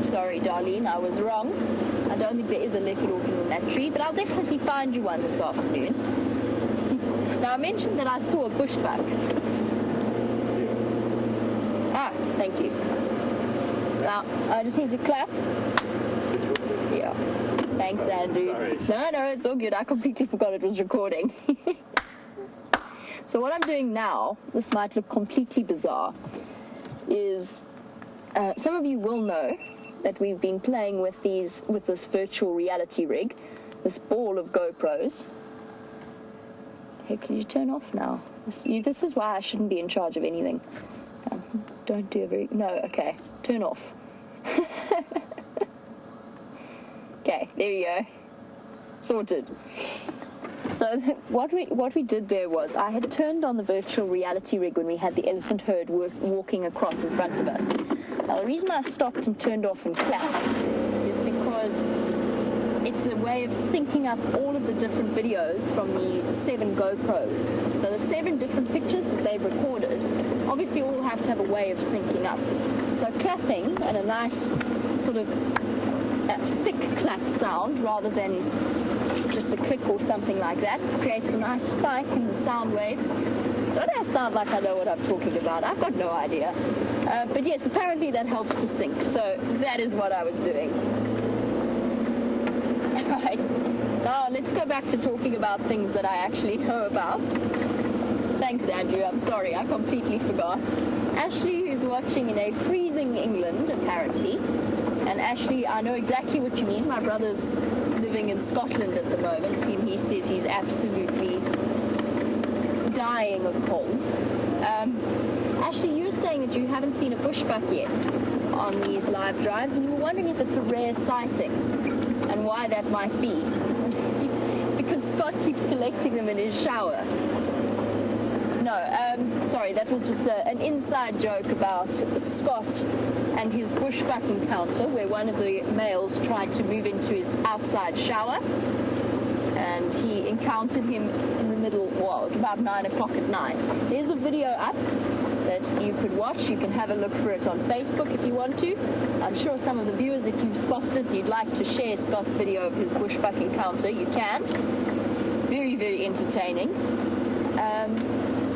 Sorry, Darlene, I was wrong. I don't think there is a leopard orchid in that tree, but I'll definitely find you one this afternoon. Now, I mentioned that I saw a bushbuck. Ah, thank you. Now, I just need to clap. Yeah. Thanks, Andrew. Sorry. No, it's all good. I completely forgot it was recording. So what I'm doing now, this might look completely bizarre, is some of you will know that we've been playing with this virtual reality rig, this ball of GoPros. Hey, can you turn off now? This is why I shouldn't be in charge of anything. Don't do a very... No, okay. Turn off. Okay, there we go. Sorted. So what we did there was I had turned on the virtual reality rig when we had the elephant herd walking across in front of us. Now the reason I stopped and turned off and clapped is because it's a way of syncing up all of the different videos from the 7 GoPros. So the 7 different pictures that they've recorded obviously all have to have a way of syncing up. So clapping and a nice sort of thick clap sound rather than just a click or something like that creates a nice spike in the sound waves. Don't I sound like I know what I'm talking about? I've got no idea. But yes, apparently that helps to sync. So that is what I was doing. Right. Now let's go back to talking about things that I actually know about. Thanks, Andrew. I'm sorry, I completely forgot. Ashley, who's watching in a freezing England, apparently. And Ashley, I know exactly what you mean. My brother's living in Scotland at the moment. He says he's absolutely dying of cold. Ashley, you were saying that you haven't seen a bushbuck yet on these live drives, and you were wondering if it's a rare sighting and why that might be. It's because Scott keeps collecting them in his shower. No, sorry, that was just an inside joke about Scott and his bushbuck encounter, where one of the males tried to move into his outside shower, and he encountered him in the middle, well, about 9 o'clock at night. There's a video up that you could watch. You can have a look for it on Facebook if you want to. I'm sure some of the viewers, if you've spotted it, you'd like to share Scott's video of his bushbuck encounter, you can. Very, very entertaining.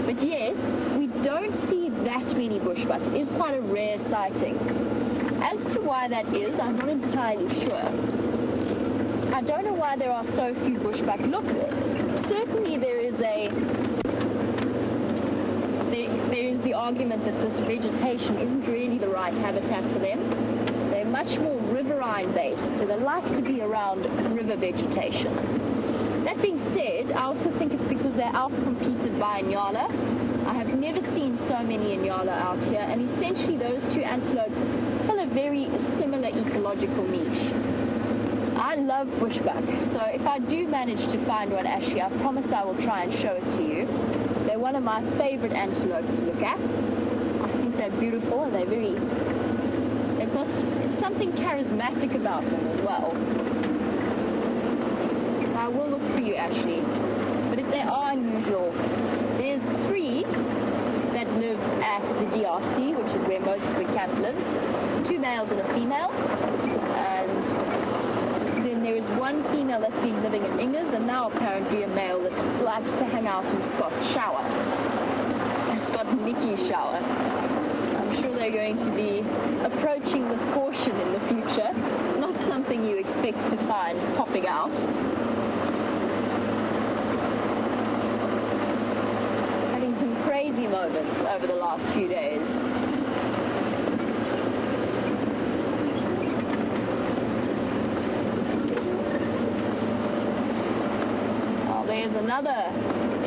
But yes, we don't see that many bushbuck. It is quite a rare sighting. As to why that is, I'm not entirely sure. I don't know why there are so few bushbuck. Look, certainly there is the argument that this vegetation isn't really the right habitat for them. They're much more riverine based, so they like to be around river vegetation. That being said, I also think it's because they're outcompeted by Inyala. I have never seen so many Inyala out here, and essentially those two antelope fill a very similar ecological niche. I love bushbuck, so if I do manage to find one, Ashley, I promise I will try and show it to you. They're one of my favorite antelope to look at. I think they're beautiful, and they've got something charismatic about them as well. I will look for you, Ashley. But if they are unusual, there's 3 that live at the DRC, which is where most of the camp lives. 2 males and a female. And then there is 1 female that's been living in Inga's, and now apparently a male that likes to hang out in Scott's shower. Scott and Nikki's shower. I'm sure they're going to be approaching with caution in the future. Not something you expect to find popping out. Some crazy moments over the last few days. Oh, there's another,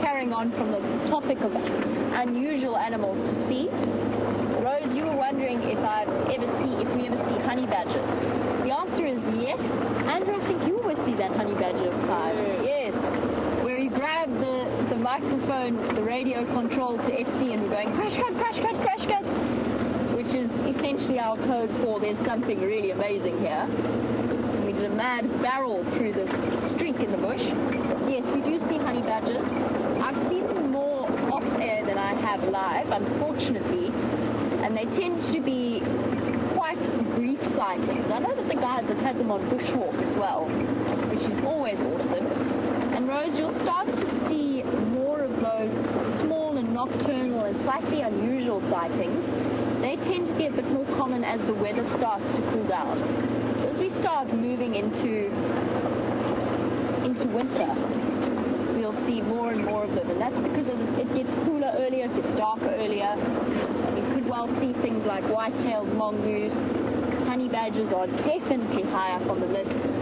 carrying on from the topic of unusual animals to see. Rose, you were wondering if we ever see honey badgers. The answer is yes. Andrew, I think you were with me that honey badger time. Yes. Where he grabbed the microphone, the radio control to FC, and we're going crash cut, crash cut, crash cut, which is essentially our code for there's something really amazing here. And we did a mad barrel through this streak in the bush. Yes, we do see honey badgers. I've seen them more off air than I have live, unfortunately, and they tend to be quite brief sightings. I know that the guys have had them on bushwalk as well, which is always awesome. And Rose, you'll start to see more of those small and nocturnal and slightly unusual sightings. They tend to be a bit more common as the weather starts to cool down. So as we start moving into winter, we'll see more and more of them. And that's because as it gets cooler earlier, it gets darker earlier. And we could well see things like white-tailed mongoose. Honey badgers are definitely high up on the list.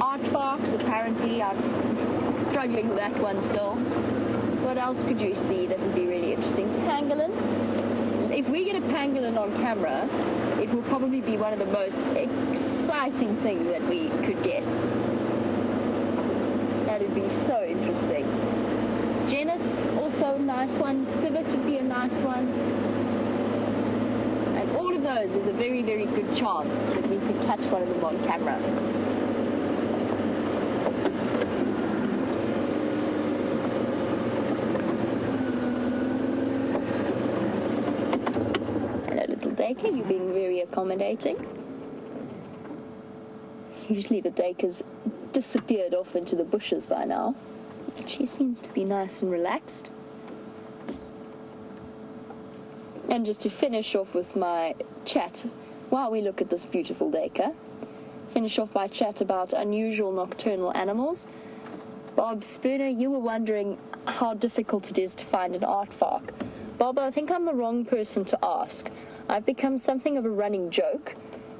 Aardvarks, apparently, I'm struggling with that one still. What else could you see that would be really interesting? Pangolin. If we get a pangolin on camera, it will probably be one of the most exciting things that we could get. That would be so interesting. Genet's also a nice one. Civet would be a nice one. And all of those is a very, very good chance that we could catch one of them on camera. Hello, little Duiker. You're being very accommodating. Usually the Duiker's disappeared off into the bushes by now. She seems to be nice and relaxed. And just to finish off with my chat, while we look at this beautiful Duiker, finish off my chat about unusual nocturnal animals. Bob Spooner, you were wondering how difficult it is to find an aardvark. Bob, I think I'm the wrong person to ask. I've become something of a running joke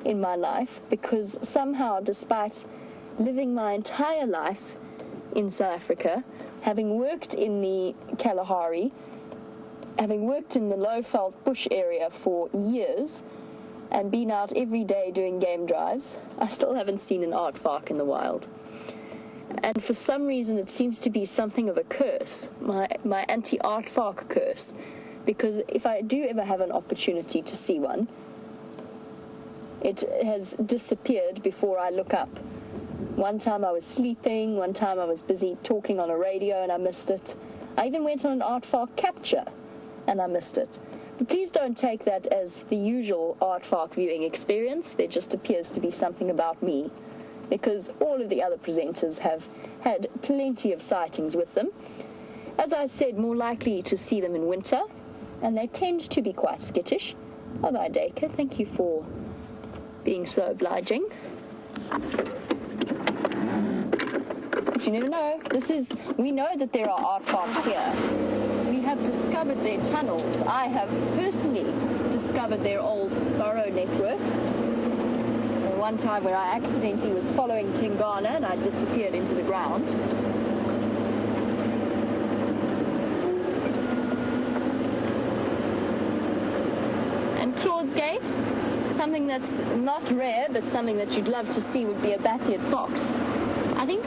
in my life because somehow, despite living my entire life in South Africa, having worked in the Kalahari, having worked in the low-veld bush area for years, and been out every day doing game drives, I still haven't seen an aardvark in the wild. And for some reason it seems to be something of a curse, my anti-aardvark curse, because if I do ever have an opportunity to see one, it has disappeared before I look up. One time I was sleeping, one time I was busy talking on a radio and I missed it. I even went on an aardvark capture and I missed it. But please don't take that as the usual aardvark viewing experience. There just appears to be something about me, because all of the other presenters have had plenty of sightings with them. As I said, more likely to see them in winter, and they tend to be quite skittish. Bye-bye, Duiker. Thank you for being so obliging. But you never know. We know that there are aardvarks here. We have discovered their tunnels. I have personally discovered their old burrow networks. One time where I accidentally was following Tingana and I disappeared into the ground. And Claude's Gate, something that's not rare but something that you'd love to see would be a bat-eared fox. I think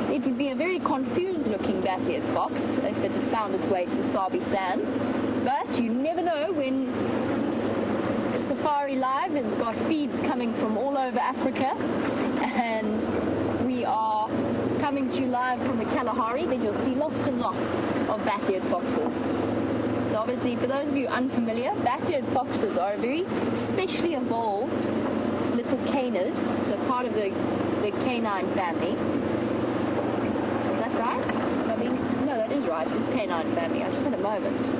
it would be a very confused looking bat-eared fox if it had found its way to the Sabi Sands, but you never know when Safari Live has got feeds coming from all over Africa, and we are coming to you live from the Kalahari. Then you'll see lots and lots of bat-eared foxes. So obviously, for those of you unfamiliar, bat-eared foxes are a very specially evolved little canid, so part of the canine family. Is that right? I mean, no, that is right. It's canine family. I just had a moment.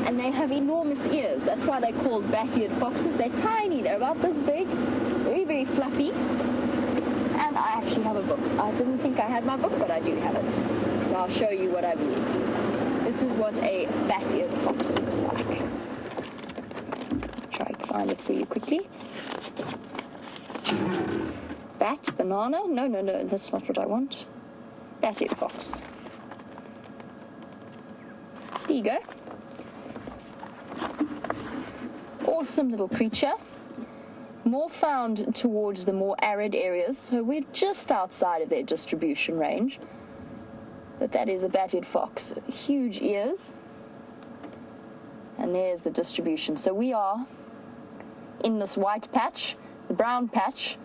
And they have enormous ears. That's why they're called bat-eared foxes. They're tiny. They're about this big. Very, very fluffy. And I actually have a book. I didn't think I had my book, but I do have it. So I'll show you what I mean. This is what a bat-eared fox looks like. Try to find it for you quickly. Bat, banana. No, that's not what I want. Bat-eared fox. There you go. Awesome little creature. More found towards the more arid areas, so we're just outside of their distribution range. But that is a bat-eared fox. Huge ears. And there's the distribution. So we are in this white patch. The brown patch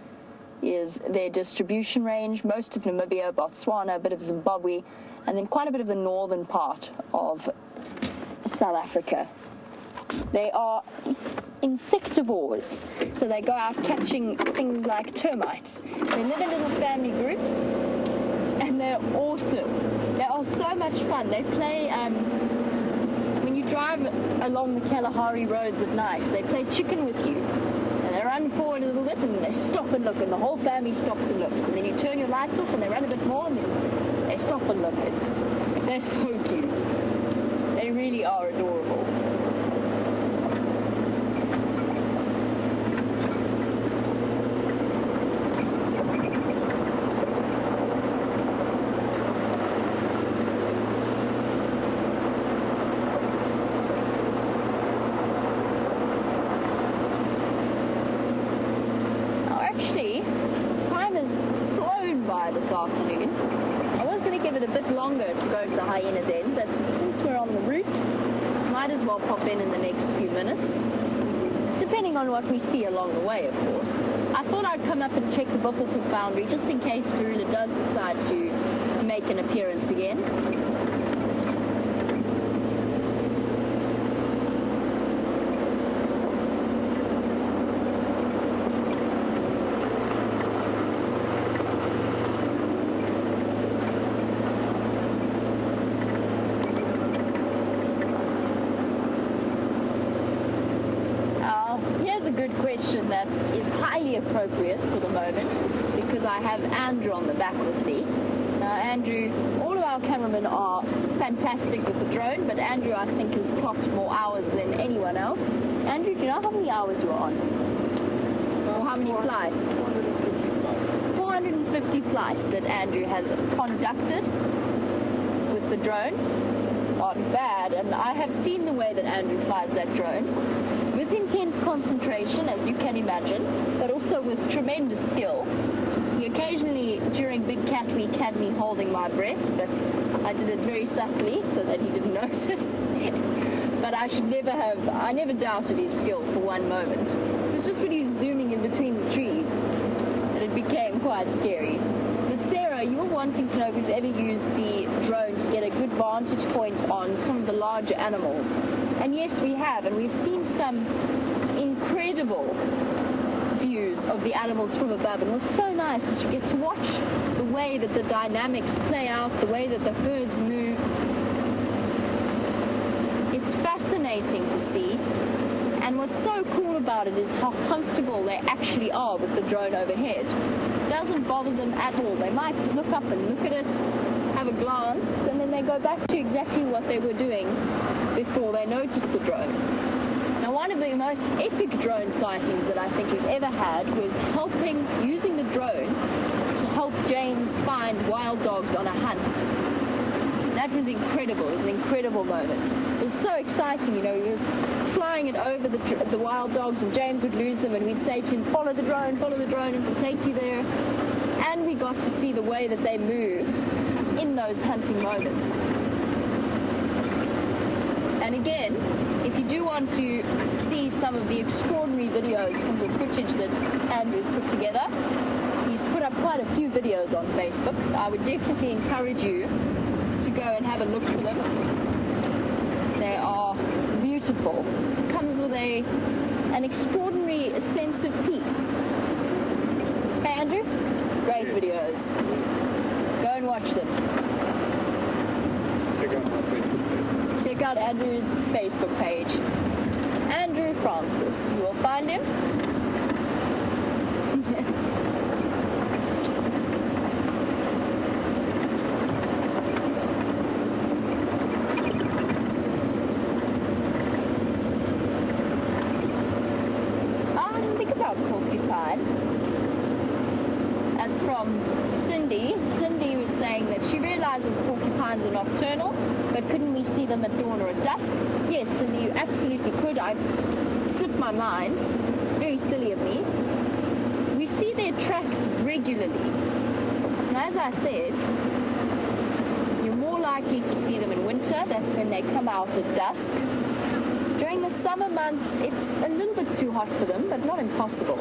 is their distribution range. Most of Namibia, Botswana, a bit of Zimbabwe, and then quite a bit of the northern part of South Africa. They are insectivores, so they go out catching things like termites. They live in little family groups, and they're awesome. They are so much fun. They play, when you drive along the Kalahari roads at night, they play chicken with you, and they run forward a little bit, and they stop and look, and the whole family stops and looks, and then you turn your lights off, and they run a bit more, and then they stop and look. They're so cute. They really are adorable. give it a bit longer to go to the hyena den, but since we're on the route, might as well pop in the next few minutes, depending on what we see along the way, of course. I thought I'd come up and check the Buffelshoek boundary just in case Gorilla does decide to make an appearance again. That is highly appropriate for the moment because I have Andrew on the back with me. Now Andrew, all of our cameramen are fantastic with the drone, but Andrew I think has clocked more hours than anyone else. Andrew, do you know how many hours you're on? Or how many flights? 450 flights that Andrew has conducted with the drone. Not bad, and I have seen the way that Andrew flies that drone. With intense concentration, as you can imagine, but also with tremendous skill. He occasionally, during Big Cat Week, had me holding my breath, but I did it very subtly so that he didn't notice. But I never doubted his skill for one moment. It was just when he was zooming in between the trees that it became quite scary. But Sarah, you were wanting to know if we've ever used the drone to get a good vantage point on some of the larger animals. And yes, we have, and we've seen some incredible views of the animals from above. And what's so nice is you get to watch the way that the dynamics play out, the way that the herds move. It's fascinating to see. And what's so cool about it is how comfortable they actually are with the drone overhead. It doesn't bother them at all. They might look up and look at it, have a glance, and then they go back to exactly what they were doing before they noticed the drone. Now, one of the most epic drone sightings that I think we've ever had was using the drone to help James find wild dogs on a hunt. That was incredible. It was an incredible moment. It was so exciting, you know, we were flying it over the wild dogs and James would lose them and we'd say to him, follow the drone, and we'll take you there. And we got to see the way that they move in those hunting moments. And again, if you do want to see some of the extraordinary videos from the footage that Andrew's put together, he's put up quite a few videos on Facebook. I would definitely encourage you to go and have a look for them. They are beautiful. It comes with an extraordinary sense of peace. Hey Andrew? Great videos. Go and watch them. Check out Andrew's Facebook page. Andrew Francis. You will find him. Think about porcupine. That's from Cindy. Cindy was saying that she realizes porcupines are nocturnal, but couldn't we see them at dawn or at dusk? Yes, Cindy, you absolutely could. I slipped my mind. Very silly of me. We see their tracks regularly. And as I said, you're more likely to see them in winter. That's when they come out at dusk. During the summer months, it's a little bit too hot for them, but not impossible.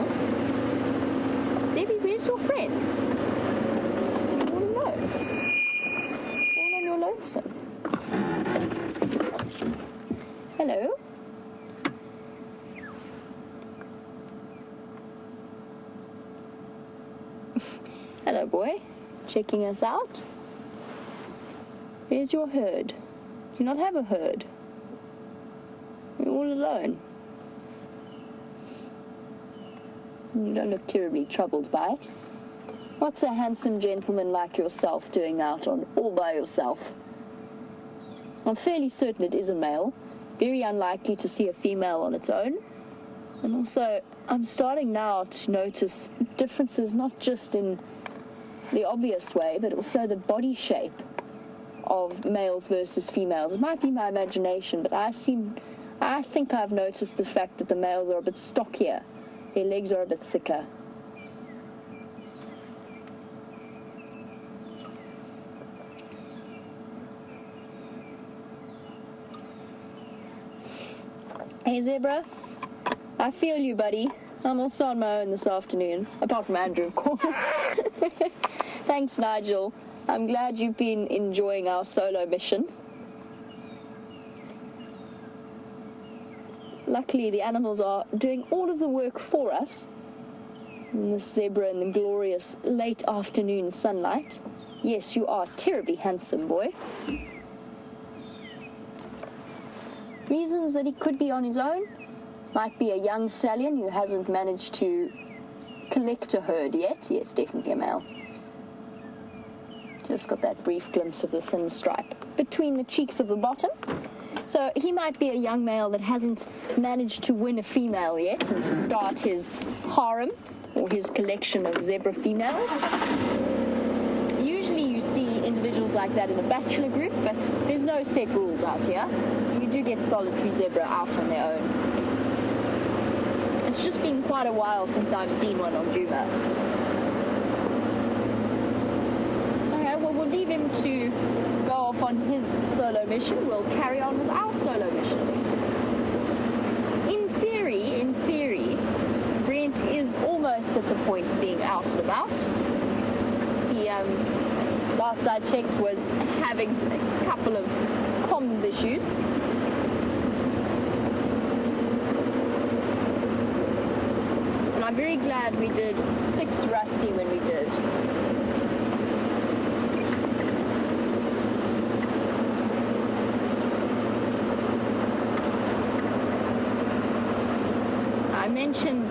Zebby, where's your friends? Didn't want to know. All on your lonesome. Hello? Hello, boy. Checking us out? Where's your herd? Do you not have a herd? You're all alone. You don't look terribly troubled by it. What's a handsome gentleman like yourself doing out all by yourself? I'm fairly certain it is a male. Very unlikely to see a female on its own. And also, I'm starting now to notice differences not just in the obvious way, but also the body shape of males versus females. It might be my imagination, but I think I've noticed the fact that the males are a bit stockier. Their legs are a bit thicker. Hey, Zebra. I feel you, buddy. I'm also on my own this afternoon, apart from Andrew, of course. Thanks, Nigel. I'm glad you've been enjoying our solo mission. Luckily, the animals are doing all of the work for us. And the zebra in the glorious late afternoon sunlight. Yes, you are terribly handsome, boy. Reasons that he could be on his own? Might be a young stallion who hasn't managed to collect a herd yet. Yes, definitely a male. Just got that brief glimpse of the thin stripe between the cheeks of the bottom. So he might be a young male that hasn't managed to win a female yet and to start his harem or his collection of zebra females. Usually you see individuals like that in a bachelor group, but there's no set rules out here. You do get solitary zebra out on their own. It's just been quite a while since I've seen one on Djuma. Okay, well, we'll leave him to go off on his solo mission. We'll carry on with our solo mission. In theory, Brent is almost at the point of being out and about. He, last I checked, was having a couple of comms issues. I'm very glad we did fix Rusty when we did. I mentioned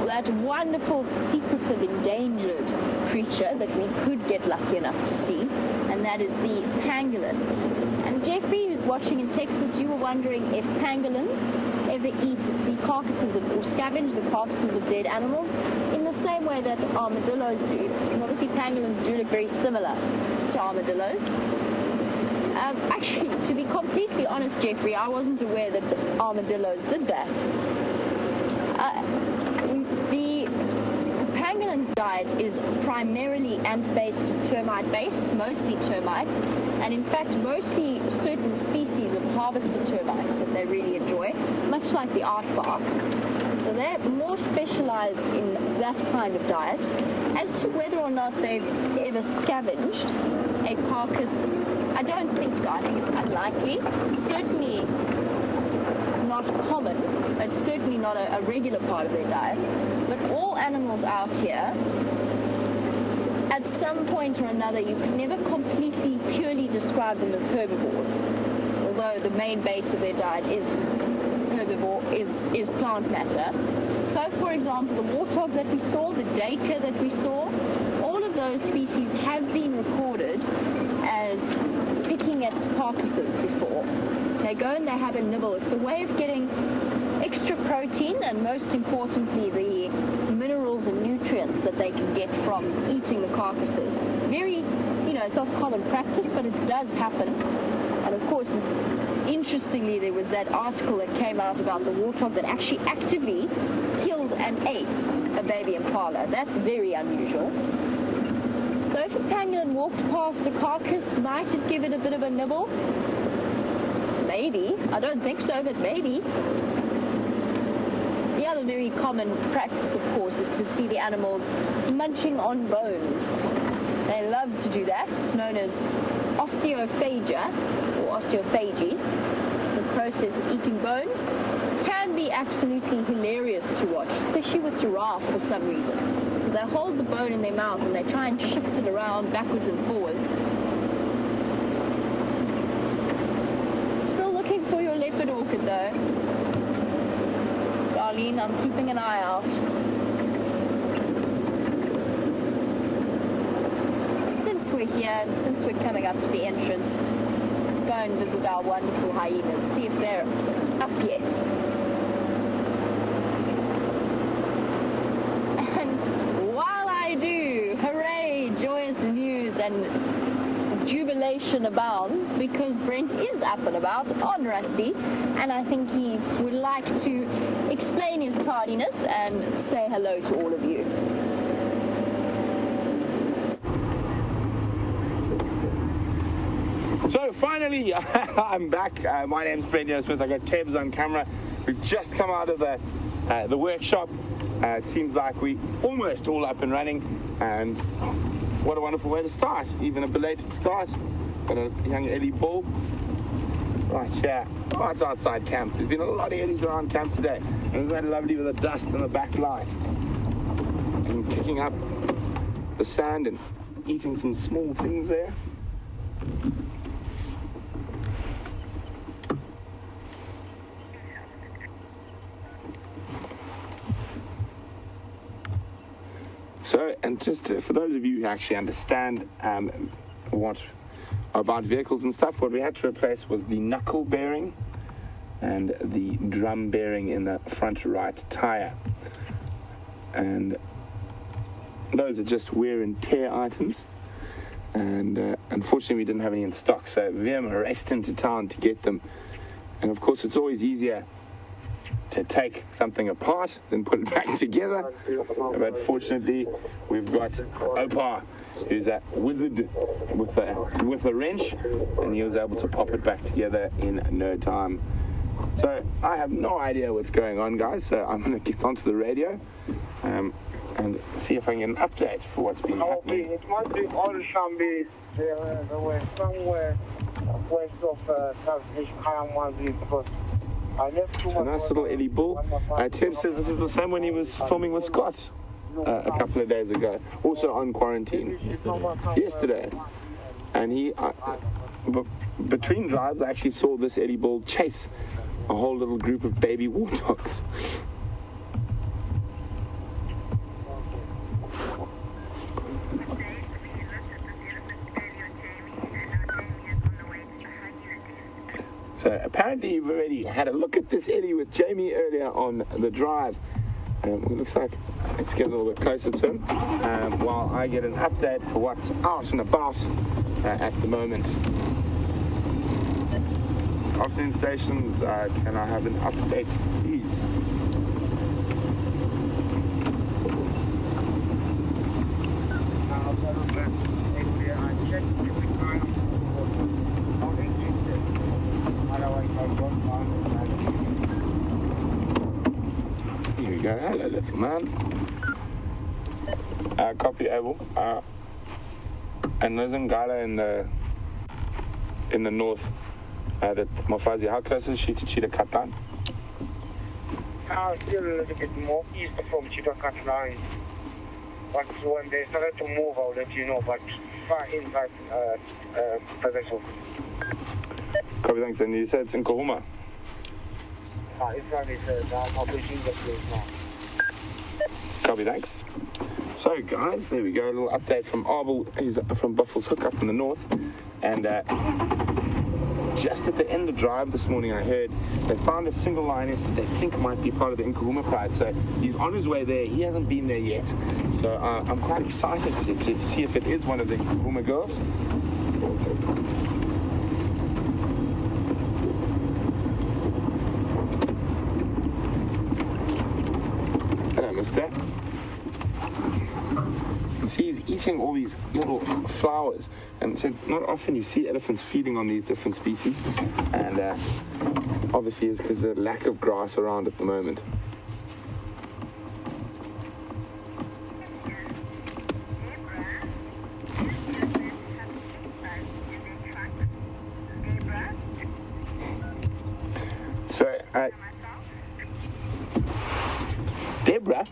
that wonderful, secretive, endangered creature that we could get lucky enough to see, and that is the pangolin. And Jeffrey, who's watching in Texas, you were wondering if pangolins ever eat the carcasses of, or scavenge the carcasses of dead animals in the same way that armadillos do. And obviously pangolins do look very similar to armadillos. Actually, to be completely honest, Jeffrey, I wasn't aware that armadillos did that. The pangolin's diet is primarily ant-based and termite-based, mostly termites, and in fact mostly certain species of harvested termites that they really enjoy, much like the aardvark. So they're more specialized in that kind of diet. As to whether or not they've ever scavenged a carcass, I don't think so. I think it's unlikely. Certainly not common. It's certainly not a regular part of their diet. But all animals out here, at some point or another, you can never completely, purely describe them as herbivores. Although the main base of their diet is herbivore, is plant matter. So, for example, the warthogs that we saw, the duiker that we saw, all of those species have been recorded as picking at carcasses before. They go and they have a nibble. It's a way of getting extra protein and, most importantly, the minerals and nutrients that they can get from eating the carcasses. Very, it's not common practice, but it does happen. And of course, interestingly, there was that article that came out about the warthog that actually actively killed and ate a baby impala. That's very unusual. So if a pangolin walked past a carcass, might it give it a bit of a nibble? Maybe. I don't think so, but maybe. The other very common practice, of course, is to see the animals munching on bones. They love to do that. It's known as osteophagia, or osteophagy. The process of eating bones can be absolutely hilarious to watch, especially with giraffe for some reason. Because they hold the bone in their mouth and they try and shift it around backwards and forwards. Still looking for your leopard orchid though. Darlene, I'm keeping an eye out. Since we're here and since we're coming up to the entrance, let's go and visit our wonderful hyenas, see if they're up yet. And while I do, hooray, joyous news and jubilation abounds, because Brent is up and about on Rusty, and I think he would like to explain his tardiness and say hello to all of you. So finally, I'm back. My name's Brent Smith. I got Tebs on camera. We've just come out of the workshop. It seems like we almost all up and running, and what a wonderful way to start. Even a belated start. Got a young Ellie bull right here, right outside camp. There's been a lot of Ellies around camp today. And isn't that lovely with the dust and the backlight? And kicking up the sand and eating some small things there. So, and just for those of you who actually understand what about vehicles and stuff, what we had to replace was the knuckle bearing and the drum bearing in the front right tire. And those are just wear and tear items. And unfortunately we didn't have any in stock, so VM raced into town to get them. And of course it's always easier to take something apart than put it back together. But fortunately we've got Opa, who's a wizard with a wrench, and he was able to pop it back together in no time. So I have no idea what's going on, guys, so I'm going to get onto the radio and see if I can get an update for what's been happening. It must be Orishambi, somewhere west of Southeast Kayamwazi, because I left too much. A nice little Ellie bull. Tim says this is the same when he was filming with Scott a couple of days ago, also on quarantine. Yesterday. And he, between drives, I actually saw this Ellie bull chase a whole little group of baby warthogs. So apparently you've already had a look at this Ellie with Jamie earlier on the drive. It looks like, let's get a little bit closer to him while I get an update for what's out and about at the moment. Afternoon stations, can I have an update, please? Here we go. Hello, little man. Copy, Abel. And there's Ngala in the north. That Mafazi, how close is she to Cheetah Katlan? Still a little bit more east from Cheetah Katlan. But when they started to move, I'll let you know. But far inside Pegasus. Copy, thanks. And you said it's in Kohuma? It's I'm operating the place now. Copy, thanks. So, guys, there we go. A little update from Arbel. He's from Buffalo's Hook up in the north. And just at the end of drive this morning, I heard they found a single lioness that they think might be part of the Nkahuma pride. So he's on his way there. He hasn't been there yet. So I'm quite excited to see if it is one of the Nkahuma girls. Hello, mister. See, he's eating all these little flowers, and so not often you see elephants feeding on these different species, and obviously it's because of the lack of grass around at the moment. So Deborah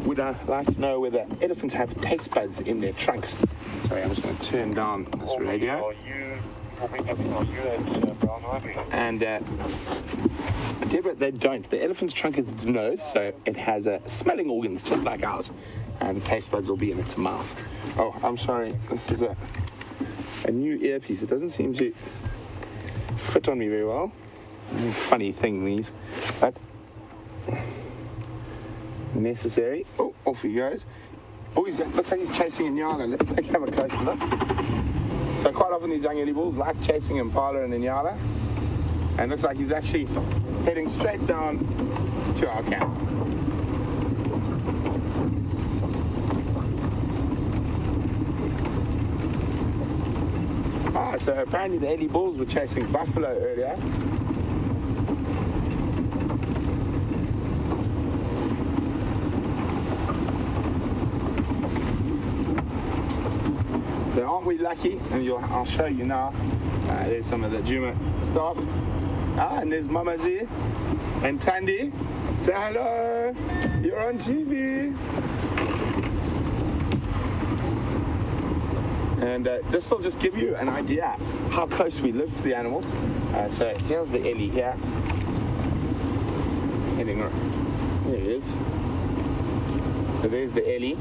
would like to know whether elephants have taste buds in their trunks. Sorry, I'm just going to turn down this radio. And Deborah, they don't. The elephant's trunk is its nose, so it has smelling organs just like ours. And the taste buds will be in its mouth. Oh, I'm sorry. This is a new earpiece. It doesn't seem to fit on me very well. Funny thing, these. But necessary. Oh, off he goes. Oh, looks like he's chasing a Inyala. Let's have a closer look. So quite often these young Ellie bulls like chasing Impala and Inyala. And looks like he's actually heading straight down to our camp. So apparently the ellie bulls were chasing buffalo earlier. So aren't we lucky? And I'll show you now. There's some of the Djuma staff. And there's Mama Z and Tandy. Say hello. You're on TV. And this will just give you an idea how close we live to the animals. So here's the ellie here. Heading right. There he is. So there's the ellie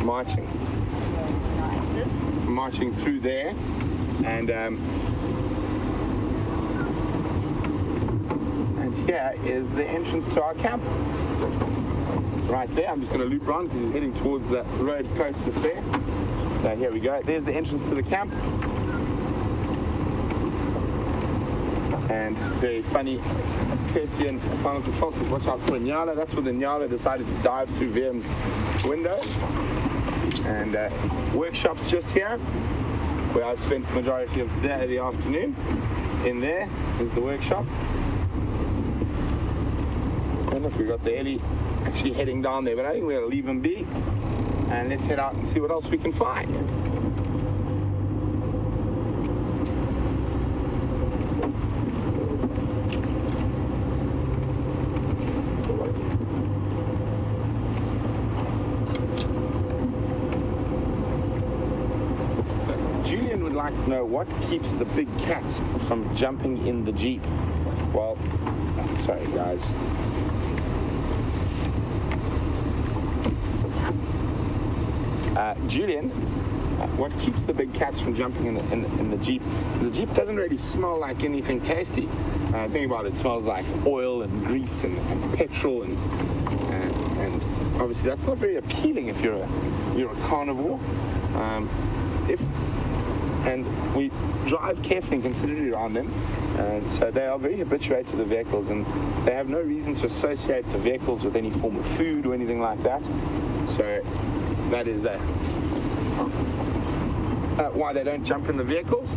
marching through there, and here is the entrance to our camp. Right there, I'm just going to loop around because he's heading towards the road closest there. So here we go. There's the entrance to the camp. And very funny, Kirsty and Final Control says, watch out for a Nyala. That's when the Nyala decided to dive through Vem's window. And workshops just here, where I've spent the majority of the afternoon. In there is the workshop. And look, we've got the ellie actually heading down there, but I think we'll leave him be. And let's head out and see what else we can find. Julian would like to know what keeps the big cats from jumping in the Jeep. Well, sorry guys. Julian, what keeps the big cats from jumping in the Jeep? The Jeep doesn't really smell like anything tasty. Think about it, it smells like oil and grease and petrol and obviously that's not very appealing if you're a carnivore. And we drive carefully and considerably around them, and so they are very habituated to the vehicles, and they have no reason to associate the vehicles with any form of food or anything like that. So that is why they don't jump in the vehicles.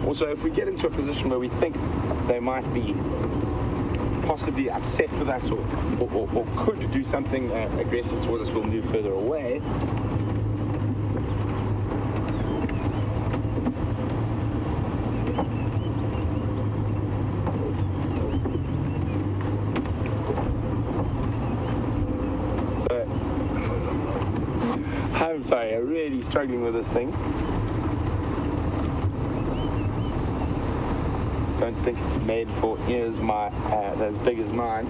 Also, if we get into a position where we think they might be possibly upset with us or could do something aggressive towards us, we'll move further away. I'm sorry, I'm really struggling with this thing. Don't think it's made for ears as big as mine.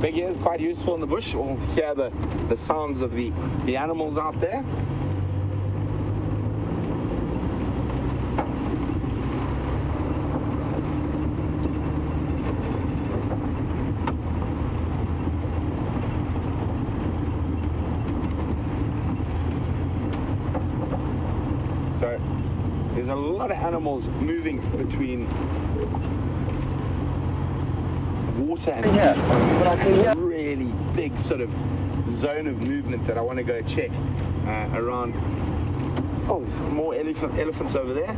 Big ears, quite useful in the bush. We'll hear the sounds of the animals out there. So there's a lot of animals moving between water and a really big sort of zone of movement that I want to go check around. Oh, there's more elephants over there.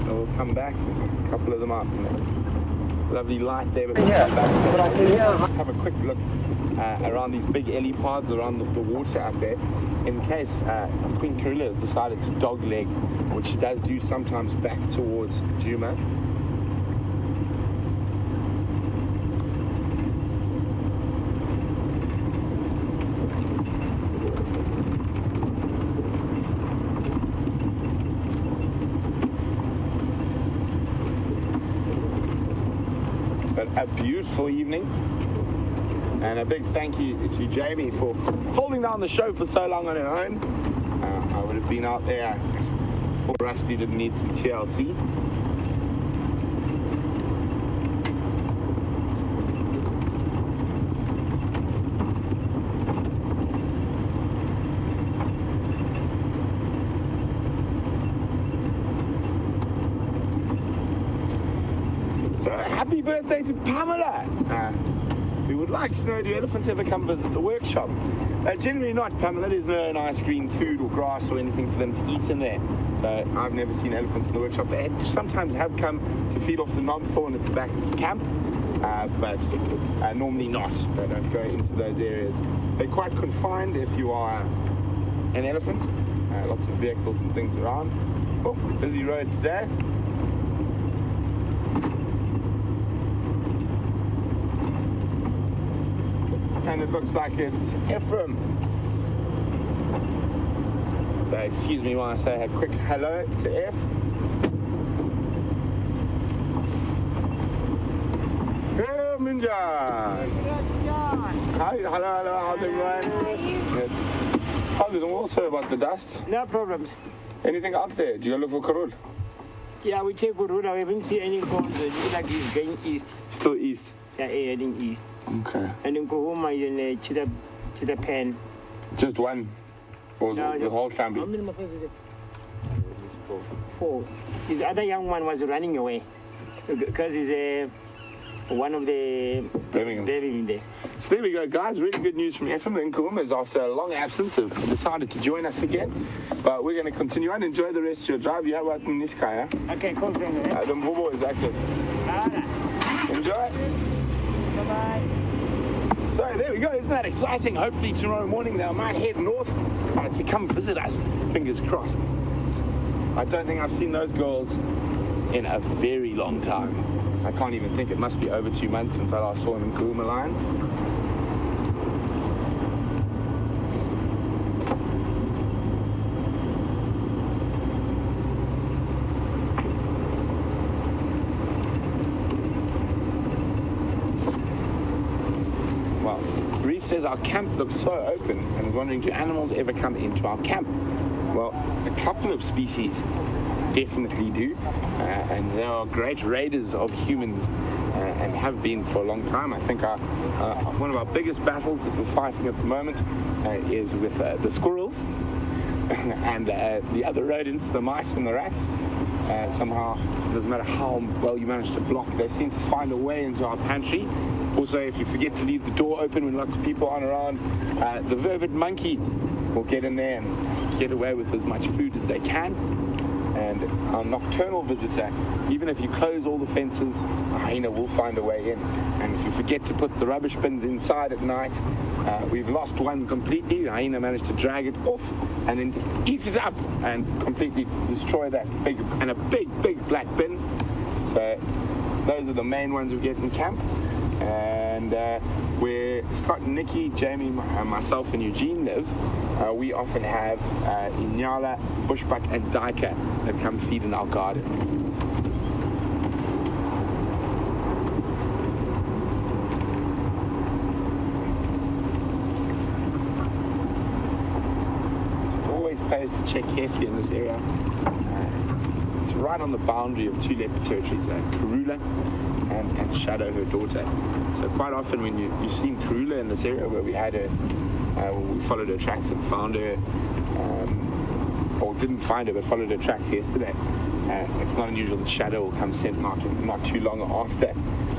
We'll come back. There's a couple of them out in the lovely light there. But we'll come back. Just have a quick look around these big ellie pods around the water out there, in case Queen Karula has decided to dogleg, which she does do sometimes, back towards Djuma. But a beautiful evening. And a big thank you to Jamie for holding down the show for so long on her own. I would have been out there. Poor Rusty didn't need some TLC. So happy birthday to Pamela, We would like to know, do elephants ever come visit the workshop? Generally not, Pamela. There's no nice green food or grass or anything for them to eat in there. So I've never seen elephants in the workshop. They sometimes have come to feed off the knob thorn at the back of the camp, but normally not. They don't go into those areas. They're quite confined if you are an elephant. Lots of vehicles and things around. Oh, busy road today. And it looks like it's Ephraim. So excuse me while I say a quick hello to F. Hey, Minja. Hi, hello, how's everyone? Good. How's it all? Sorry about the dust. No problems. Anything out there? Do you look for Karul? Yeah, we check Karul. I haven't seen any calls. It's like he's going east. Still east? Yeah, heading east. Okay. And then go home and to the pen. Just one? Or no, the whole family? How many is it? Four. The other young one was running away because he's one of the Birmingham there. So there we go, guys. Really good news from Ephraim. The Nkumas, after a long absence, have decided to join us again. But we're going to continue on. Enjoy the rest of your drive. You have what in this car, yeah? Okay, cool. The Mvubo is active. Enjoy. Bye-bye. So there we go. Isn't that exciting? Hopefully tomorrow morning they might head north to come visit us. Fingers crossed. I don't think I've seen those girls in a very long time. I can't even think. It must be over 2 months since I last saw them in Kuma Line. Well, Reese says our camp looks so open and is wondering, do animals ever come into our camp? Well, a couple of species definitely do, and they are great raiders of humans and have been for a long time. I think one of our biggest battles that we're fighting at the moment is with the squirrels and the other rodents, the mice and the rats. Somehow, it doesn't matter how well you manage to block, they seem to find a way into our pantry. Also, if you forget to leave the door open when lots of people aren't around, the vervet monkeys will get in there and get away with as much food as they can. And our nocturnal visitor, even if you close all the fences, a hyena will find a way in. And if you forget to put the rubbish bins inside at night, we've lost one completely. The hyena managed to drag it off and then eat it up and completely destroy that big black bin. So those are the main ones we get in camp. And where Scott and Nikki, Jamie, myself and Eugene live, we often have Inyala, bushbuck and duiker that come feed in our garden. So it always pays to check carefully in this area. It's right on the boundary of two leopard territories, Karula and Shadow, her daughter. So quite often when you've seen Karula in this area where we had her, we followed her tracks and found her, or didn't find her but followed her tracks yesterday. It's not unusual that Shadow will come scent marking not too long after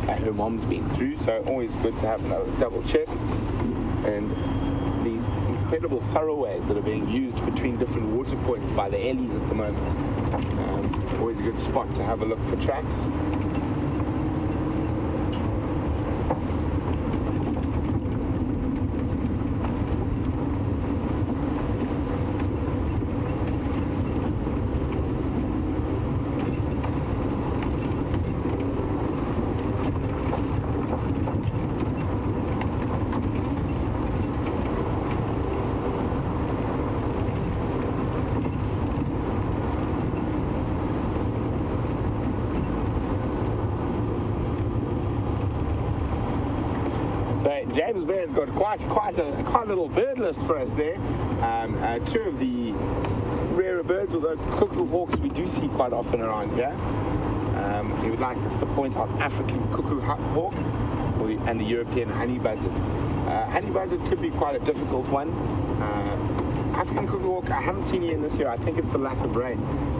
her mom's been through, so always good to have another double check. And these incredible thoroughways that are being used between different water points by the ellies at the moment. Always a good spot to have a look for tracks. James Bear's got quite a little bird list for us there. Two of the rarer birds, although cuckoo hawks we do see quite often around here. He would like us to point out African cuckoo hawk and the European honey buzzard. Honey buzzard could be quite a difficult one. African cuckoo hawk, I haven't seen it in this year. I think it's the lack of rain.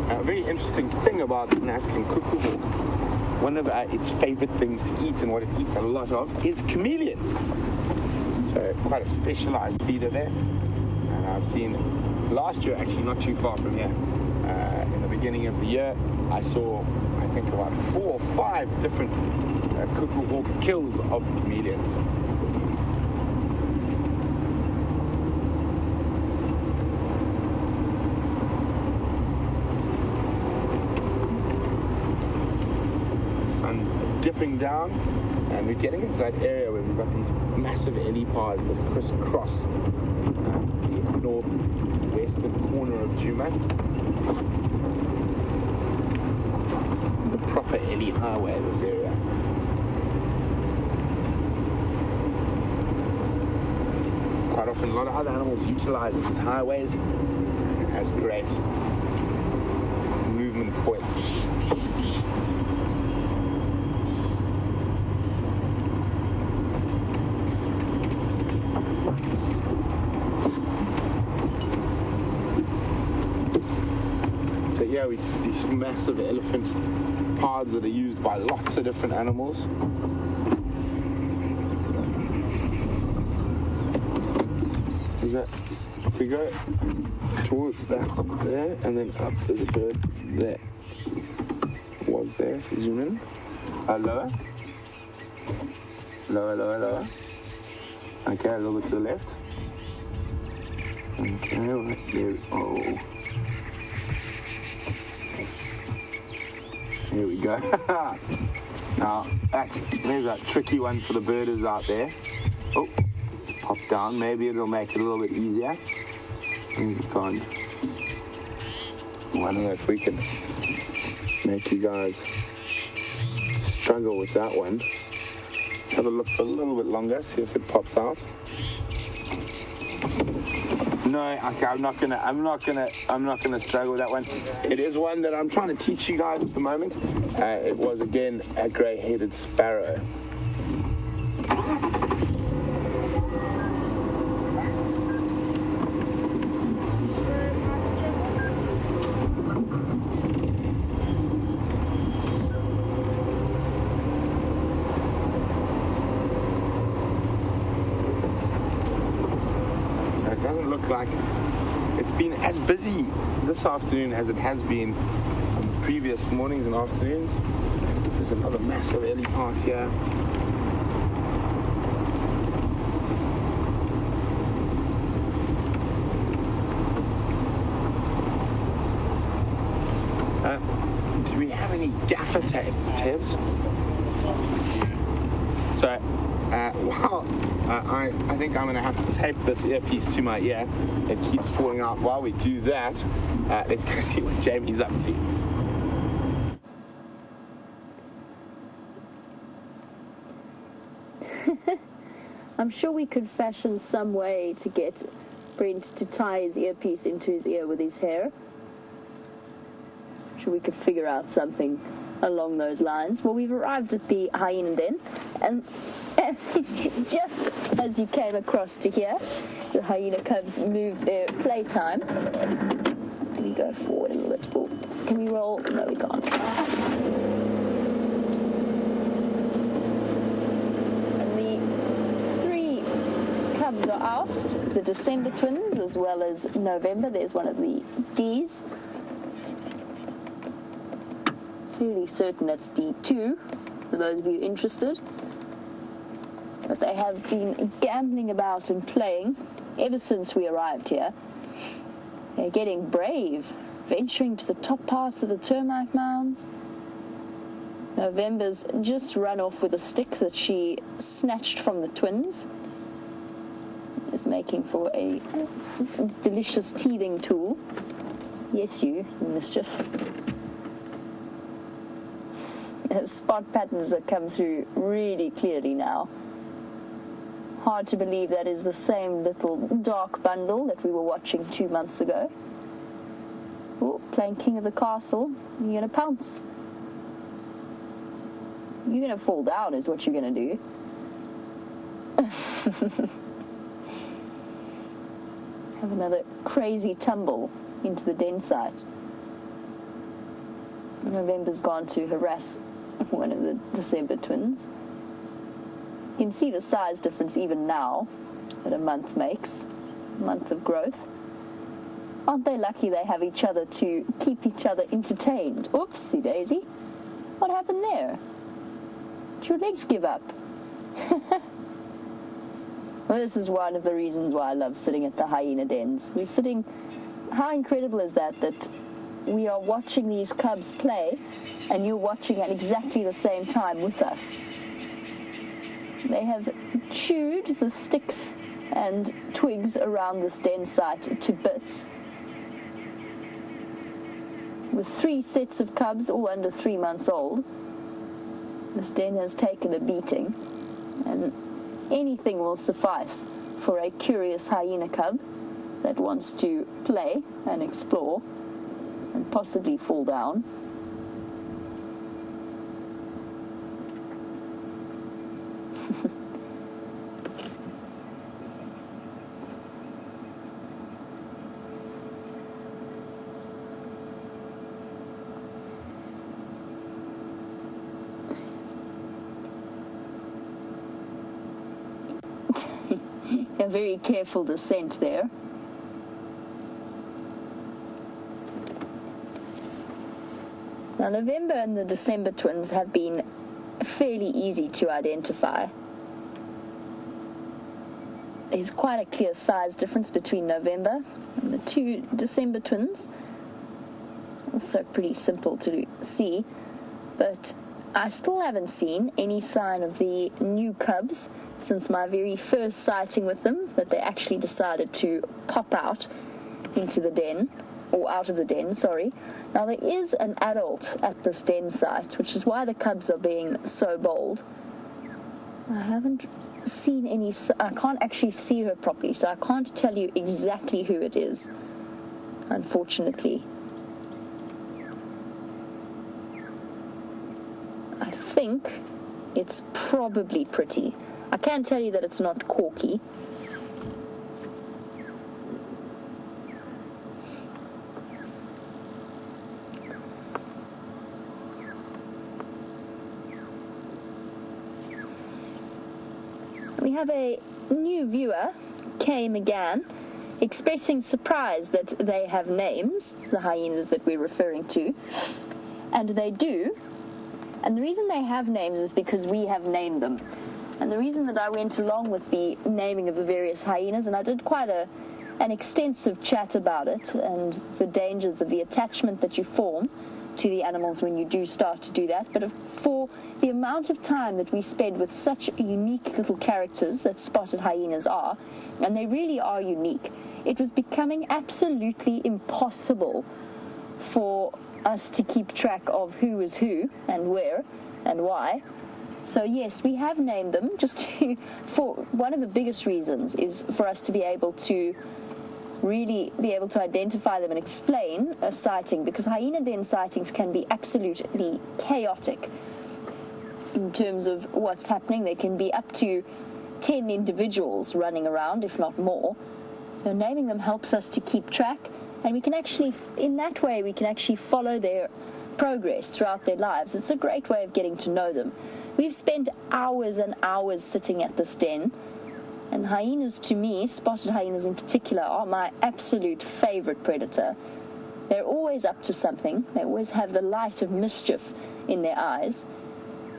A very interesting thing about an African cuckoo hawk one of its favorite things to eat, and what it eats a lot of, is chameleons. So quite a specialized feeder there. And I've seen last year, actually not too far from here, in the beginning of the year, I saw, I think, about 4 or 5 different cuckoo hawk kills of chameleons. Sun dipping down, and we're getting into that area where we've got these massive ellie paths that crisscross the northwestern corner of Djuma. The proper ellie highway, this area. Quite often a lot of other animals utilize these highways as great movement points. So yeah, these massive elephant paths that are used by lots of different animals. Is that, if we go towards that there, and then up to the bird there, was there, if you zoom in, lower, lower, lower, lower, okay, a little bit to the left, okay, right there, oh, here we go. Now, there's a tricky one for the birders out there. Oh, pop down, maybe it'll make it a little bit easier. Where's it gone? Well, I don't know if we can make you guys struggle with that one. Let's have a look for a little bit longer, see if it pops out. No, okay, I'm not gonna struggle with that one. It is one that I'm trying to teach you guys at the moment. It was again a grey-headed sparrow. Doesn't look like it's been as busy this afternoon as it has been on previous mornings and afternoons. There's another massive ellie path here. Do we have any gaffer tape, Tebs? So, I think I'm going to have to tape this earpiece to my ear. It keeps falling out. While we do that, let's go see what Jamie's up to. I'm sure we could fashion some way to get Brent to tie his earpiece into his ear with his hair. I'm sure we could figure out something along those lines. Well, we've arrived at the hyena den, and just as you came across to here, the hyena cubs moved their playtime. Can we go forward a little bit? Oh, can we roll? No, we can't. And the 3 cubs are out, the December twins as well as November. There's one of the Ds. Fairly certain that's D2, for those of you interested. But they have been gambling about and playing ever since we arrived here. They're getting brave, venturing to the top parts of the termite mounds. November's just run off with a stick that she snatched from the twins. Is making for a delicious teething tool. Yes, you mischief. Spot patterns that come through really clearly now. Hard to believe that is the same little dark bundle that we were watching 2 months ago. Oh, playing king of the castle. You're gonna pounce. You're gonna fall down is what you're gonna do. Have another crazy tumble into the den site. November's gone to harass one of the December twins. You can see the size difference even now that a month makes, a month of growth. Aren't they lucky they have each other to keep each other entertained? Oopsie daisy. What happened there? Did your legs give up? Well, this is one of the reasons why I love sitting at the hyena dens. We're sitting... How incredible is that we are watching these cubs play and you're watching at exactly the same time with us. They have chewed the sticks and twigs around this den site to bits. With 3 sets of cubs, all under 3 months old, this den has taken a beating, and anything will suffice for a curious hyena cub that wants to play and explore and possibly fall down. A very careful descent there. Now, November and the December twins have been fairly easy to identify. There's quite a clear size difference between November and the 2 December twins. Also pretty simple to see, but I still haven't seen any sign of the new cubs since my very first sighting with them, that they actually decided to pop out into the den, or out of the den, sorry. Now, there is an adult at this den site, which is why the cubs are being so bold. I haven't seen any... I can't actually see her properly, so I can't tell you exactly who it is, unfortunately. I think it's probably Pretty. I can tell you that it's not Corky. We have a new viewer, came again, expressing surprise that they have names, the hyenas that we're referring to, and they do. And the reason they have names is because we have named them. And the reason that I went along with the naming of the various hyenas, and I did quite an extensive chat about it and the dangers of the attachment that you form to the animals when you do start to do that, but for the amount of time that we spend with such unique little characters that spotted hyenas are, and they really are unique, it was becoming absolutely impossible for us to keep track of who is who and where and why. So yes, we have named them for one of the biggest reasons is for us to be able to really be able to identify them and explain a sighting, because hyena den sightings can be absolutely chaotic in terms of what's happening. There can be up to 10 individuals running around, if not more. So naming them helps us to keep track, and we can actually, in that way, we can actually follow their progress throughout their lives. It's a great way of getting to know them. We've spent hours and hours sitting at this den, and hyenas, to me, spotted hyenas in particular, are my absolute favorite predator. They're always up to something. They always have the light of mischief in their eyes.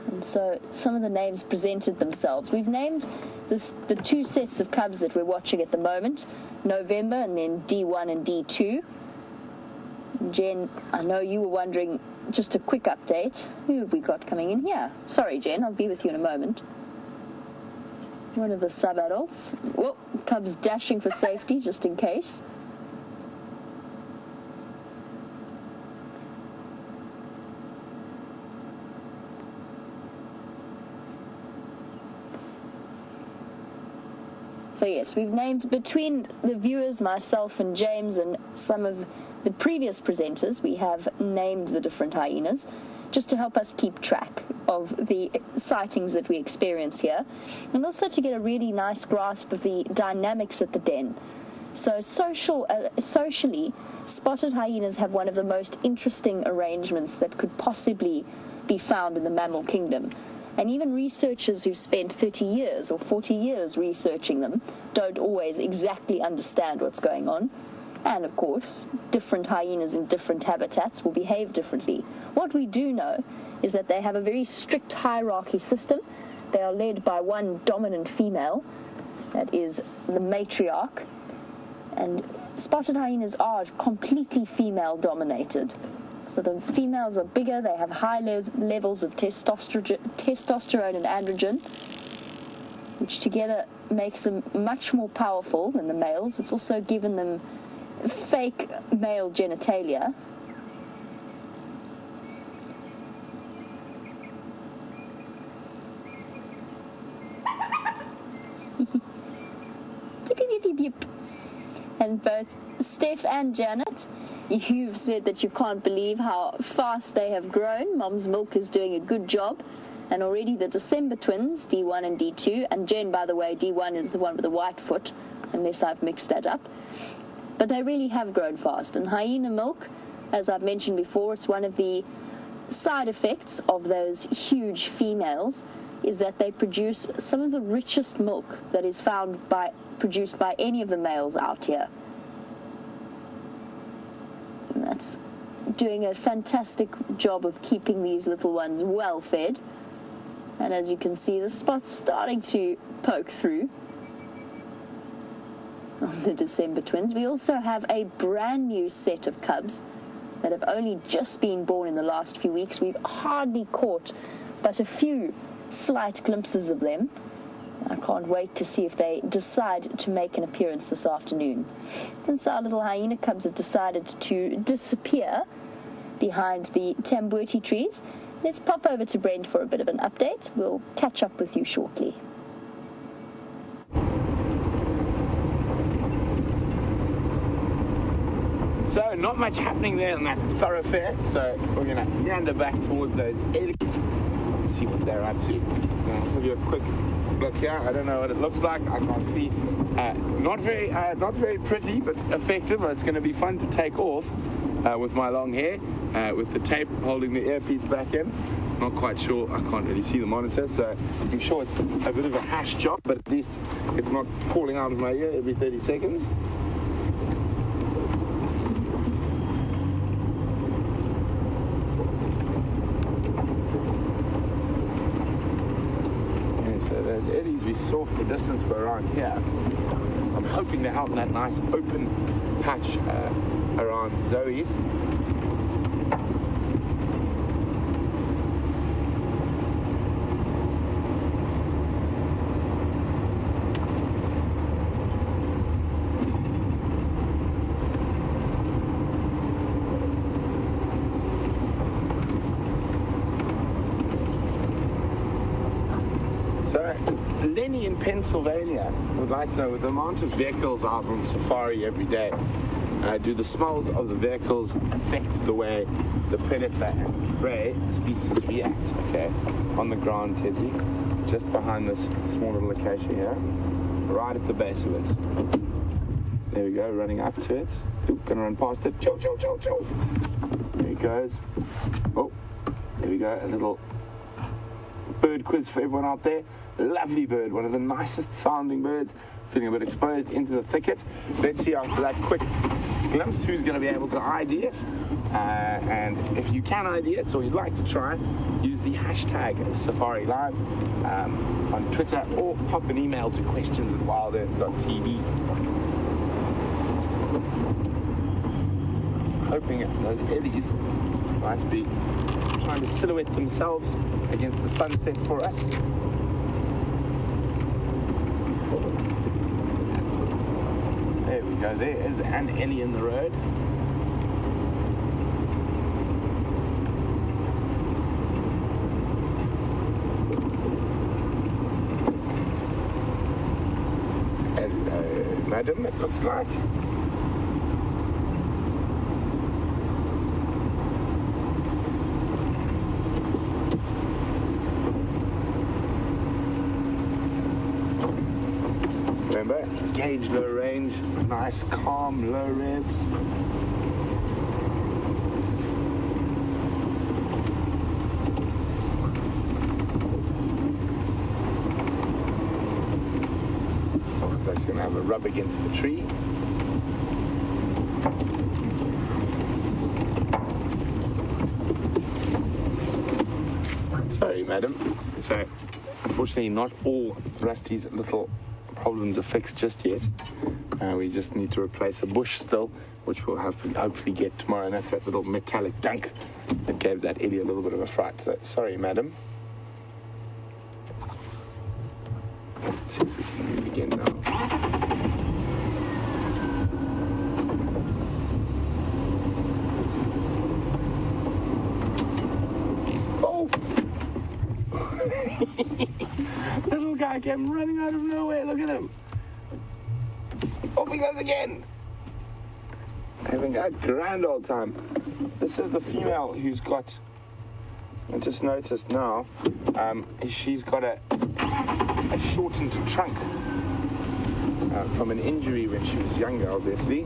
And so some of the names presented themselves. We've named the 2 sets of cubs that we're watching at the moment, November and then D1 and D2. Jen, I know you were wondering, just a quick update. Who have we got coming in here? Sorry, Jen, I'll be with you in a moment. One of the sub-adults. Whoa, cubs dashing for safety, just in case. So yes, we've named, between the viewers, myself and James and some of the previous presenters, we have named the different hyenas just to help us keep track of the sightings that we experience here, and also to get a really nice grasp of the dynamics at the den. So socially, spotted hyenas have one of the most interesting arrangements that could possibly be found in the mammal kingdom. And even researchers who've spent 30 years or 40 years researching them don't always exactly understand what's going on. And, of course, different hyenas in different habitats will behave differently. What we do know is that they have a very strict hierarchy system. They are led by one dominant female, that is the matriarch. And spotted hyenas are completely female-dominated. So the females are bigger, they have high levels of testosterone and androgen, which together makes them much more powerful than the males. It's also given them fake male genitalia. Yip, yip, yip, yip. And both Steph and Janet, you've said that you can't believe how fast they have grown. Mom's Milk is doing a good job. And already the December twins, D1 and D2, and Jen, by the way, D1 is the one with the white foot, unless I've mixed that up. But they really have grown fast. And hyena milk, as I've mentioned before, it's one of the side effects of those huge females, is that they produce some of the richest milk that is produced by any of the males out here. And that's doing a fantastic job of keeping these little ones well fed. And as you can see, the spot's starting to poke through on the December twins. We also have a brand new set of cubs that have only just been born in the last few weeks. We've hardly caught but a few slight glimpses of them. I can't wait to see if they decide to make an appearance this afternoon. Since our little hyena cubs have decided to disappear behind the tambuti trees, let's pop over to Brent for a bit of an update. We'll catch up with you shortly. So, not much happening there in that thoroughfare, so we're going to meander back towards those ellies and see what they're up to. I'll give you a quick look here. I don't know what it looks like. I can't see. Not very pretty, but effective. It's going to be fun to take off with my long hair, with the tape holding the earpiece back in. Not quite sure. I can't really see the monitor, so I'm sure it's a bit of a hash job, but at least it's not falling out of my ear every 30 seconds. So those eddies we saw from the distance were around here. I'm hoping they're out in that nice open patch around Zoe's. So, Lenny in Pennsylvania would like to know, with the amount of vehicles out on safari every day, do the smells of the vehicles affect the way the predator and prey species react? Okay, on the ground, Teddy, just behind this small little acacia here, right at the base of it. There we go, running up to it. Oop, gonna run past it. Chill, chill, chill, chill. There he goes. Oh, there we go, a little bird quiz for everyone out there. Lovely bird, one of the nicest sounding birds, feeling a bit exposed into the thicket. Let's see after that quick glimpse who's going to be able to ID it. And if you can ID it, or you'd like to try, use the hashtag SafariLive on Twitter, or pop an email to questions@wildearth.tv. Hoping those eddies might be trying to silhouette themselves against the sunset for us. There we go, there is an ellie in the road. Hello, madam, it looks like. Remember, gauge low range, nice, calm, low revs. I'm actually going to have a rub against the tree. Sorry, madam. So, unfortunately, not all Rusty's little problems are fixed just yet. We just need to replace a bush still, which we'll have to hopefully get tomorrow, and that's that little metallic dunk that gave that Ellie a little bit of a fright. So, sorry, madam. Let's see if we can move again now. Little guy came running out of nowhere. Look at him. Off he goes again. Having a grand old time. This is the female who's got, I just noticed now, she's got a shortened trunk from an injury when she was younger, obviously.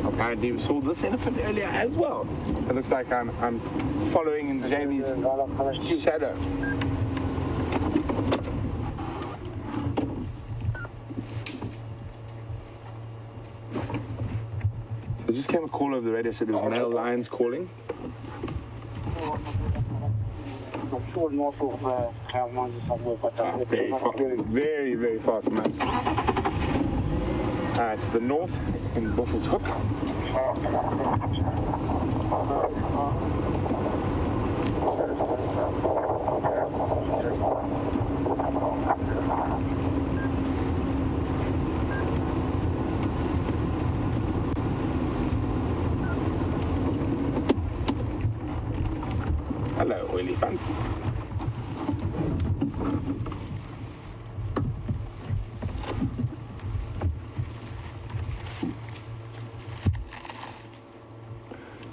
Apparently we saw this elephant earlier as well. It looks like I'm following in Jamie's shadow. So I just came a call over the radio, said there was male lions calling. Very, very far from us. To the north in Buffalo's Hook. Hello, elephants.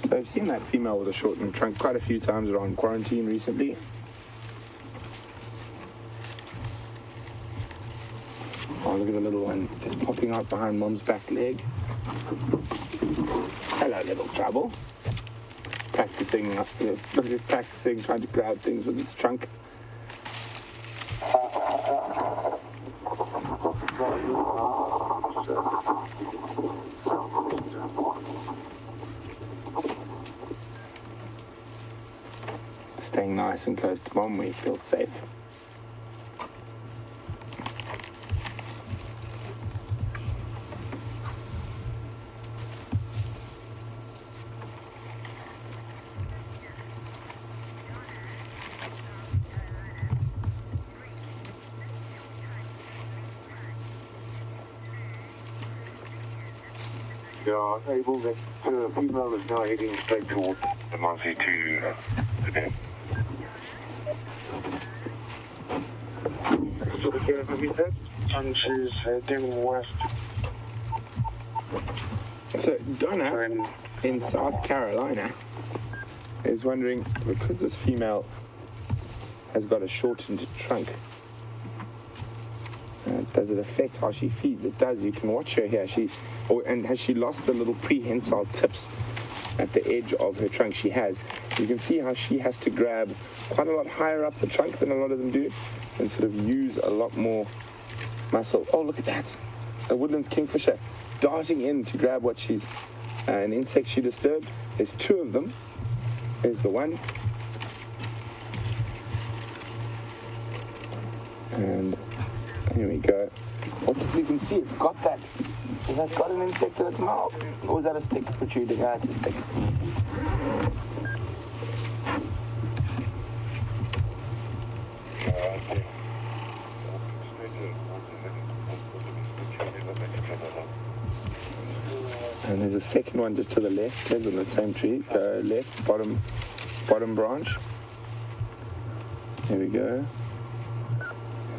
So I've seen that female with a shortened trunk quite a few times around quarantine recently. Oh, look at the little one just popping out behind Mom's back leg. Hello, little trouble. Practicing, practicing trying to grab things with its trunk. Staying nice and close to Mom, we feel safe. Yeah, able that female is now heading straight towards the Monty to the So the care of it, and she's heading west. So Donna in South Carolina is wondering, because this female has got a shortened trunk, does it affect how she feeds? It does. You can watch her here. And has she lost the little prehensile tips at the edge of her trunk? She has. You can see how she has to grab quite a lot higher up the trunk than a lot of them do, and sort of use a lot more muscle. Oh, look at that. A woodlands kingfisher darting in to grab what she's, an insect she disturbed. There's two of them. There's the one. And here we go. You can see it's got that. Has that got an insect in its mouth? Or is that a stick protruding? Ah, it's a stick. And there's a second one just to the left, on the same tree. Go left, bottom branch. There we go.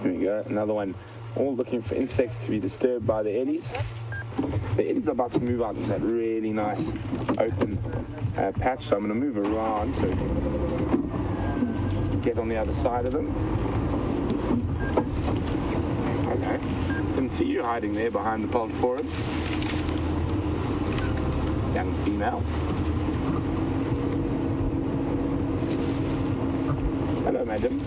There we go. Another one. All looking for insects to be disturbed by the eddies. The eddies are about to move out into that really nice open patch, so I'm going to move around so we can get on the other side of them. Okay. can see you hiding there behind the pulp forum. Young female. Hello, madam.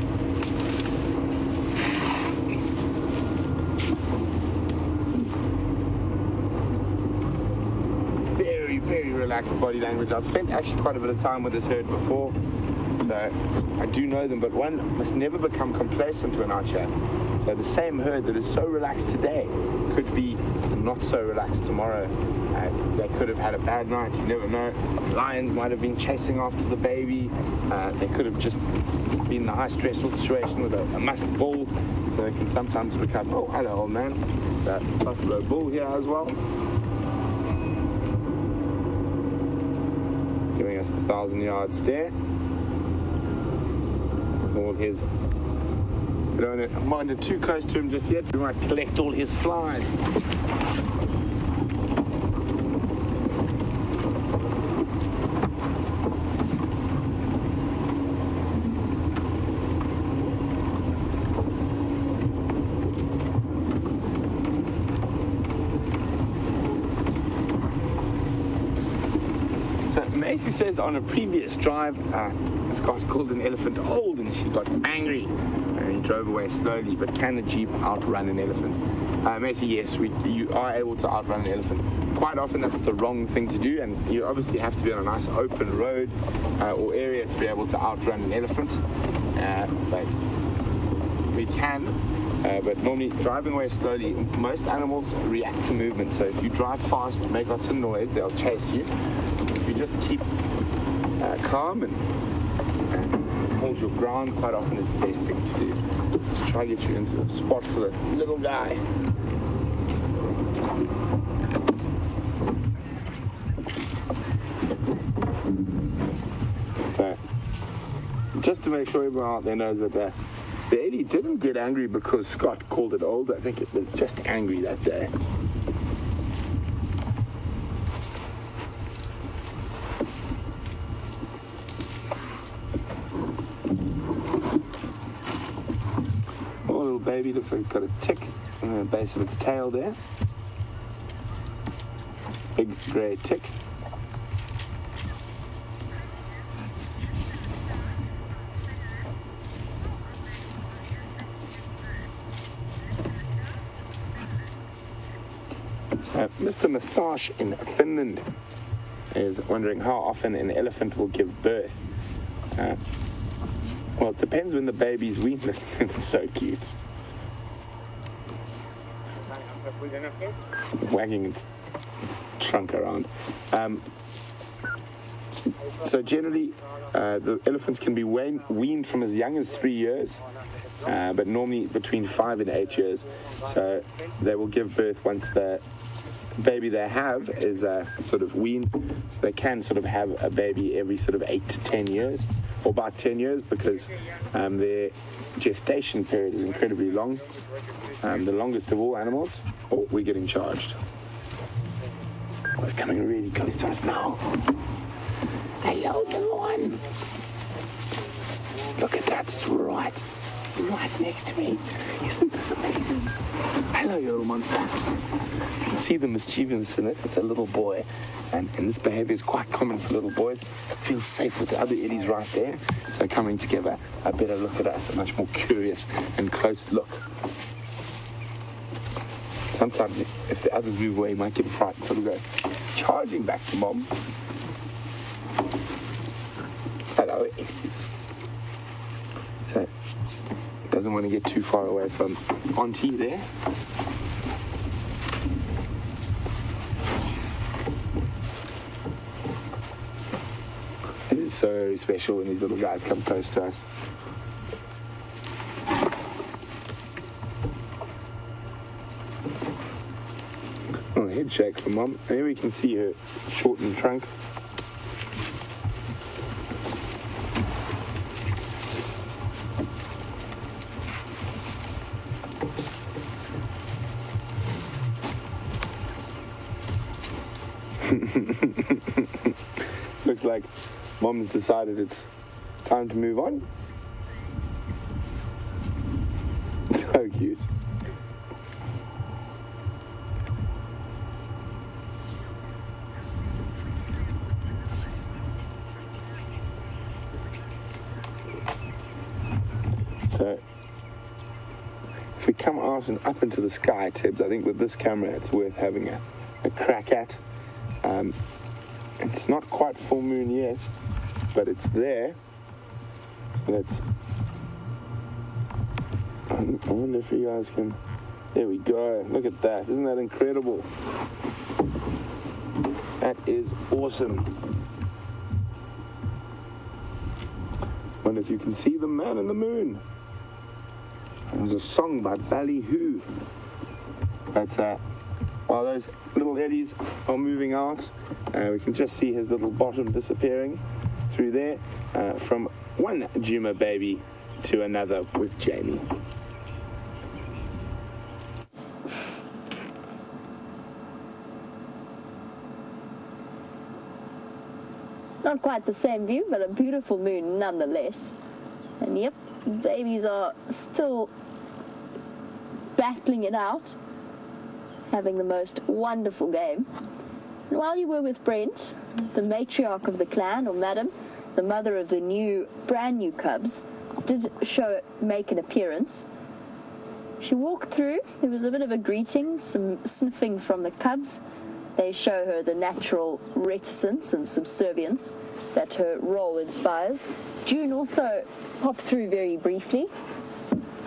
Very, very relaxed body language. I've spent actually quite a bit of time with this herd before, so I do know them, but one must never become complacent when out here. So the same herd that is so relaxed today could be not so relaxed tomorrow. They could have had a bad night, you never know. Lions might have been chasing after the baby. They could have just been in a high stressful situation with a musk bull, so they can sometimes become, oh, hello, old man. That buffalo bull here as well. Giving us the 1,000-yard stare. With all his... We don't want to wander too close to him just yet. We might collect all his flies. Macy says on a previous drive, Scott called an elephant old and she got angry and he drove away slowly, but can a Jeep outrun an elephant? Macy, yes, you are able to outrun an elephant. Quite often that's the wrong thing to do, and you obviously have to be on a nice open road or area to be able to outrun an elephant, but we can. But normally driving away slowly, most animals react to movement, so if you drive fast, make lots of noise, they'll chase you. If you just keep calm and hold your ground, quite often is the best thing to do. Just try to get you into the spot for the little guy. So, just to make sure everyone out there knows that the ellie didn't get angry because Scott called it old. I think it was just angry that day. Baby looks like it's got a tick on the base of its tail there. Big grey tick. Mr. Moustache in Finland is wondering how often an elephant will give birth. Well, it depends when the baby's weaned. It's so cute. Wagging its trunk around. So generally, the elephants can be weaned from as young as 3 years, but normally between 5 and 8 years. So they will give birth once the baby they have is sort of weaned. So they can sort of have a baby every sort of 8 to 10 years, or about 10 years, because their gestation period is incredibly long. The longest of all animals. Oh, we're getting charged. Oh, it's coming really close to us now. Hello, little one. Look at that, it's right next to me. Isn't this amazing? Hello, you little monster. You can see the mischievousness in it. It's a little boy. And this behavior is quite common for little boys. It feels safe with the other ellies right there. So coming together, a better look at us, a much more curious and close look. Sometimes if the others move away, you might get frightened, so we'll go charging back to mom. Hello, ellies. So, doesn't want to get too far away from Auntie there. It is so special when these little guys come close to us. Oh, head shake for mom. There we can see her shortened trunk. Looks like mom's decided it's time to move on. So cute. come out and up into the sky, Tibbs, I think with this camera it's worth having a crack at. It's not quite full moon yet, but it's there. So let's... I wonder if you guys can... There we go. Look at that. Isn't that incredible? That is awesome. Wonder if you can see the man in the moon. There's a song by Ballyhoo. That's while those little eddies are moving out, we can just see his little bottom disappearing through there from one Djuma baby to another with Jamie. Not quite the same view, but a beautiful moon nonetheless. And yep, babies are still battling it out, having the most wonderful game. And while you were with Brent, the matriarch of the clan, or madam, the mother of the brand new cubs, did make an appearance. She walked through, there was a bit of a greeting, some sniffing from the cubs. They show her the natural reticence and subservience that her role inspires. June also popped through very briefly.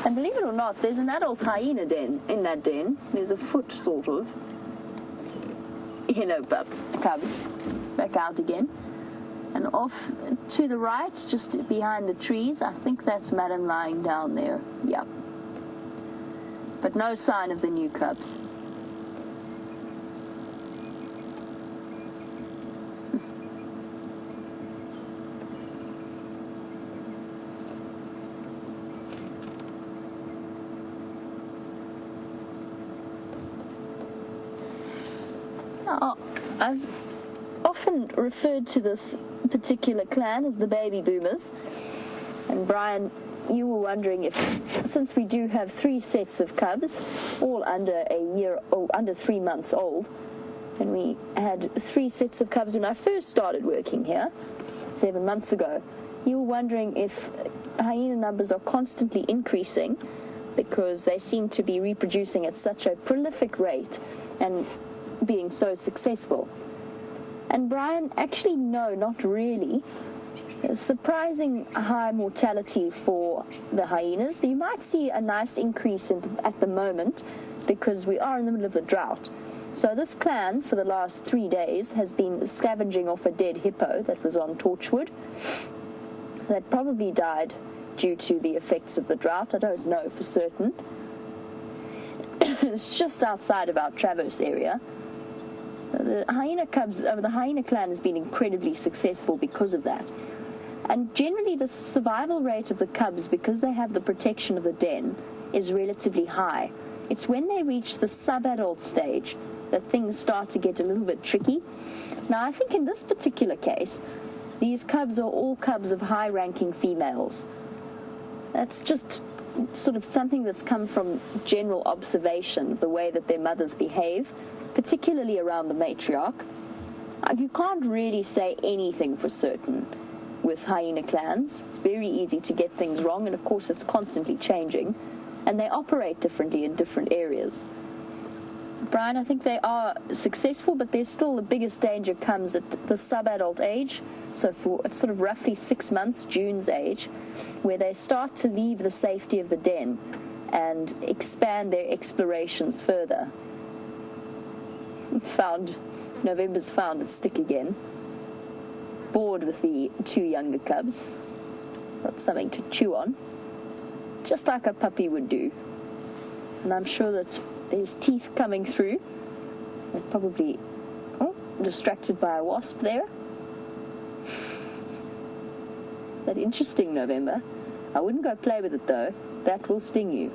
And believe it or not, there's an adult hyena den in that den. There's a foot, sort of. Cubs. Back out again. And off to the right, just behind the trees, I think that's Madam lying down there. Yep. But no sign of the new cubs. I've often referred to this particular clan as the baby boomers. And Brian, you were wondering if, since we do have 3 sets of cubs, all under a year, or under 3 months old, and we had 3 sets of cubs when I first started working here 7 months ago, you were wondering if hyena numbers are constantly increasing because they seem to be reproducing at such a prolific rate and being so successful. And Brian, actually no, not really. A surprising high mortality for the hyenas. You might see a nice increase at the moment because we are in the middle of the drought. So this clan for the last 3 days has been scavenging off a dead hippo that was on Torchwood that probably died due to the effects of the drought. I don't know for certain. It's just outside of our Traverse area. The hyena clan has been incredibly successful because of that. And generally the survival rate of the cubs, because they have the protection of the den, is relatively high. It's when they reach the sub-adult stage that things start to get a little bit tricky. Now, I think in this particular case, these cubs are all cubs of high-ranking females. That's just sort of something that's come from general observation of the way that their mothers behave, particularly around the matriarch. You can't really say anything for certain with hyena clans. It's very easy to get things wrong, and of course it's constantly changing, and they operate differently in different areas. Brian, I think they are successful, but there's still the biggest danger comes at the sub-adult age, so for it's sort of roughly 6 months, June's age, where they start to leave the safety of the den and expand their explorations further. November's found its stick again. Bored with the 2 younger cubs. Got something to chew on. Just like a puppy would do. And I'm sure that there's teeth coming through. They're probably distracted by a wasp there. Is that interesting, November? I wouldn't go play with it though. That will sting you.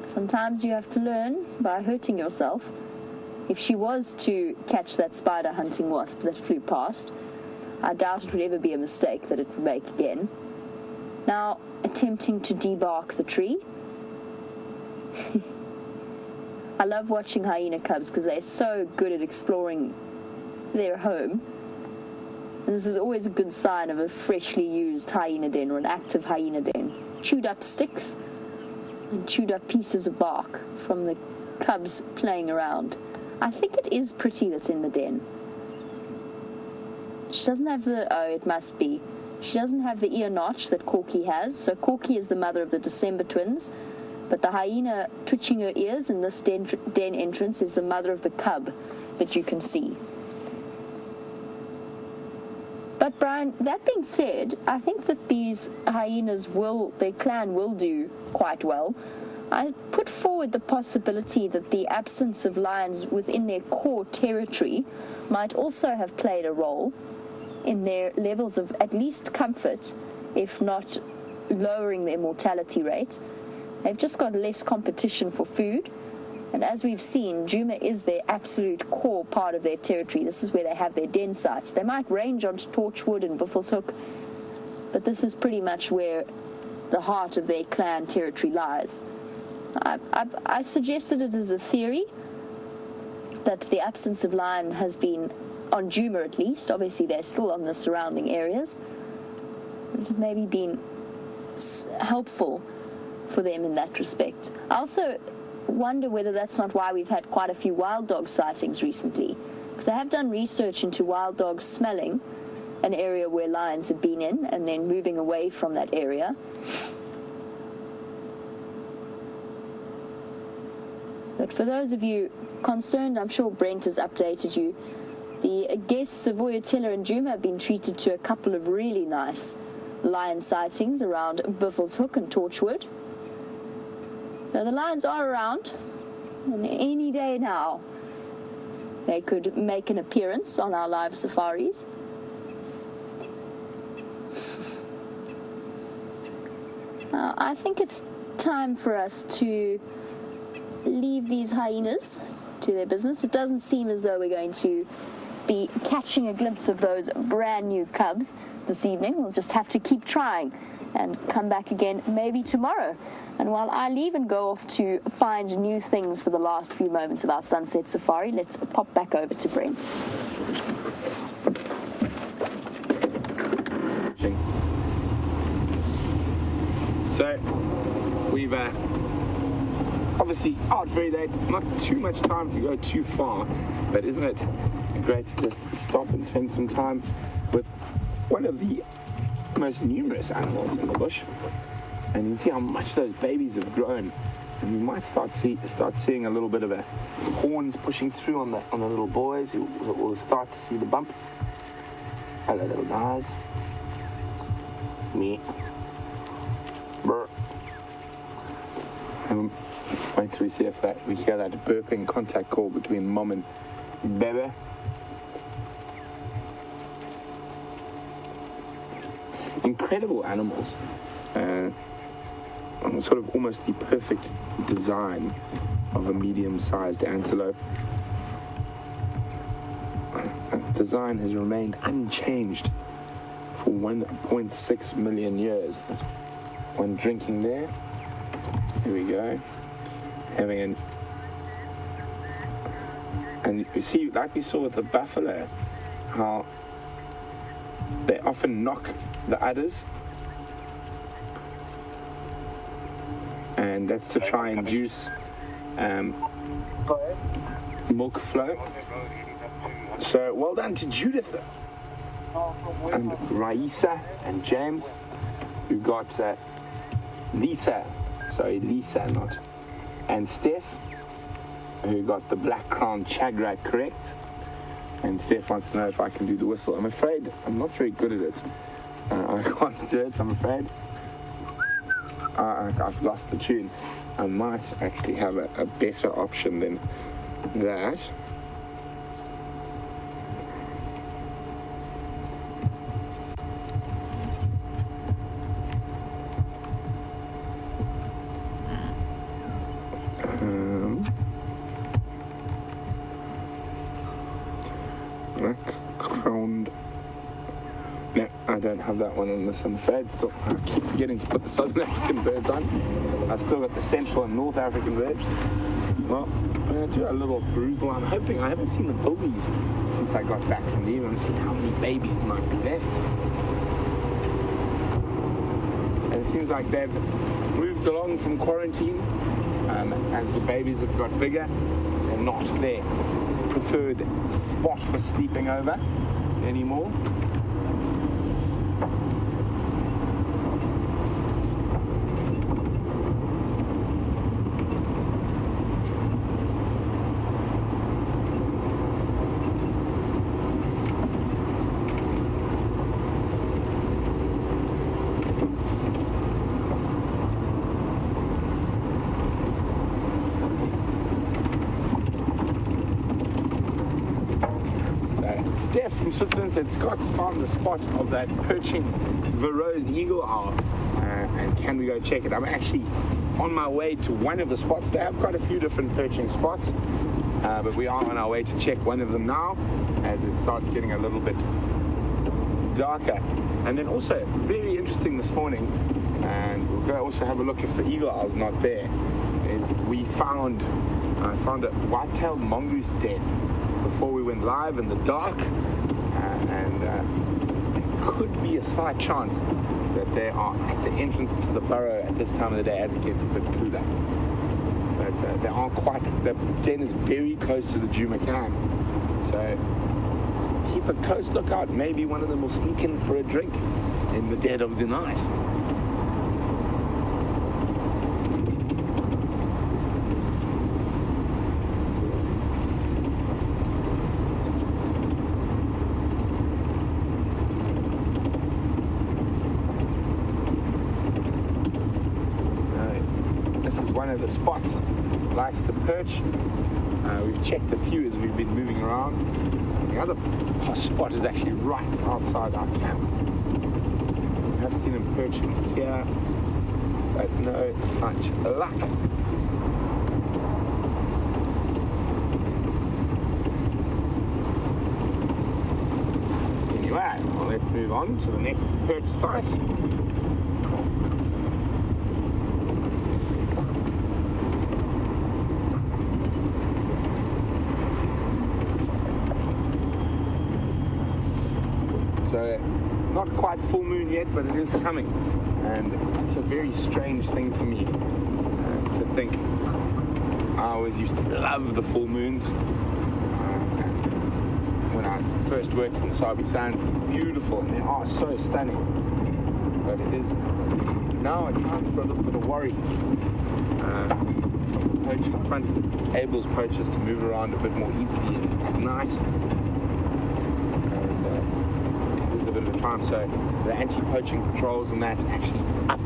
Sometimes you have to learn by hurting yourself. If she was to catch that spider hunting wasp that flew past, I doubt it would ever be a mistake that it would make again. Now, attempting to debark the tree. I love watching hyena cubs because they're so good at exploring their home. And this is always a good sign of a freshly used hyena den or an active hyena den. Chewed up sticks and chewed up pieces of bark from the cubs playing around. I think it is Pretty that's in the den. She doesn't have it must be. She doesn't have the ear notch that Corky has. So Corky is the mother of the December twins. But the hyena twitching her ears in this den entrance is the mother of the cub that you can see. But Brian, that being said, I think that these hyenas their clan will do quite well. I put forward the possibility that the absence of lions within their core territory might also have played a role in their levels of at least comfort, if not lowering their mortality rate. They've just got less competition for food. And as we've seen, Djuma is their absolute core part of their territory. This is where they have their den sites. They might range onto Torchwood and Buffelshoek, but this is pretty much where the heart of their clan territory lies. I suggested it as a theory that the absence of lion has been, on Djuma at least, obviously they're still on the surrounding areas, maybe been helpful for them in that respect. I also wonder whether that's not why we've had quite a few wild dog sightings recently, because I have done research into wild dogs smelling an area where lions have been in and then moving away from that area. But for those of you concerned, I'm sure Brent has updated you, the guests of Vuyatilla and Djuma have been treated to a couple of really nice lion sightings around Buffelshoek and Torchwood. So the lions are around, and any day now they could make an appearance on our live safaris. I think it's time for us to leave these hyenas to their business. It doesn't seem as though we're going to be catching a glimpse of those brand new cubs this evening. We'll just have to keep trying and come back again maybe tomorrow. And while I leave and go off to find new things for the last few moments of our sunset safari, let's pop back over to Brent. So we've obviously out very late, not too much time to go too far, but isn't it great to just stop and spend some time with one of the most numerous animals in the bush, and you can see how much those babies have grown, and we might start seeing a little bit of a horns pushing through on the little boys who will start to see the bumps. Hello, little guys. Me. Brr. Wait till we see if we hear that burping contact call between Mom and Bebe. Incredible animals. Sort of almost the perfect design of a medium-sized antelope. That design has remained unchanged for 1.6 million years. There's one drinking there. Here we go. And you see, like we saw with the buffalo, how they often knock the udders, and that's to try and induce milk flow. So well done to Judith and Raisa and James. We've got Lisa, and Steph, who got the black crown chagrat correct. And Steph wants to know if I can do the whistle. I'm afraid I'm not very good at it. I can't do it, I'm afraid. I've lost the tune. I might actually have a better option than that. Black-crowned. No, I don't have that one on this, I'm afraid. Still, I keep forgetting to put the Southern African birds on. I've still got the Central and North African birds. Well, going to do a little perusal. I'm hoping, I haven't seen the bullies since I got back from leave. I'm going to see how many babies might be left. And it seems like they've moved along from quarantine as the babies have got bigger. They're not their preferred spot for sleeping over anymore. Steph from Switzerland said Scott's found the spot of that perching Varro's eagle owl, and can we go check it? I'm actually on my way to one of the spots. They have quite a few different perching spots, but we are on our way to check one of them now as it starts getting a little bit darker. And then also, very interesting this morning, and we'll go also have a look if the eagle owl's not there, is I found a white-tailed mongoose den before we went live in the dark, and it could be a slight chance that they are at the entrance to the burrow at this time of the day as it gets a bit cooler. But they are the den is very close to the Djuma Cam, so keep a close lookout. Maybe one of them will sneak in for a drink in the dead of the night. One of the spots likes to perch. We've checked a few as we've been moving around. The other spot is actually right outside our camp. I have seen him perching here, but no such luck. Anyway, well, let's move on to the next perch site. So, not quite full moon yet, but it is coming. And it's a very strange thing for me to think. I always used to love the full moons. When I first worked in the Sabi Sands, beautiful, and they are so stunning. But it is now a time for a little bit of worry. Poaching front enables poachers to move around a bit more easily at night. A bit of a time, so the anti-poaching patrols and that's actually up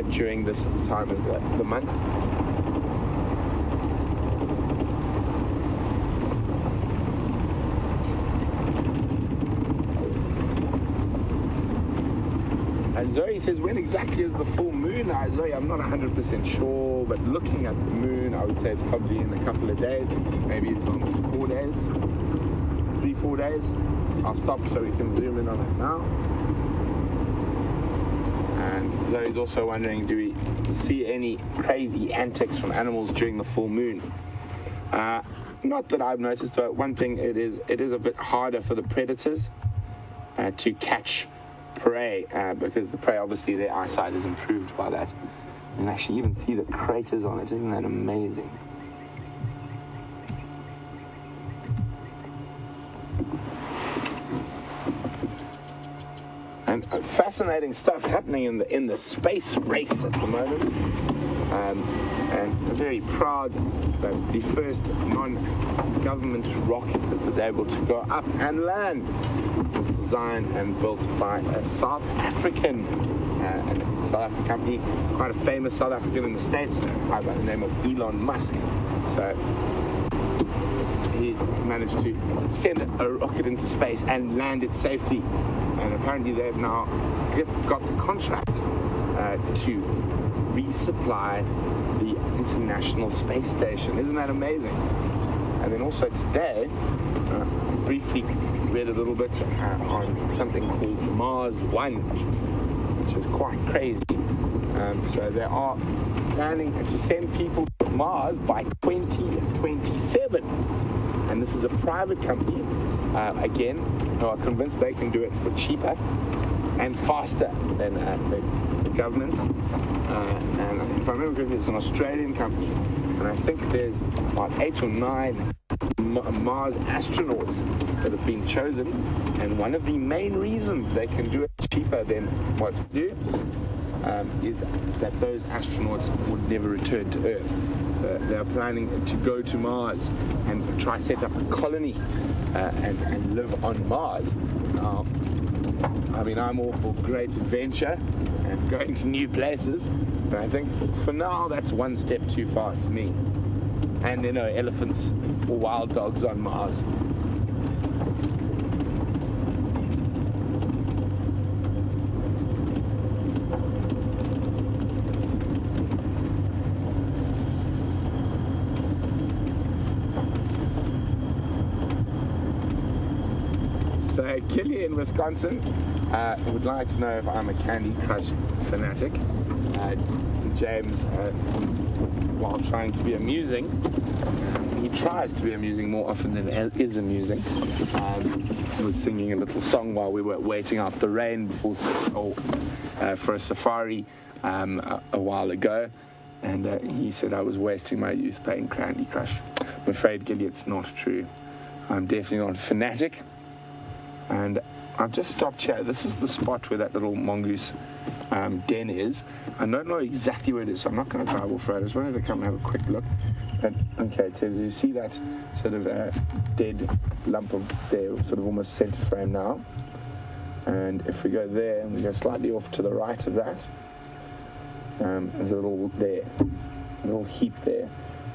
during this time of the month. And Zoe says, when exactly is the full moon? Zoe, I'm not 100% sure, but looking at the moon, I would say it's probably in a couple of days, maybe it's almost 4 days, 3-4 days. I'll stop so we can zoom in on it now. And Zoe's also wondering, do we see any crazy antics from animals during the full moon? Not that I've noticed, but one thing, it is a bit harder for the predators to catch prey, because the prey, obviously their eyesight is improved by that. And actually even see the craters on it. Isn't that amazing? And fascinating stuff happening in the space race at the moment. And I'm very proud that the first non-government rocket that was able to go up and land was designed and built by a South African company, quite a famous South African in the States, by the name of Elon Musk. So he managed to send a rocket into space and land it safely. And apparently they've now got the contract to resupply the International Space Station. Isn't that amazing? And then also today, briefly read a little bit on something called Mars 1, which is quite crazy. So they are planning to send people to Mars by 2020. 27. And this is a private company, again, who are convinced they can do it for cheaper and faster than the government. And if I remember correctly, it's an Australian company. And I think there's about 8 or 9 Mars astronauts that have been chosen. And one of the main reasons they can do it cheaper than what we do is that those astronauts would never return to Earth. So they're planning to go to Mars and try set up a colony and live on Mars. Now, I mean, I'm all for great adventure and going to new places, but I think for now that's one step too far for me. And you know, elephants or wild dogs on Mars. So Killy in Wisconsin would like to know if I'm a Candy Crush fanatic. James, while trying to be amusing, he tries to be amusing more often than is amusing. Was singing a little song while we were waiting out the rain before for a safari a while ago, and he said I was wasting my youth playing Candy Crush. I'm afraid, Gilly, it's not true. I'm definitely not a fanatic. And I've just stopped here. This is the spot where that little mongoose den is. I don't know exactly where it is, so I'm not going to drive off road. I just wanted to come and have a quick look. But, okay, so you see that sort of dead lump of there, sort of almost center frame now. And if we go there and we go slightly off to the right of that, there's a little heap there.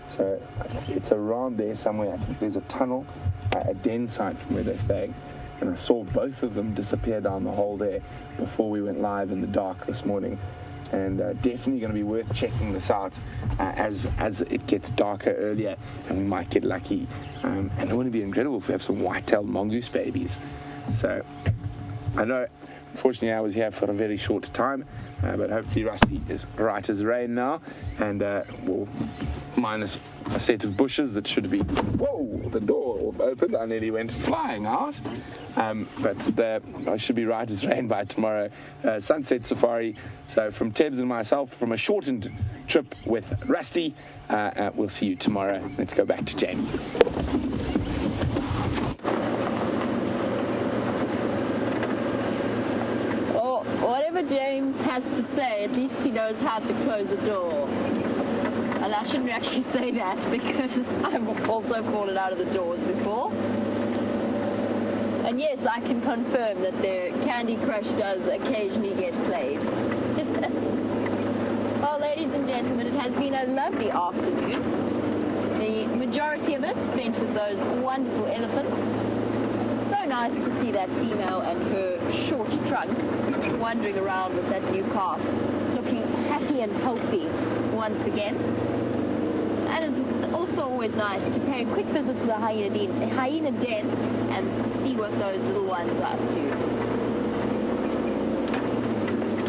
So it's around there somewhere. I think there's a tunnel, a den site from where they're staying. And I saw both of them disappear down the hole there before we went live in the dark this morning. And definitely going to be worth checking this out as it gets darker earlier, and we might get lucky. And it wouldn't be incredible if we have some white-tailed mongoose babies. So I know, unfortunately, I was here for a very short time, but hopefully Rusty is right as rain now, and we'll minus a set of bushes that should be, whoa, the door opened, I nearly went flying out, but I should be right as rain by tomorrow. Sunset safari. So from Tebs and myself, from a shortened trip with Rusty, we'll see you tomorrow. Let's go back to Jamie. Whatever James has to say, at least he knows how to close a door. And I shouldn't actually say that because I've also fallen out of the doors before. And yes, I can confirm that the Candy Crush does occasionally get played. Well, ladies and gentlemen, it has been a lovely afternoon. The majority of it spent with those wonderful elephants. It's so nice to see that female and her short trunk wandering around with that new calf, looking happy and healthy once again. And it's also always nice to pay a quick visit to the hyena den and see what those little ones are up to.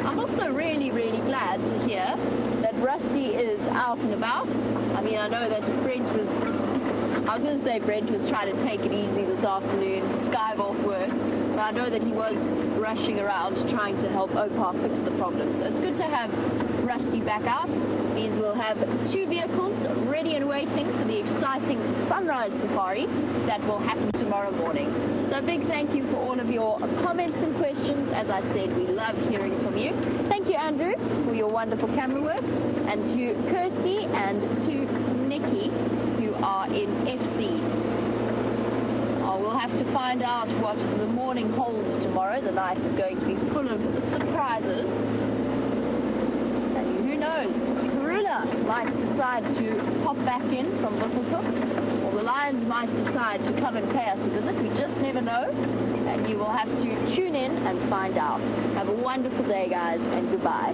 I'm also really, really glad to hear that Rusty is out and about. I mean, I know that Brent was trying to take it easy this afternoon, skive off work, but I know that he was rushing around trying to help Opar fix the problem. So it's good to have Rusty back out. It means we'll have 2 vehicles ready and waiting for the exciting sunrise safari that will happen tomorrow morning. So a big thank you for all of your comments and questions. As I said, we love hearing from you. Thank you, Andrew, for your wonderful camera work, and to Kirsty and to Nikki, who are in FC. We'll have to find out what the morning holds tomorrow. The night is going to be full of surprises. And who knows, Karula might decide to pop back in from Buffelshoek, or the Lions might decide to come and pay us a visit. We just never know. And you will have to tune in and find out. Have a wonderful day, guys, and goodbye.